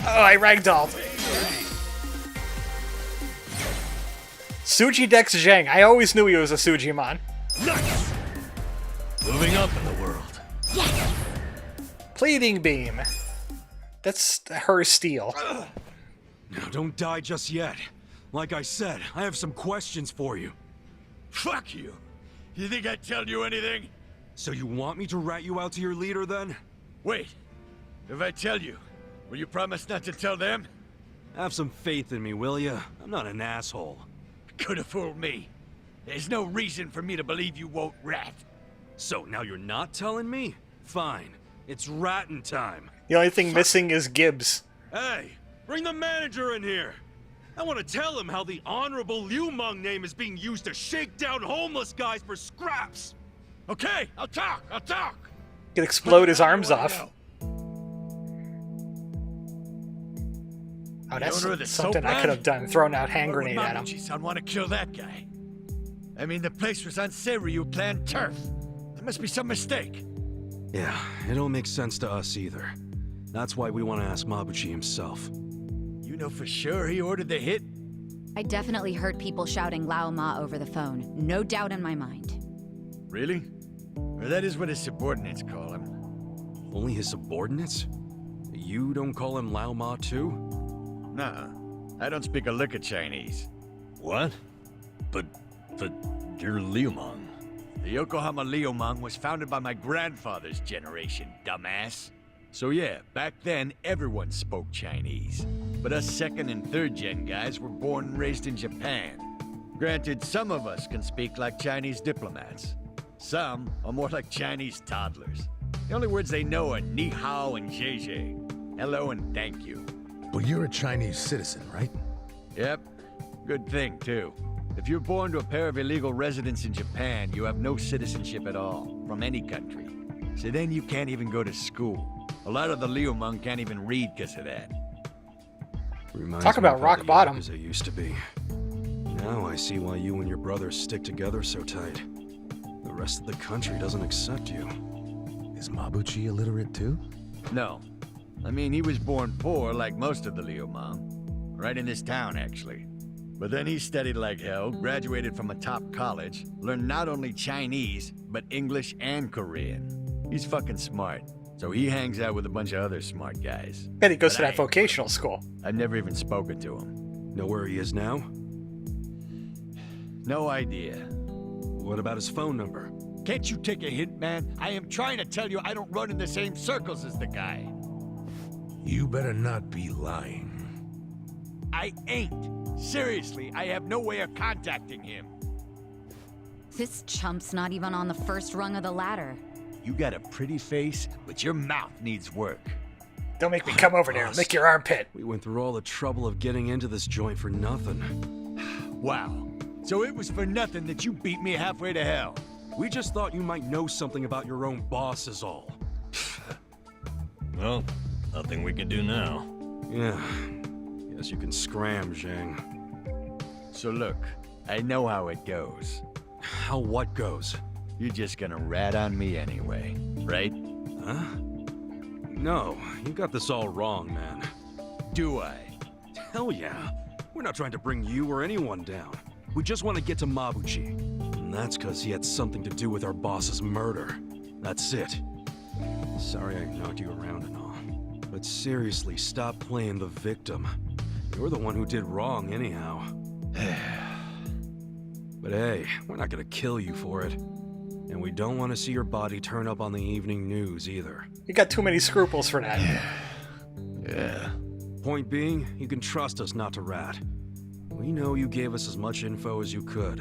[SPEAKER 3] Oh, I ragdolled. Suji Dex Zhang. I always knew he was a Sujimon.
[SPEAKER 19] Nice. Moving up in the world.
[SPEAKER 10] Yes.
[SPEAKER 3] Pleading beam. That's her steal.
[SPEAKER 6] Now, don't die just yet. Like I said, I have some questions for you.
[SPEAKER 19] Fuck you. You think I'd tell you anything?
[SPEAKER 6] So you want me to rat you out to your leader, then?
[SPEAKER 19] Wait. If I tell you, will you promise not to tell them?
[SPEAKER 6] Have some faith in me, will ya? I'm not an asshole.
[SPEAKER 19] Could have fooled me. There's no reason for me to believe you won't rat.
[SPEAKER 6] So now you're not telling me? Fine. It's ratting time.
[SPEAKER 3] The only thing missing is Gibbs.
[SPEAKER 6] Hey, bring the manager in here. I want to tell him how the Honorable Liu Meng name is being used to shake down homeless guys for scraps.
[SPEAKER 19] Okay, I'll talk.
[SPEAKER 3] Could explode his arms off. Oh, that's something I could have done. Thrown out hand grenade at him.
[SPEAKER 19] Mabuchi-san want to kill that guy. I mean, the place was on Seiryu Clan turf. There must be some mistake.
[SPEAKER 6] Yeah, it don't make sense to us either. That's why we want to ask Mabuchi himself.
[SPEAKER 19] You know for sure he ordered the hit?
[SPEAKER 10] I definitely heard people shouting Lao Ma over the phone. No doubt in my mind.
[SPEAKER 19] Really? Or that is what his subordinates call him.
[SPEAKER 6] Only his subordinates? You don't call him Lao Ma too?
[SPEAKER 19] Nuh-uh. I don't speak a lick of Chinese.
[SPEAKER 8] What? But you're Liu Meng.
[SPEAKER 19] The Yokohama Liu Meng was founded by my grandfather's generation, dumbass. So yeah, back then everyone spoke Chinese. But us second and third gen guys were born and raised in Japan. Granted, some of us can speak like Chinese diplomats. Some are more like Chinese toddlers. The only words they know are ni hao and zhe. Hello and thank you.
[SPEAKER 5] But you're a Chinese citizen, right?
[SPEAKER 19] Yep. Good thing, too. If you're born to a pair of illegal residents in Japan, you have no citizenship at all, from any country. So then you can't even go to school. A lot of the Liu Meng can't even read because of that.
[SPEAKER 3] Talk about rock bottom.
[SPEAKER 6] As it used to be. Now I see why you and your brothers stick together so tight. The rest of the country doesn't accept you.
[SPEAKER 5] Is Mabuchi illiterate too?
[SPEAKER 19] No. I mean, he was born poor like most of the Liu Meng. Right in this town, actually. But then he studied like hell, graduated from a top college, learned not only Chinese, but English and Korean. He's fucking smart. So he hangs out with a bunch of other smart guys.
[SPEAKER 3] Bet he goes to that vocational school.
[SPEAKER 19] I've never even spoken to him.
[SPEAKER 6] Know where he is now?
[SPEAKER 19] No idea.
[SPEAKER 6] What about his phone number?
[SPEAKER 19] Can't you take a hint, man? I am trying to tell you I don't run in the same circles as the guy.
[SPEAKER 5] You better not be lying.
[SPEAKER 19] I ain't. Seriously, I have no way of contacting him.
[SPEAKER 10] This chump's not even on the first rung of the ladder.
[SPEAKER 19] You got a pretty face, but your mouth needs work.
[SPEAKER 3] Don't make me come over there and lick your armpit.
[SPEAKER 6] We went through all the trouble of getting into this joint for nothing.
[SPEAKER 19] Wow. So it was for nothing that you beat me halfway to hell.
[SPEAKER 6] We just thought you might know something about your own boss is all.
[SPEAKER 8] Well, nothing we can do now.
[SPEAKER 6] Yeah. Guess you can scram, Zhang.
[SPEAKER 19] So look, I know how it goes.
[SPEAKER 6] How what goes?
[SPEAKER 19] You're just gonna rat on me anyway, right?
[SPEAKER 6] Huh? No, you got this all wrong, man.
[SPEAKER 19] Do I?
[SPEAKER 6] Hell yeah. We're not trying to bring you or anyone down. We just want to get to Mabuchi. And that's because he had something to do with our boss's murder. That's it. Sorry I knocked you around and all. But seriously, stop playing the victim. You're the one who did wrong anyhow. But hey, we're not gonna kill you for it. And we don't want to see your body turn up on the evening news either.
[SPEAKER 3] You got too many scruples for that.
[SPEAKER 6] Yeah. Point being, you can trust us not to rat. We know you gave us as much info as you could.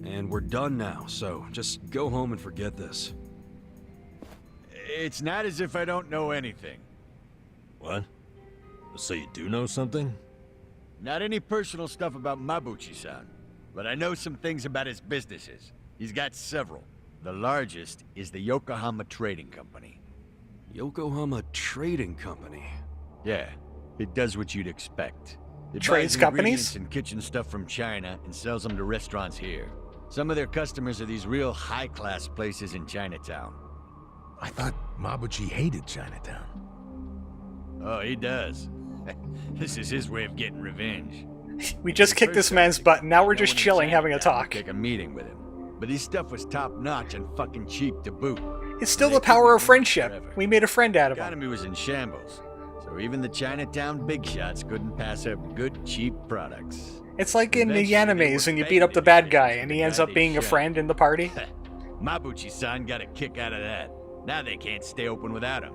[SPEAKER 6] And we're done now, so just go home and forget this.
[SPEAKER 19] It's not as if I don't know anything.
[SPEAKER 8] What? So you do know something?
[SPEAKER 19] Not any personal stuff about Mabuchi-san, but I know some things about his businesses. He's got several. The largest is the Yokohama Trading Company.
[SPEAKER 6] Yokohama Trading Company?
[SPEAKER 19] Yeah, it does what you'd expect. It
[SPEAKER 3] Trades
[SPEAKER 19] buys
[SPEAKER 3] companies?
[SPEAKER 19] ingredients and kitchen stuff from China and sells them to restaurants here. Some of their customers are these real high-class places in Chinatown.
[SPEAKER 5] I thought Mabuchi hated Chinatown.
[SPEAKER 19] Oh, he does. This is his way of getting revenge.
[SPEAKER 3] We just kicked this man's butt, and now we're just chilling, having a talk.
[SPEAKER 19] Take a meeting with him. But his stuff was top-notch and fucking cheap to boot.
[SPEAKER 3] It's still the power of friendship. We made a friend out of him.
[SPEAKER 19] Economy was in shambles, so even the Chinatown big shots couldn't pass up good, cheap products.
[SPEAKER 3] It's like in the animes when you beat up the bad guy and he ends up being a friend in the party.
[SPEAKER 19] Mabuchi-san got a kick out of that. Now they can't stay open without him.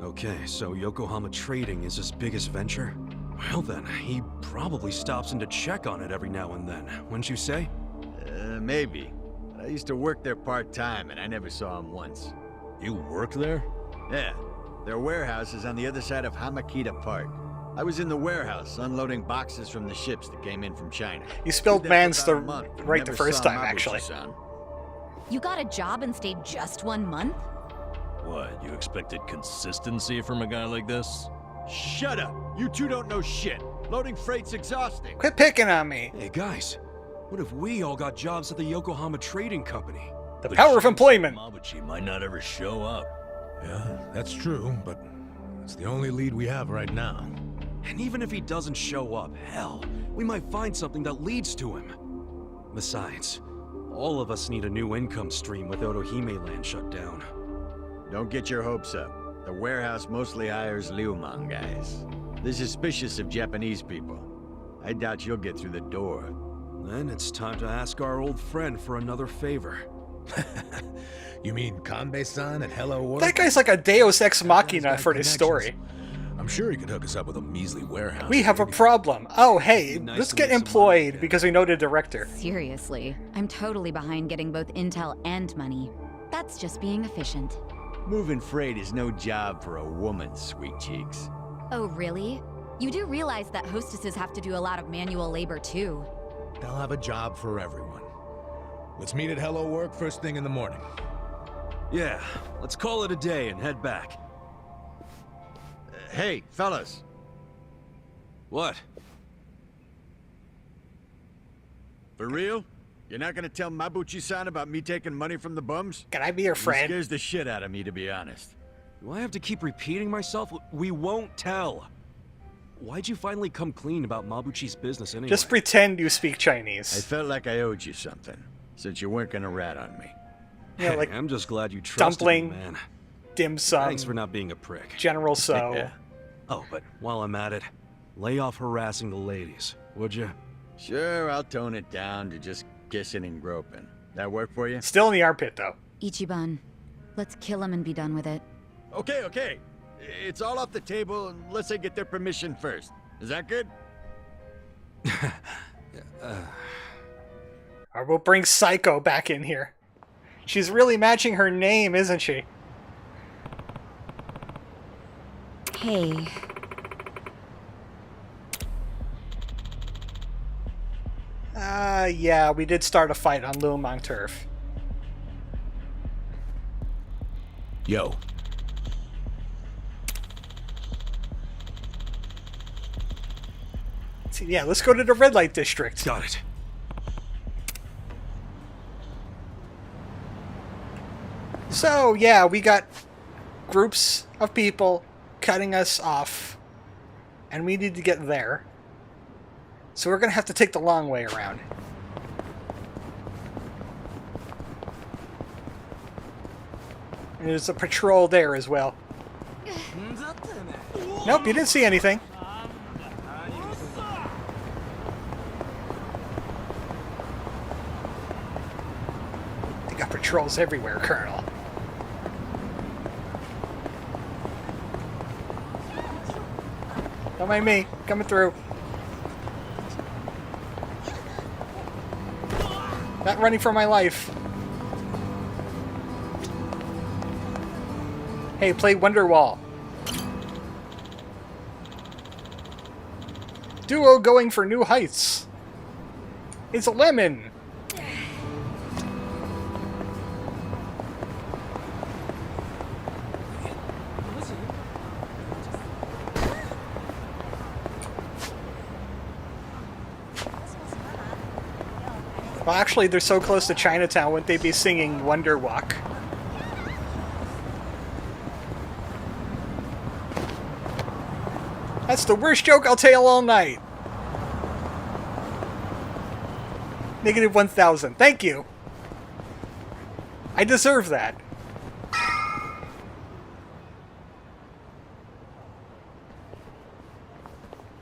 [SPEAKER 6] Okay, so Yokohama Trading is his biggest venture? Well then, he probably stops in to check on it every now and then, wouldn't you say?
[SPEAKER 19] Maybe. I used to work there part-time, and I never saw him once.
[SPEAKER 8] You work there?
[SPEAKER 19] Yeah. Their warehouse is on the other side of Hamakita Park. I was in the warehouse, unloading boxes from the ships that came in from China.
[SPEAKER 3] You spelled
[SPEAKER 19] Did that
[SPEAKER 3] man's
[SPEAKER 19] for
[SPEAKER 3] the
[SPEAKER 19] about a month, and
[SPEAKER 3] right the
[SPEAKER 19] never
[SPEAKER 3] first
[SPEAKER 19] saw
[SPEAKER 3] time, actually.
[SPEAKER 19] Mabuchi-san.
[SPEAKER 10] You got a job and stayed just 1 month?
[SPEAKER 8] What, you expected consistency from a guy like this?
[SPEAKER 19] Shut up! You two don't know shit. Loading freight's exhausting.
[SPEAKER 3] Quit picking on me.
[SPEAKER 6] Hey guys, what if we all got jobs at the Yokohama Trading Company?
[SPEAKER 3] The power of employment.
[SPEAKER 8] Mabuchi might not ever show up.
[SPEAKER 5] Yeah, that's true, but it's the only lead we have right now.
[SPEAKER 6] And even if he doesn't show up, hell, we might find something that leads to him. Besides, all of us need a new income stream with Otohime Land shut down.
[SPEAKER 19] Don't get your hopes up. The warehouse mostly hires Liumang guys. They're suspicious of Japanese people. I doubt you'll get through the door.
[SPEAKER 6] Then it's time to ask our old friend for another favor.
[SPEAKER 5] You mean Kanbei-san at Hello World?
[SPEAKER 3] That guy's like a Deus Ex Machina for this story.
[SPEAKER 5] I'm sure he could hook us up with a measly warehouse.
[SPEAKER 3] We have a problem. Oh, hey, let's get employed because we know the director.
[SPEAKER 10] Seriously, I'm totally behind getting both intel and money. That's just being efficient.
[SPEAKER 19] Moving freight is no job for a woman, sweet cheeks.
[SPEAKER 10] Oh, really? You do realize that hostesses have to do a lot of manual labor, too.
[SPEAKER 5] They'll have a job for everyone. Let's meet at Hello Work first thing in the morning.
[SPEAKER 6] Yeah, let's call it a day and head back.
[SPEAKER 19] Hey, fellas.
[SPEAKER 6] What?
[SPEAKER 19] For real? You're not gonna tell Mabuchi-san about me taking money from the bums?
[SPEAKER 3] Can I be your friend?
[SPEAKER 19] It scares the shit out of me, to be honest.
[SPEAKER 6] Do I have to keep repeating myself? We won't tell. Why'd you finally come clean about Mabuchi's business anyway?
[SPEAKER 3] Just pretend you speak Chinese.
[SPEAKER 19] I felt like I owed you something, since you weren't gonna rat on me.
[SPEAKER 3] Yeah, like
[SPEAKER 6] I'm just glad you trusted
[SPEAKER 3] dumpling,
[SPEAKER 6] me, man.
[SPEAKER 3] dim sum.
[SPEAKER 6] Thanks for not being a prick.
[SPEAKER 3] General So.
[SPEAKER 6] Yeah. Oh, but while I'm at it, lay off harassing the ladies, would you?
[SPEAKER 19] Sure, I'll tone it down to just kissing and groping. That work for you?
[SPEAKER 3] Still in the armpit, though.
[SPEAKER 10] Ichiban, let's kill him and be done with it.
[SPEAKER 19] Okay. It's all off the table unless I get their permission first. Is that good?
[SPEAKER 3] Or we'll bring Psycho back in here. She's really matching her name, isn't she?
[SPEAKER 10] Hey.
[SPEAKER 3] Yeah, we did start a fight on Liumang turf.
[SPEAKER 5] Yo.
[SPEAKER 3] Yeah, let's go to the red light district.
[SPEAKER 6] Got it.
[SPEAKER 3] So, yeah, we got groups of people cutting us off, and we need to get there. So we're going to have to take the long way around. And there's a patrol there as well. Nope, you didn't see anything. They got patrols everywhere, Colonel. Don't mind me. Coming through. Not running for my life. Hey, play Wonderwall. Duo going for new heights. It's a lemon. Well, actually, they're so close to Chinatown, wouldn't they be singing Wonder Walk? That's the worst joke I'll tell all night. Negative 1,000. Thank you. I deserve that.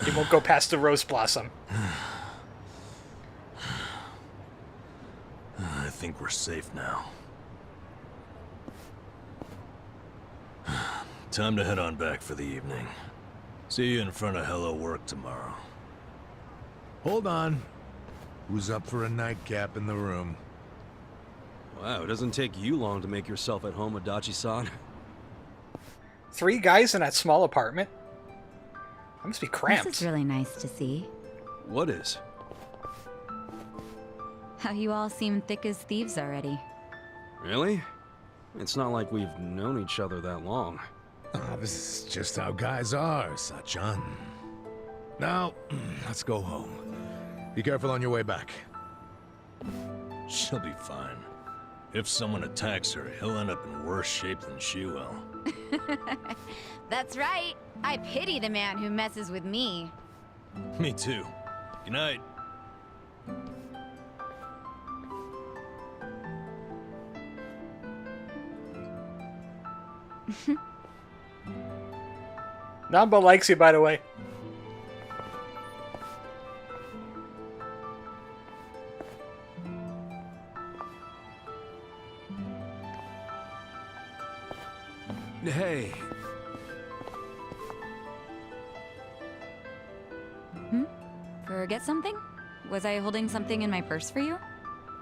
[SPEAKER 3] It won't go past the Rose Blossom.
[SPEAKER 8] I think we're safe now. Time to head on back for the evening. See you in front of Hello Work tomorrow.
[SPEAKER 5] Hold on. Who's up for a nightcap in the room?
[SPEAKER 6] Wow, it doesn't take you long to make yourself at home, Adachi-san.
[SPEAKER 3] 3 guys in that small apartment? That must be cramped.
[SPEAKER 10] This is really nice to see.
[SPEAKER 6] What is?
[SPEAKER 10] How you all seem thick as thieves already.
[SPEAKER 6] Really? It's not like we've known each other that long.
[SPEAKER 5] This is just how guys are, Sachan. Now, let's go home. Be careful on your way back.
[SPEAKER 8] She'll be fine. If someone attacks her, he'll end up in worse shape than she will.
[SPEAKER 10] That's right. I pity the man who messes with me.
[SPEAKER 8] Me too. Good night.
[SPEAKER 3] Nambo likes you, by the way.
[SPEAKER 6] Hey.
[SPEAKER 10] Forget something? Was I holding something in my purse for you?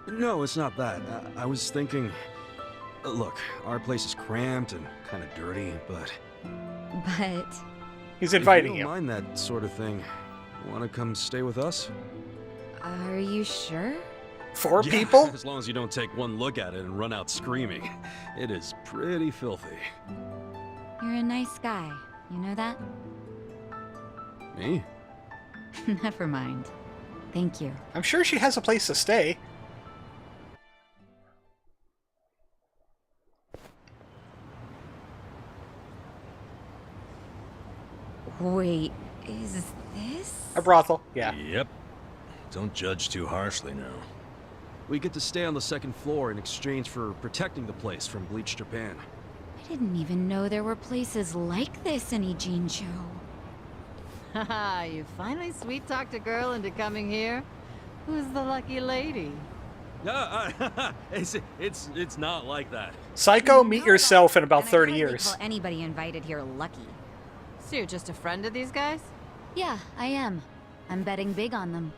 [SPEAKER 6] No, it's not that. I was thinking... Look, our place is cramped and kind of dirty, but...
[SPEAKER 10] But...
[SPEAKER 3] He's inviting
[SPEAKER 6] if you. Don't mind that sort of thing. Want to come stay with us?
[SPEAKER 10] Are you sure?
[SPEAKER 3] 4
[SPEAKER 6] Yeah,
[SPEAKER 3] people?
[SPEAKER 6] As long as you don't take one look at it and run out screaming. It is pretty filthy.
[SPEAKER 10] You're a nice guy. You know that?
[SPEAKER 6] Me?
[SPEAKER 10] Never mind. Thank you.
[SPEAKER 3] I'm sure she has a place to stay.
[SPEAKER 10] Wait, is this?
[SPEAKER 3] A brothel, yeah.
[SPEAKER 8] Yep. Don't judge too harshly now.
[SPEAKER 6] We get to stay on the 2nd floor in exchange for protecting the place from Bleach Japan.
[SPEAKER 10] I didn't even know there were places like this in Ijincho.
[SPEAKER 20] Haha, you finally sweet-talked a girl into coming here? Who's the lucky lady?
[SPEAKER 6] It's not like that.
[SPEAKER 3] Psycho, meet yourself in about 30 years.
[SPEAKER 10] Call anybody invited here lucky.
[SPEAKER 20] So you're just a friend of these guys?
[SPEAKER 10] Yeah, I am. I'm betting big on them.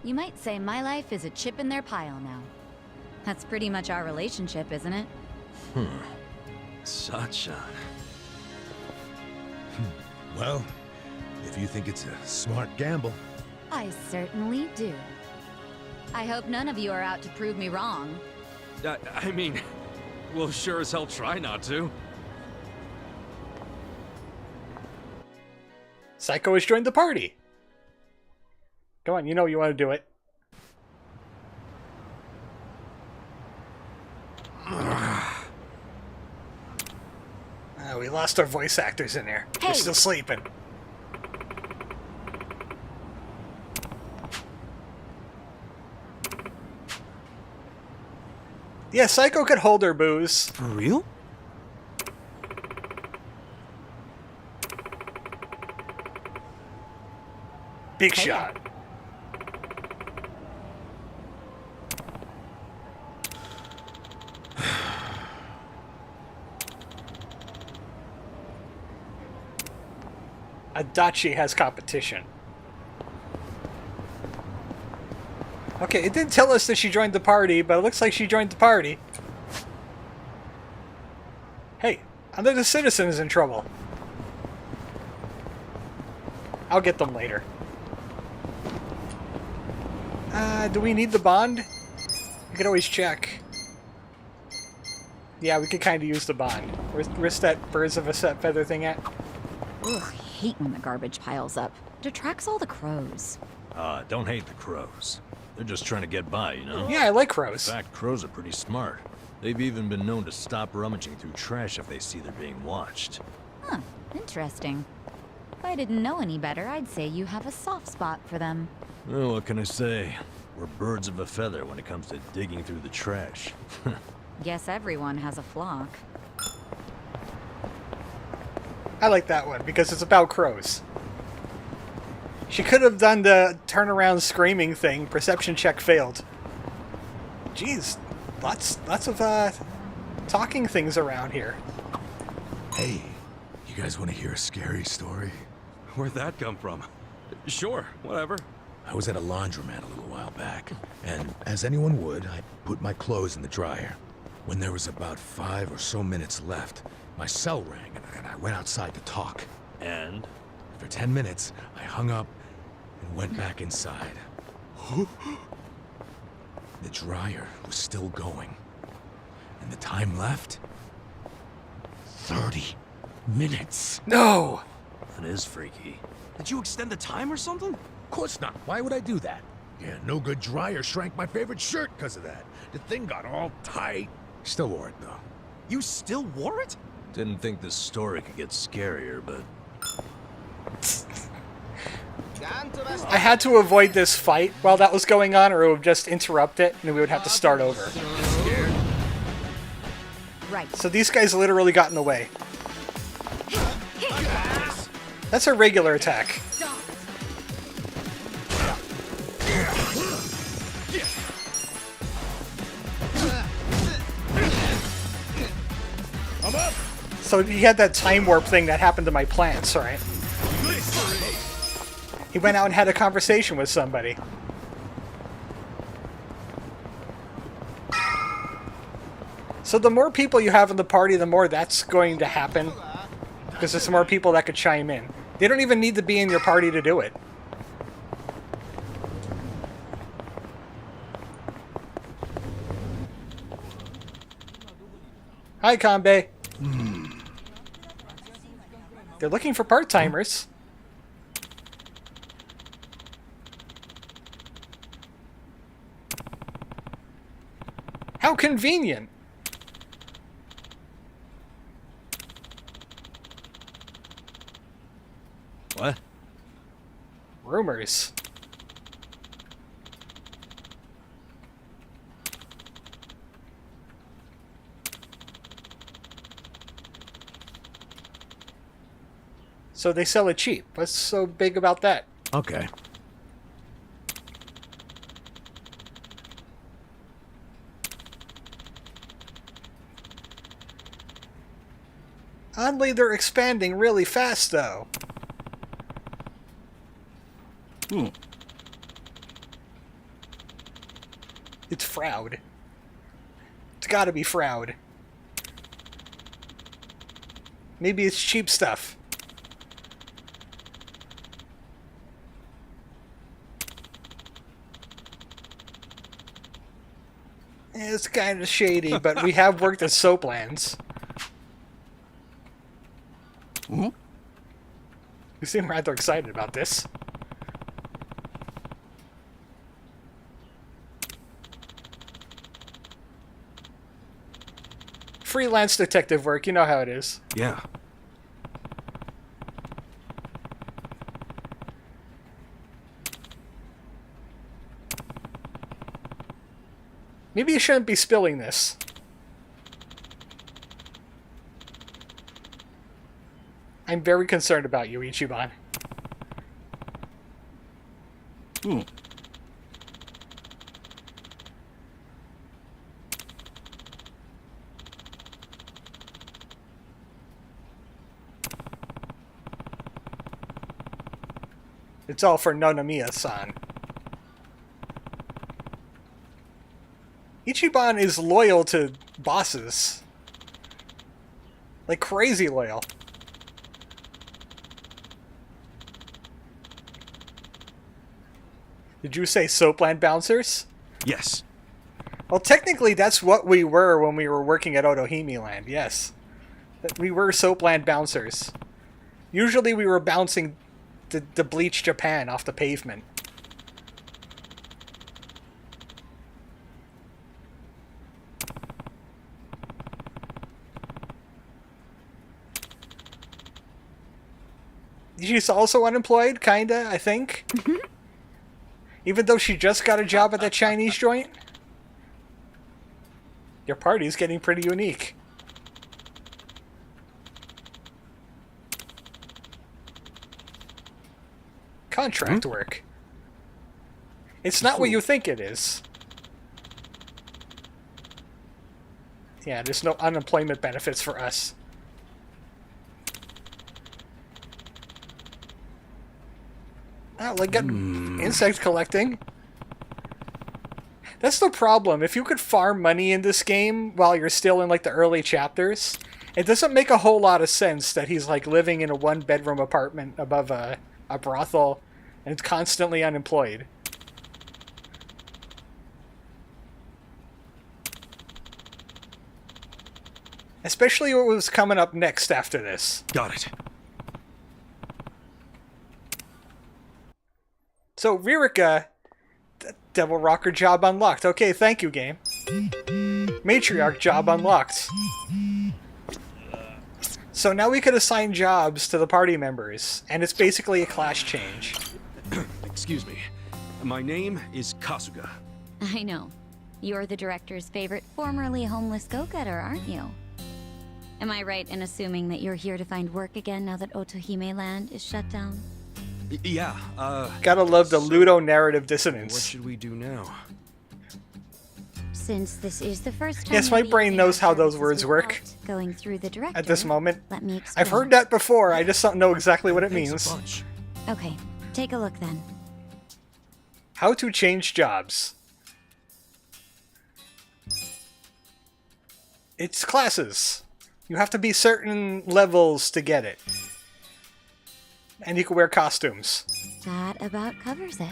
[SPEAKER 10] You might say my life is a chip in their pile now. That's pretty much our relationship, isn't it?
[SPEAKER 6] Sachan.
[SPEAKER 5] Well, if you think it's a smart gamble.
[SPEAKER 10] I certainly do. I hope none of you are out to prove me wrong.
[SPEAKER 6] I mean, we'll sure as hell try not to.
[SPEAKER 3] Psycho has joined the party. Come on, you know you want to do it. We lost our voice actors in there. They're still sleeping. Yeah, Psycho could hold her booze.
[SPEAKER 6] For real?
[SPEAKER 3] Big shot. Adachi has competition. Okay, it didn't tell us that she joined the party, but it looks like she joined the party. Hey, another citizen is in trouble. I'll get them later. Do we need the bond? We could always check. Yeah, we could kind of use the bond. Where's that birds of a set feather thing at?
[SPEAKER 10] Ugh, I hate when the garbage piles up. It attracts all the crows.
[SPEAKER 8] Don't hate the crows. They're just trying to get by, you know?
[SPEAKER 3] Yeah, I like crows.
[SPEAKER 8] In fact, crows are pretty smart. They've even been known to stop rummaging through trash if they see they're being watched.
[SPEAKER 10] Huh, interesting. If I didn't know any better, I'd say you have a soft spot for them.
[SPEAKER 8] Well, what can I say? We're birds of a feather when it comes to digging through the trash.
[SPEAKER 10] Guess everyone has a flock.
[SPEAKER 3] I like that one because it's about crows. She could have done the turnaround screaming thing. Perception check failed. Jeez, lots of talking things around here.
[SPEAKER 5] Hey, you guys want to hear a scary story?
[SPEAKER 6] Where'd that come from? Sure, whatever.
[SPEAKER 5] I was at a laundromat a little while back, and as anyone would, I put my clothes in the dryer. When there was about 5 or so minutes left, my cell rang, and I went outside to talk.
[SPEAKER 8] And?
[SPEAKER 5] For 10 minutes, I hung up and went back inside. The dryer was still going. And the time left? 30 minutes.
[SPEAKER 3] No!
[SPEAKER 8] That is freaky.
[SPEAKER 6] Did you extend the time or something?
[SPEAKER 5] Of course not. Why would I do that? Yeah, no good dryer shrank my favorite shirt because of that. The thing got all tight. Still wore it, though.
[SPEAKER 6] You still wore it?
[SPEAKER 8] Didn't think this story could get scarier, but...
[SPEAKER 3] I had to avoid this fight while that was going on, or it would just interrupt it, and we would have to start over.
[SPEAKER 10] Right.
[SPEAKER 3] So these guys literally got in the way. That's a regular attack.
[SPEAKER 5] I'm up!
[SPEAKER 3] So he had that time warp thing that happened to my plants, right? He went out and had a conversation with somebody. So the more people you have in the party, the more that's going to happen. Because there's more people that could chime in. They don't even need to be in your party to do it. Hi, Kanbei. They're looking for part-timers. How convenient.
[SPEAKER 8] What?
[SPEAKER 3] Rumors. So they sell it cheap. What's so big about that?
[SPEAKER 5] Okay.
[SPEAKER 3] Oddly, they're expanding really fast, though. It's Froud. It's gotta be Froud. Maybe it's cheap stuff. It's kind of shady, but we have worked at Soaplands. You seem rather excited about this. Freelance detective work, you know how it is.
[SPEAKER 6] Yeah.
[SPEAKER 3] Maybe you shouldn't be spilling this. I'm very concerned about you, Ichiban. It's all for Nonomiya-san. Ichiban is loyal to bosses. Like crazy loyal. Did you say Soapland bouncers?
[SPEAKER 6] Yes.
[SPEAKER 3] Well, technically that's what we were when we were working at Otohime Land, yes. We were Soapland bouncers. Usually we were bouncing the bleach Japan off the pavement. She's also unemployed, kinda, I think. Even though she just got a job at that Chinese joint. Your party's getting pretty unique. Contract work. It's not what you think it is. Yeah, there's no unemployment benefits for us. Yeah, like get insect collecting. That's the problem. If you could farm money in this game while you're still in like the early chapters, it doesn't make a whole lot of sense that he's like living in a one-bedroom apartment above a brothel and constantly unemployed. Especially what was coming up next after this.
[SPEAKER 9] Got it.
[SPEAKER 3] So, Ririka, Devil Rocker job unlocked. Okay, thank you, game. Matriarch job unlocked. So now we could assign jobs to the party members, and it's basically a class change.
[SPEAKER 9] Excuse me. My name is Kasuga.
[SPEAKER 10] I know. You're the director's favorite formerly homeless go-getter, aren't you? Am I right in assuming that you're here to find work again now that Otohime Land is shut down?
[SPEAKER 9] Yeah,
[SPEAKER 3] Gotta love the Ludo narrative dissonance.
[SPEAKER 9] What should we do now?
[SPEAKER 10] Since this is the first time...
[SPEAKER 3] Yes, my brain knows how those words work.
[SPEAKER 10] Going through the director,
[SPEAKER 3] at this moment.
[SPEAKER 10] Let me explain.
[SPEAKER 3] I've heard that before, I just don't know exactly what it means.
[SPEAKER 10] Okay, take a look then.
[SPEAKER 3] How to change jobs. It's classes. You have to be certain levels to get it. And you can wear costumes.
[SPEAKER 10] That about covers it.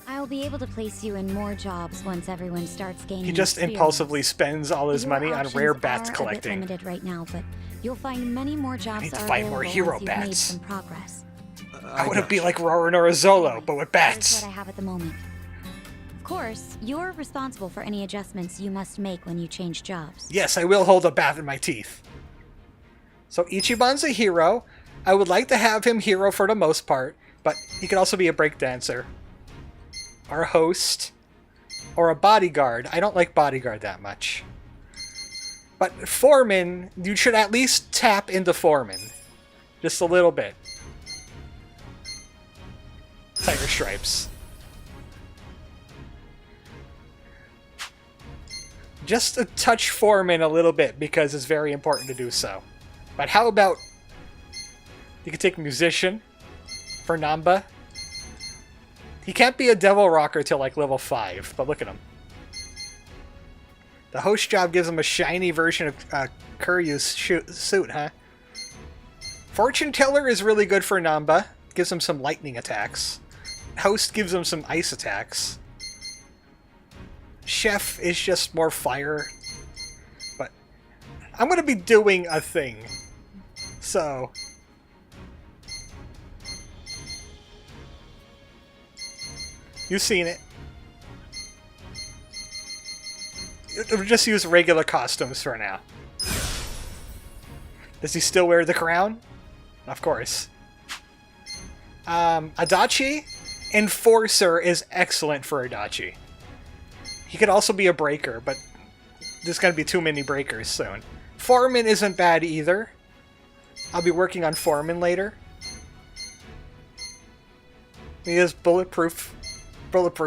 [SPEAKER 10] I'll be able to place you in more jobs once everyone starts gaining
[SPEAKER 3] He just
[SPEAKER 10] experience.
[SPEAKER 3] impulsively spends all his money on rare bats
[SPEAKER 10] are
[SPEAKER 3] collecting.
[SPEAKER 10] A bit limited right now, but you'll find many more jobs
[SPEAKER 3] I need to
[SPEAKER 10] are
[SPEAKER 3] find more
[SPEAKER 10] available
[SPEAKER 3] hero
[SPEAKER 10] once you've
[SPEAKER 3] bats.
[SPEAKER 10] made some progress.
[SPEAKER 3] I want to be like Roronoa Zolo, but with
[SPEAKER 10] Here's
[SPEAKER 3] bats.
[SPEAKER 10] what I have at the moment. Of course, you're responsible for any adjustments you must make when you change jobs.
[SPEAKER 3] Yes, I will hold a bat in my teeth. So Ichiban's a hero. I would like to have him hero for the most part, but he could also be a breakdancer. Or a host. Or a bodyguard. I don't like bodyguard that much. But foreman, you should at least tap into foreman. Just a little bit. Tiger stripes. Just to touch foreman a little bit because it's very important to do so. But how about you could take musician for Namba. He can't be a devil rocker till like level 5, but look at him. The host job gives him a shiny version of Kuryu's suit, huh? Fortune teller is really good for Namba. Gives him some lightning attacks. Host gives him some ice attacks. Chef is just more fire. But I'm going to be doing a thing. So... you've seen it. We'll just use regular costumes for now. Does he still wear the crown? Of course. Adachi? Enforcer is excellent for Adachi. He could also be a breaker, but there's going to be too many breakers soon. Foreman isn't bad either. I'll be working on Foreman later. He has bulletproof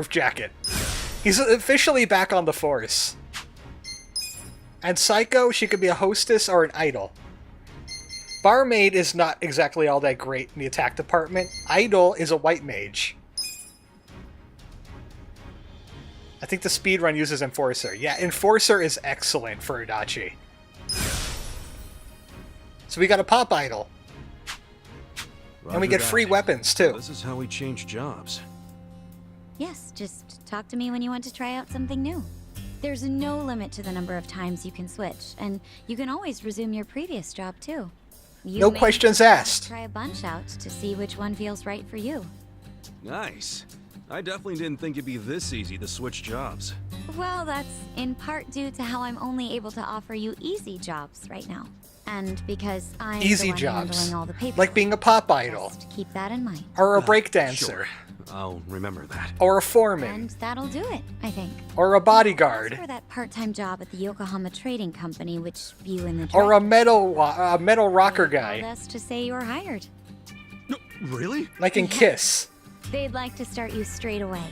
[SPEAKER 3] jacket. He's officially back on the force. And Psycho, she could be a hostess or an idol. Barmaid is not exactly all that great in the attack department. Idol is a white mage. I think the speedrun uses Enforcer. Yeah, Enforcer is excellent for Adachi. So we got a pop idol. And we get free weapons, too.
[SPEAKER 9] This is how we change jobs.
[SPEAKER 10] Yes, just talk to me when you want to try out something new. There's no limit to the number of times you can switch, and you can always resume your previous job too.
[SPEAKER 3] No questions asked.
[SPEAKER 10] Try a bunch out to see which one feels right for you.
[SPEAKER 9] Nice. I definitely didn't think it'd be this easy to switch jobs.
[SPEAKER 10] Well, that's in part due to how I'm only able to offer you easy jobs right now. And because I'm
[SPEAKER 3] Easy
[SPEAKER 10] the one
[SPEAKER 3] jobs.
[SPEAKER 10] handling all the paperwork.
[SPEAKER 3] Like being a pop idol.
[SPEAKER 10] Just keep that in mind.
[SPEAKER 3] Or a breakdancer.
[SPEAKER 9] Sure. I'll remember that.
[SPEAKER 3] Or a foreman.
[SPEAKER 10] And that'll do it, I think.
[SPEAKER 3] Or a bodyguard.
[SPEAKER 10] For that part-time job at the Yokohama Trading Company, which you and the
[SPEAKER 3] Or a metal rocker
[SPEAKER 10] called
[SPEAKER 3] guy.
[SPEAKER 10] us to say you're hired.
[SPEAKER 9] No, really?
[SPEAKER 3] Like in Kiss.
[SPEAKER 10] They'd like to start you straight away.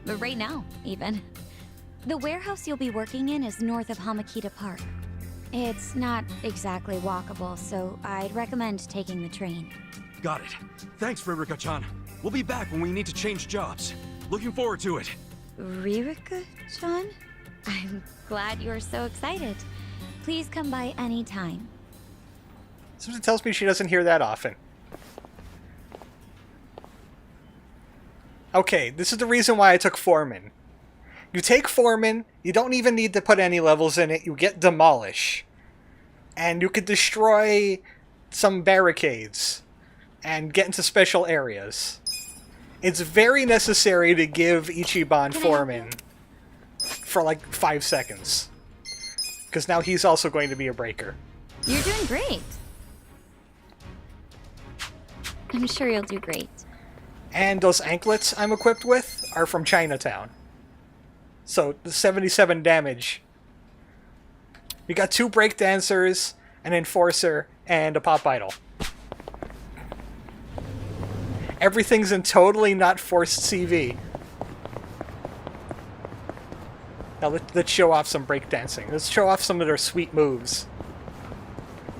[SPEAKER 10] But right now, even. The warehouse you'll be working in is north of Hamakita Park. It's not exactly walkable, so I'd recommend taking the train.
[SPEAKER 9] Got it. Thanks, Ririka-chan.
[SPEAKER 6] We'll be back when we need to change jobs. Looking forward to it.
[SPEAKER 10] Ririka-chan? I'm glad you're so excited. Please come by any time.
[SPEAKER 3] Something tells me she doesn't hear that often. Okay, this is the reason why I took Foreman. You take Foreman, you don't even need to put any levels in it, you get Demolish. And you could destroy some barricades and get into special areas. It's very necessary to give Ichiban Foreman for like 5 seconds. Because now he's also going to be a breaker.
[SPEAKER 10] You're doing great. I'm sure you'll do great.
[SPEAKER 3] And those anklets I'm equipped with are from Chinatown. So, the 77 damage. We got 2 breakdancers, an enforcer, and a pop idol. Everything's in totally not forced CV. Now let's show off some breakdancing. Let's show off some of their sweet moves.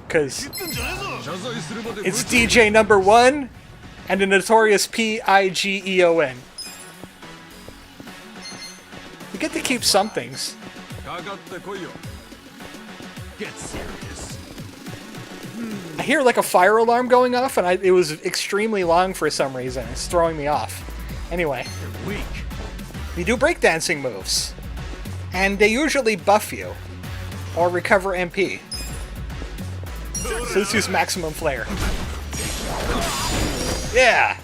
[SPEAKER 3] Because it's DJ number 1 and the notorious P-I-G-E-O-N. You get to keep some things.
[SPEAKER 19] Get serious.
[SPEAKER 3] I hear like a fire alarm going off, and it was extremely long for some reason. It's throwing me off. Anyway,
[SPEAKER 19] You're weak.
[SPEAKER 3] you do breakdancing moves, and they usually buff you or recover MP. So let's use maximum flare. Yeah.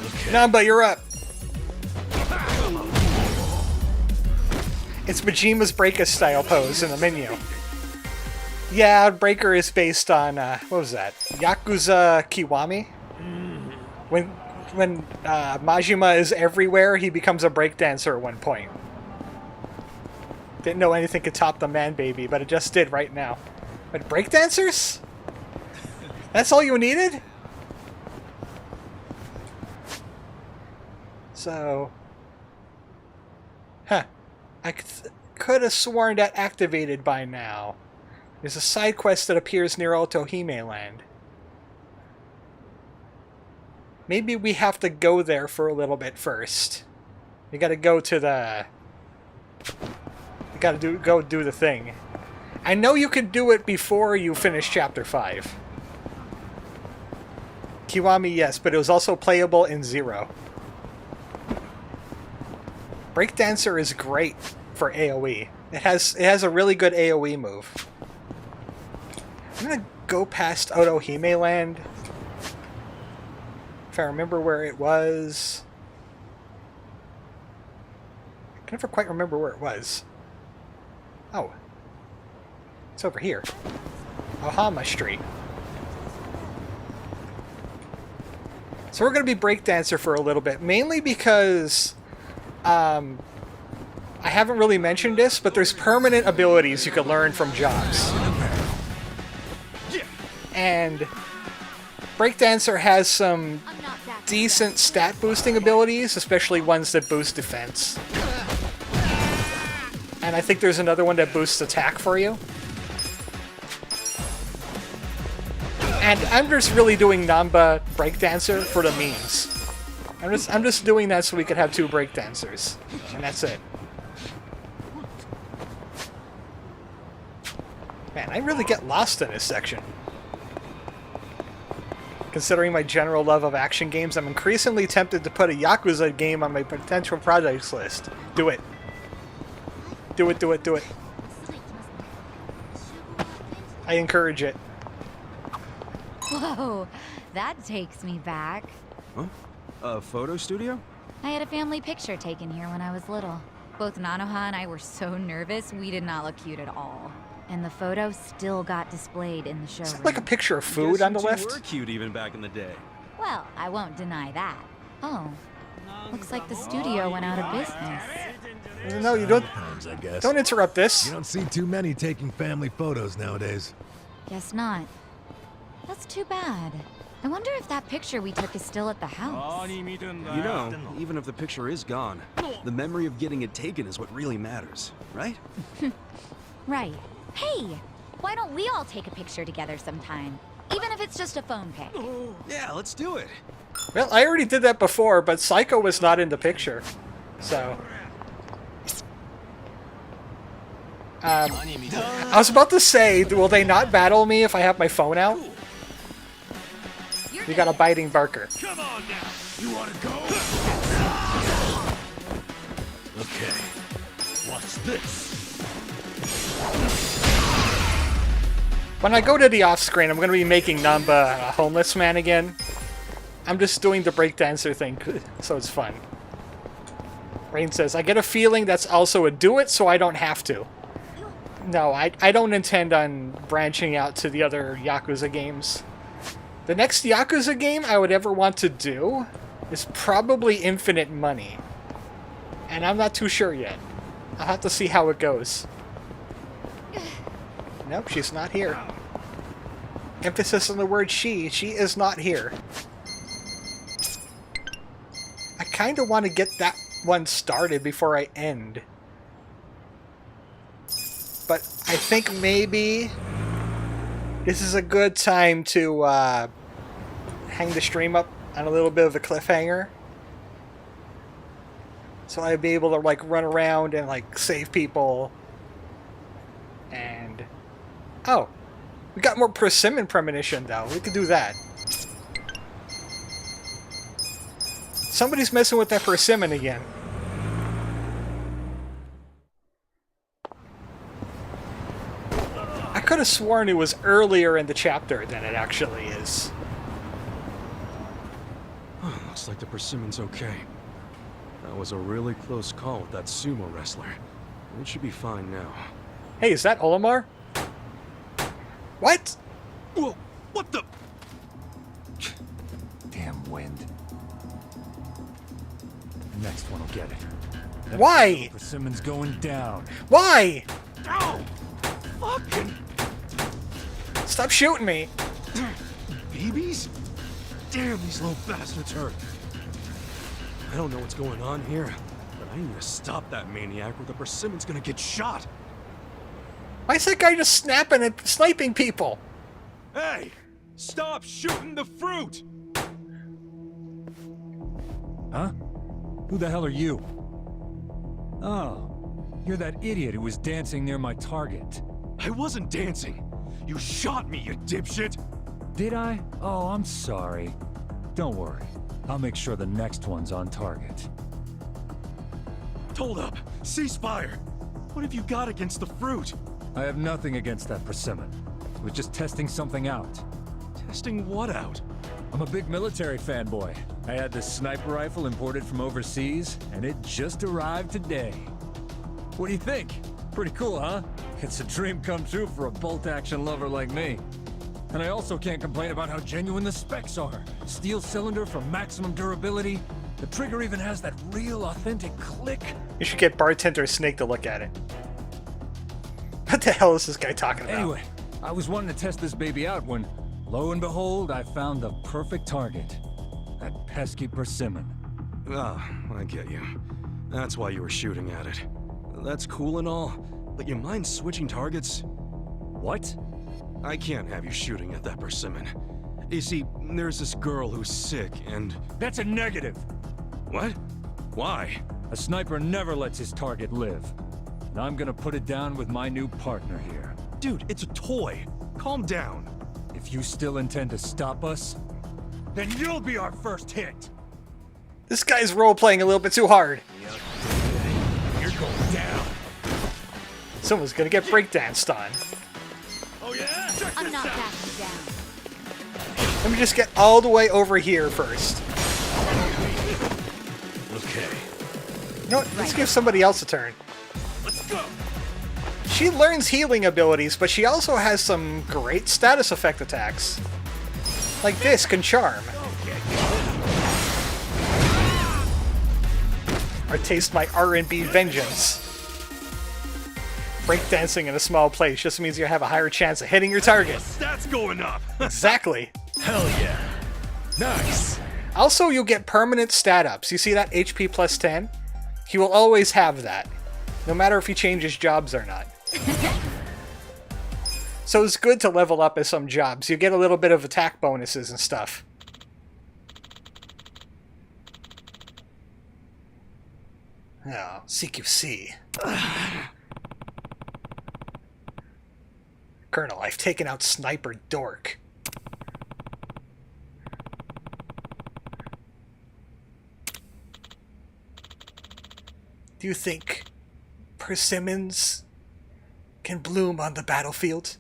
[SPEAKER 19] Okay.
[SPEAKER 3] Namba, you're up. It's Majima's Breaker style pose in the menu. Yeah, Breaker is based on, what was that? Yakuza Kiwami? When Majima is everywhere, he becomes a breakdancer at one point. Didn't know anything could top the man baby, but it just did right now. But breakdancers? That's all you needed? So... Huh. I could have sworn that activated by now. There's a side quest that appears near Otohime Land. Maybe we have to go there for a little bit first. You gotta go to the... You gotta go do the thing. I know you could do it before you finish Chapter 5. Kiwami, yes, but it was also playable in 0. Breakdancer is great for AoE. It has a really good AoE move. I'm gonna go past Otohime Land. If I remember where it was. I can never quite remember where it was. Oh. It's over here. Ohama Street. So we're going to be Breakdancer for a little bit, mainly because I haven't really mentioned this, but there's permanent abilities you can learn from jobs. And Breakdancer has some decent stat boosting abilities, especially ones that boost defense. And I think there's another one that boosts attack for you. And I'm just really doing Namba Breakdancer for the memes. I'm just doing that so we could have 2 Breakdancers. And that's it. Man, I really get lost in this section. Considering my general love of action games, I'm increasingly tempted to put a Yakuza game on my potential projects list. Do it. Do it, do it, do it. I encourage it.
[SPEAKER 10] Whoa, that takes me back.
[SPEAKER 6] Huh? A photo studio?
[SPEAKER 10] I had a family picture taken here when I was little. Both Nanoha and I were so nervous, we did not look cute at all. And the photo still got displayed in the showroom.
[SPEAKER 3] Is that like a picture of food on the left?
[SPEAKER 6] You were cute even back in the day.
[SPEAKER 10] Well, I won't deny that. Oh, looks like the studio went out of business.
[SPEAKER 3] No, you don't.
[SPEAKER 5] Sometimes, I guess.
[SPEAKER 3] Don't interrupt this.
[SPEAKER 5] You don't see too many taking family photos nowadays.
[SPEAKER 10] Guess not. That's too bad. I wonder if that picture we took is still at the house.
[SPEAKER 6] You know, even if the picture is gone, the memory of getting it taken is what really matters, right?
[SPEAKER 10] Right. Hey, why don't we all take a picture together sometime? Even if it's just a phone pay.
[SPEAKER 9] Yeah, let's do it.
[SPEAKER 3] Well, I already did that before, but Psycho was not in the picture. So... I was about to say, will they not battle me if I have my phone out? You got a biting barker.
[SPEAKER 7] Come on now. You want to go? Okay. Watch this.
[SPEAKER 3] When I go to the off-screen, I'm going to be making Namba a homeless man again. I'm just doing the breakdancer thing, so it's fun. Rain says, I get a feeling that's also a do it, so I don't have to. No, I don't intend on branching out to the other Yakuza games. The next Yakuza game I would ever want to do is probably Infinite Money. And I'm not too sure yet. I'll have to see how it goes. Nope, she's not here. Emphasis on the word she. She is not here. I kind of want to get that one started before I end. But I think maybe this is a good time to hang the stream up on a little bit of a cliffhanger. So I'd be able to like run around and like save people. And oh, we got more persimmon premonition though. We could do that. Somebody's messing with that persimmon again. I could have sworn it was earlier in the chapter than it actually is.
[SPEAKER 6] Looks like the persimmon's okay. That was a really close call with that sumo wrestler. It should be fine now.
[SPEAKER 3] Hey, is that Olimar? What?
[SPEAKER 6] Whoa, what the?
[SPEAKER 19] Damn wind. The next one will get it. That
[SPEAKER 3] Why?
[SPEAKER 19] Persimmon's going down.
[SPEAKER 3] Why?
[SPEAKER 6] Ow! Fucking...
[SPEAKER 3] Stop shooting me!
[SPEAKER 6] Babies? Damn, these little bastards hurt. I don't know what's going on here, but I need to stop that maniac or the persimmon's gonna get shot.
[SPEAKER 3] Why is that guy just snapping and sniping people?
[SPEAKER 6] Hey! Stop shooting the fruit!
[SPEAKER 19] Huh? Who the hell are you? Oh, you're that idiot who was dancing near my target.
[SPEAKER 6] I wasn't dancing. You shot me, you dipshit!
[SPEAKER 19] Did I? Oh, I'm sorry. Don't worry. I'll make sure the next one's on target.
[SPEAKER 6] Hold up! Ceasefire! What have you got against the fruit?
[SPEAKER 19] I have nothing against that persimmon. I was just testing something out.
[SPEAKER 6] Testing what out?
[SPEAKER 19] I'm a big military fanboy. I had this sniper rifle imported from overseas, and it just arrived today. What do you think? Pretty cool, huh? It's a dream come true for a bolt-action lover like me. And I also can't complain about how genuine the specs are. Steel cylinder for maximum durability. The trigger even has that real, authentic click.
[SPEAKER 3] You should get Bartender Snake to look at it. What the hell is this guy talking about?
[SPEAKER 19] Anyway, I was wanting to test this baby out when, lo and behold, I found the perfect target. That pesky persimmon.
[SPEAKER 6] Ah, I get you. That's why you were shooting at it. That's cool and all, but you mind switching targets?
[SPEAKER 19] What?
[SPEAKER 6] I can't have you shooting at that persimmon. You see, there's this girl who's sick and...
[SPEAKER 19] That's a negative!
[SPEAKER 6] What? Why?
[SPEAKER 19] A sniper never lets his target live. And I'm gonna put it down with my new partner here.
[SPEAKER 6] Dude, it's a toy. Calm down.
[SPEAKER 19] If you still intend to stop us, then you'll be our first hit!
[SPEAKER 3] This guy's role-playing a little bit too hard.
[SPEAKER 19] You're going down.
[SPEAKER 3] Someone's gonna get breakdanced on.
[SPEAKER 6] Oh yeah?
[SPEAKER 10] I'm not backing down.
[SPEAKER 3] Let me just get all the way over here first.
[SPEAKER 6] Okay.
[SPEAKER 3] You know what? Let's give somebody else a turn.
[SPEAKER 6] Let's go!
[SPEAKER 3] She learns healing abilities, but she also has some great status effect attacks. Like this can charm. Or taste my R&B vengeance. Breakdancing in a small place just means you have a higher chance of hitting your target.
[SPEAKER 6] Stats going up!
[SPEAKER 3] Exactly.
[SPEAKER 6] Hell yeah. Nice.
[SPEAKER 3] Also, you'll get permanent stat ups. You see that HP plus 10? He will always have that, no matter if he changes jobs or not. So it's good to level up as some jobs. You get a little bit of attack bonuses and stuff. Oh, CQC. Colonel, I've taken out Sniper Dork. Do you think persimmons can bloom on the battlefield?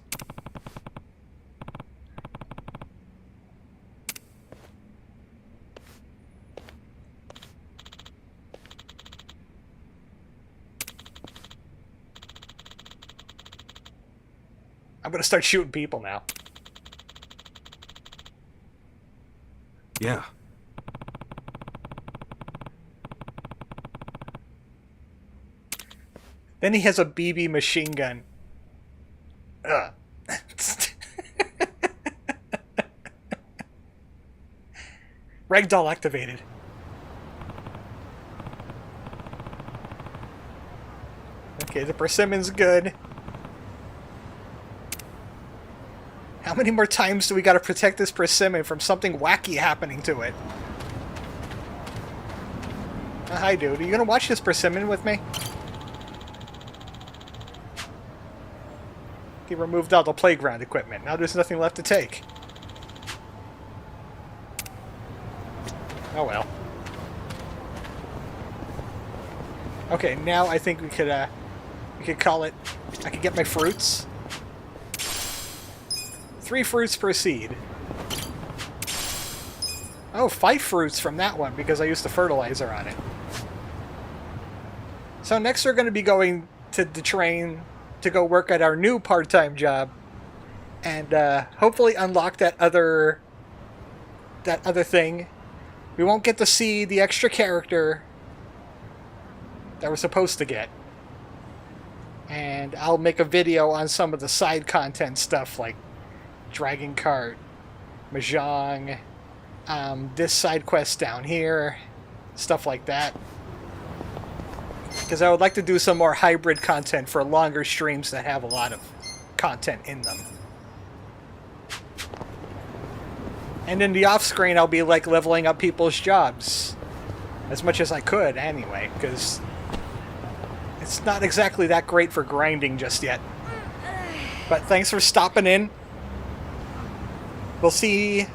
[SPEAKER 3] I'm gonna start shooting people now.
[SPEAKER 6] Yeah.
[SPEAKER 3] Then he has a BB machine gun. Ugh. Ragdoll activated. Okay, the persimmon's good. How many more times do we gotta protect this persimmon from something wacky happening to it? Hi, dude. Are you gonna watch this persimmon with me? He removed all the playground equipment. Now there's nothing left to take. Oh well. Okay, now I think we could call it. I could get my fruits. 3 fruits per seed. Oh, 5 fruits from that one because I used the fertilizer on it. So next we're going to be going to the train to go work at our new part-time job and hopefully unlock that other thing. We won't get to see the extra character that we're supposed to get. And I'll make a video on some of the side content stuff like Dragon Cart, Mahjong, this side quest down here, stuff like that. Because I would like to do some more hybrid content for longer streams that have a lot of content in them. And in the off-screen, I'll be like leveling up people's jobs. As much as I could, anyway, because it's not exactly that great for grinding just yet. But thanks for stopping in. We'll see,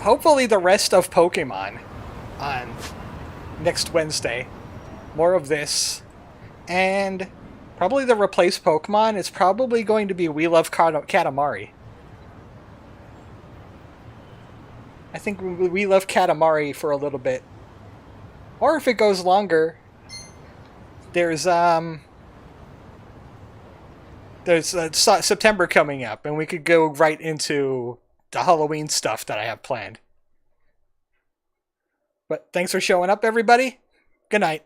[SPEAKER 3] hopefully, the rest of Pokemon on next Wednesday. More of this. And probably the replaced Pokemon is probably going to be We Love Katamari. I think We Love Katamari for a little bit. Or if it goes longer, there's September coming up, and we could go right into the Halloween stuff that I have planned. But thanks for showing up, everybody. Good night.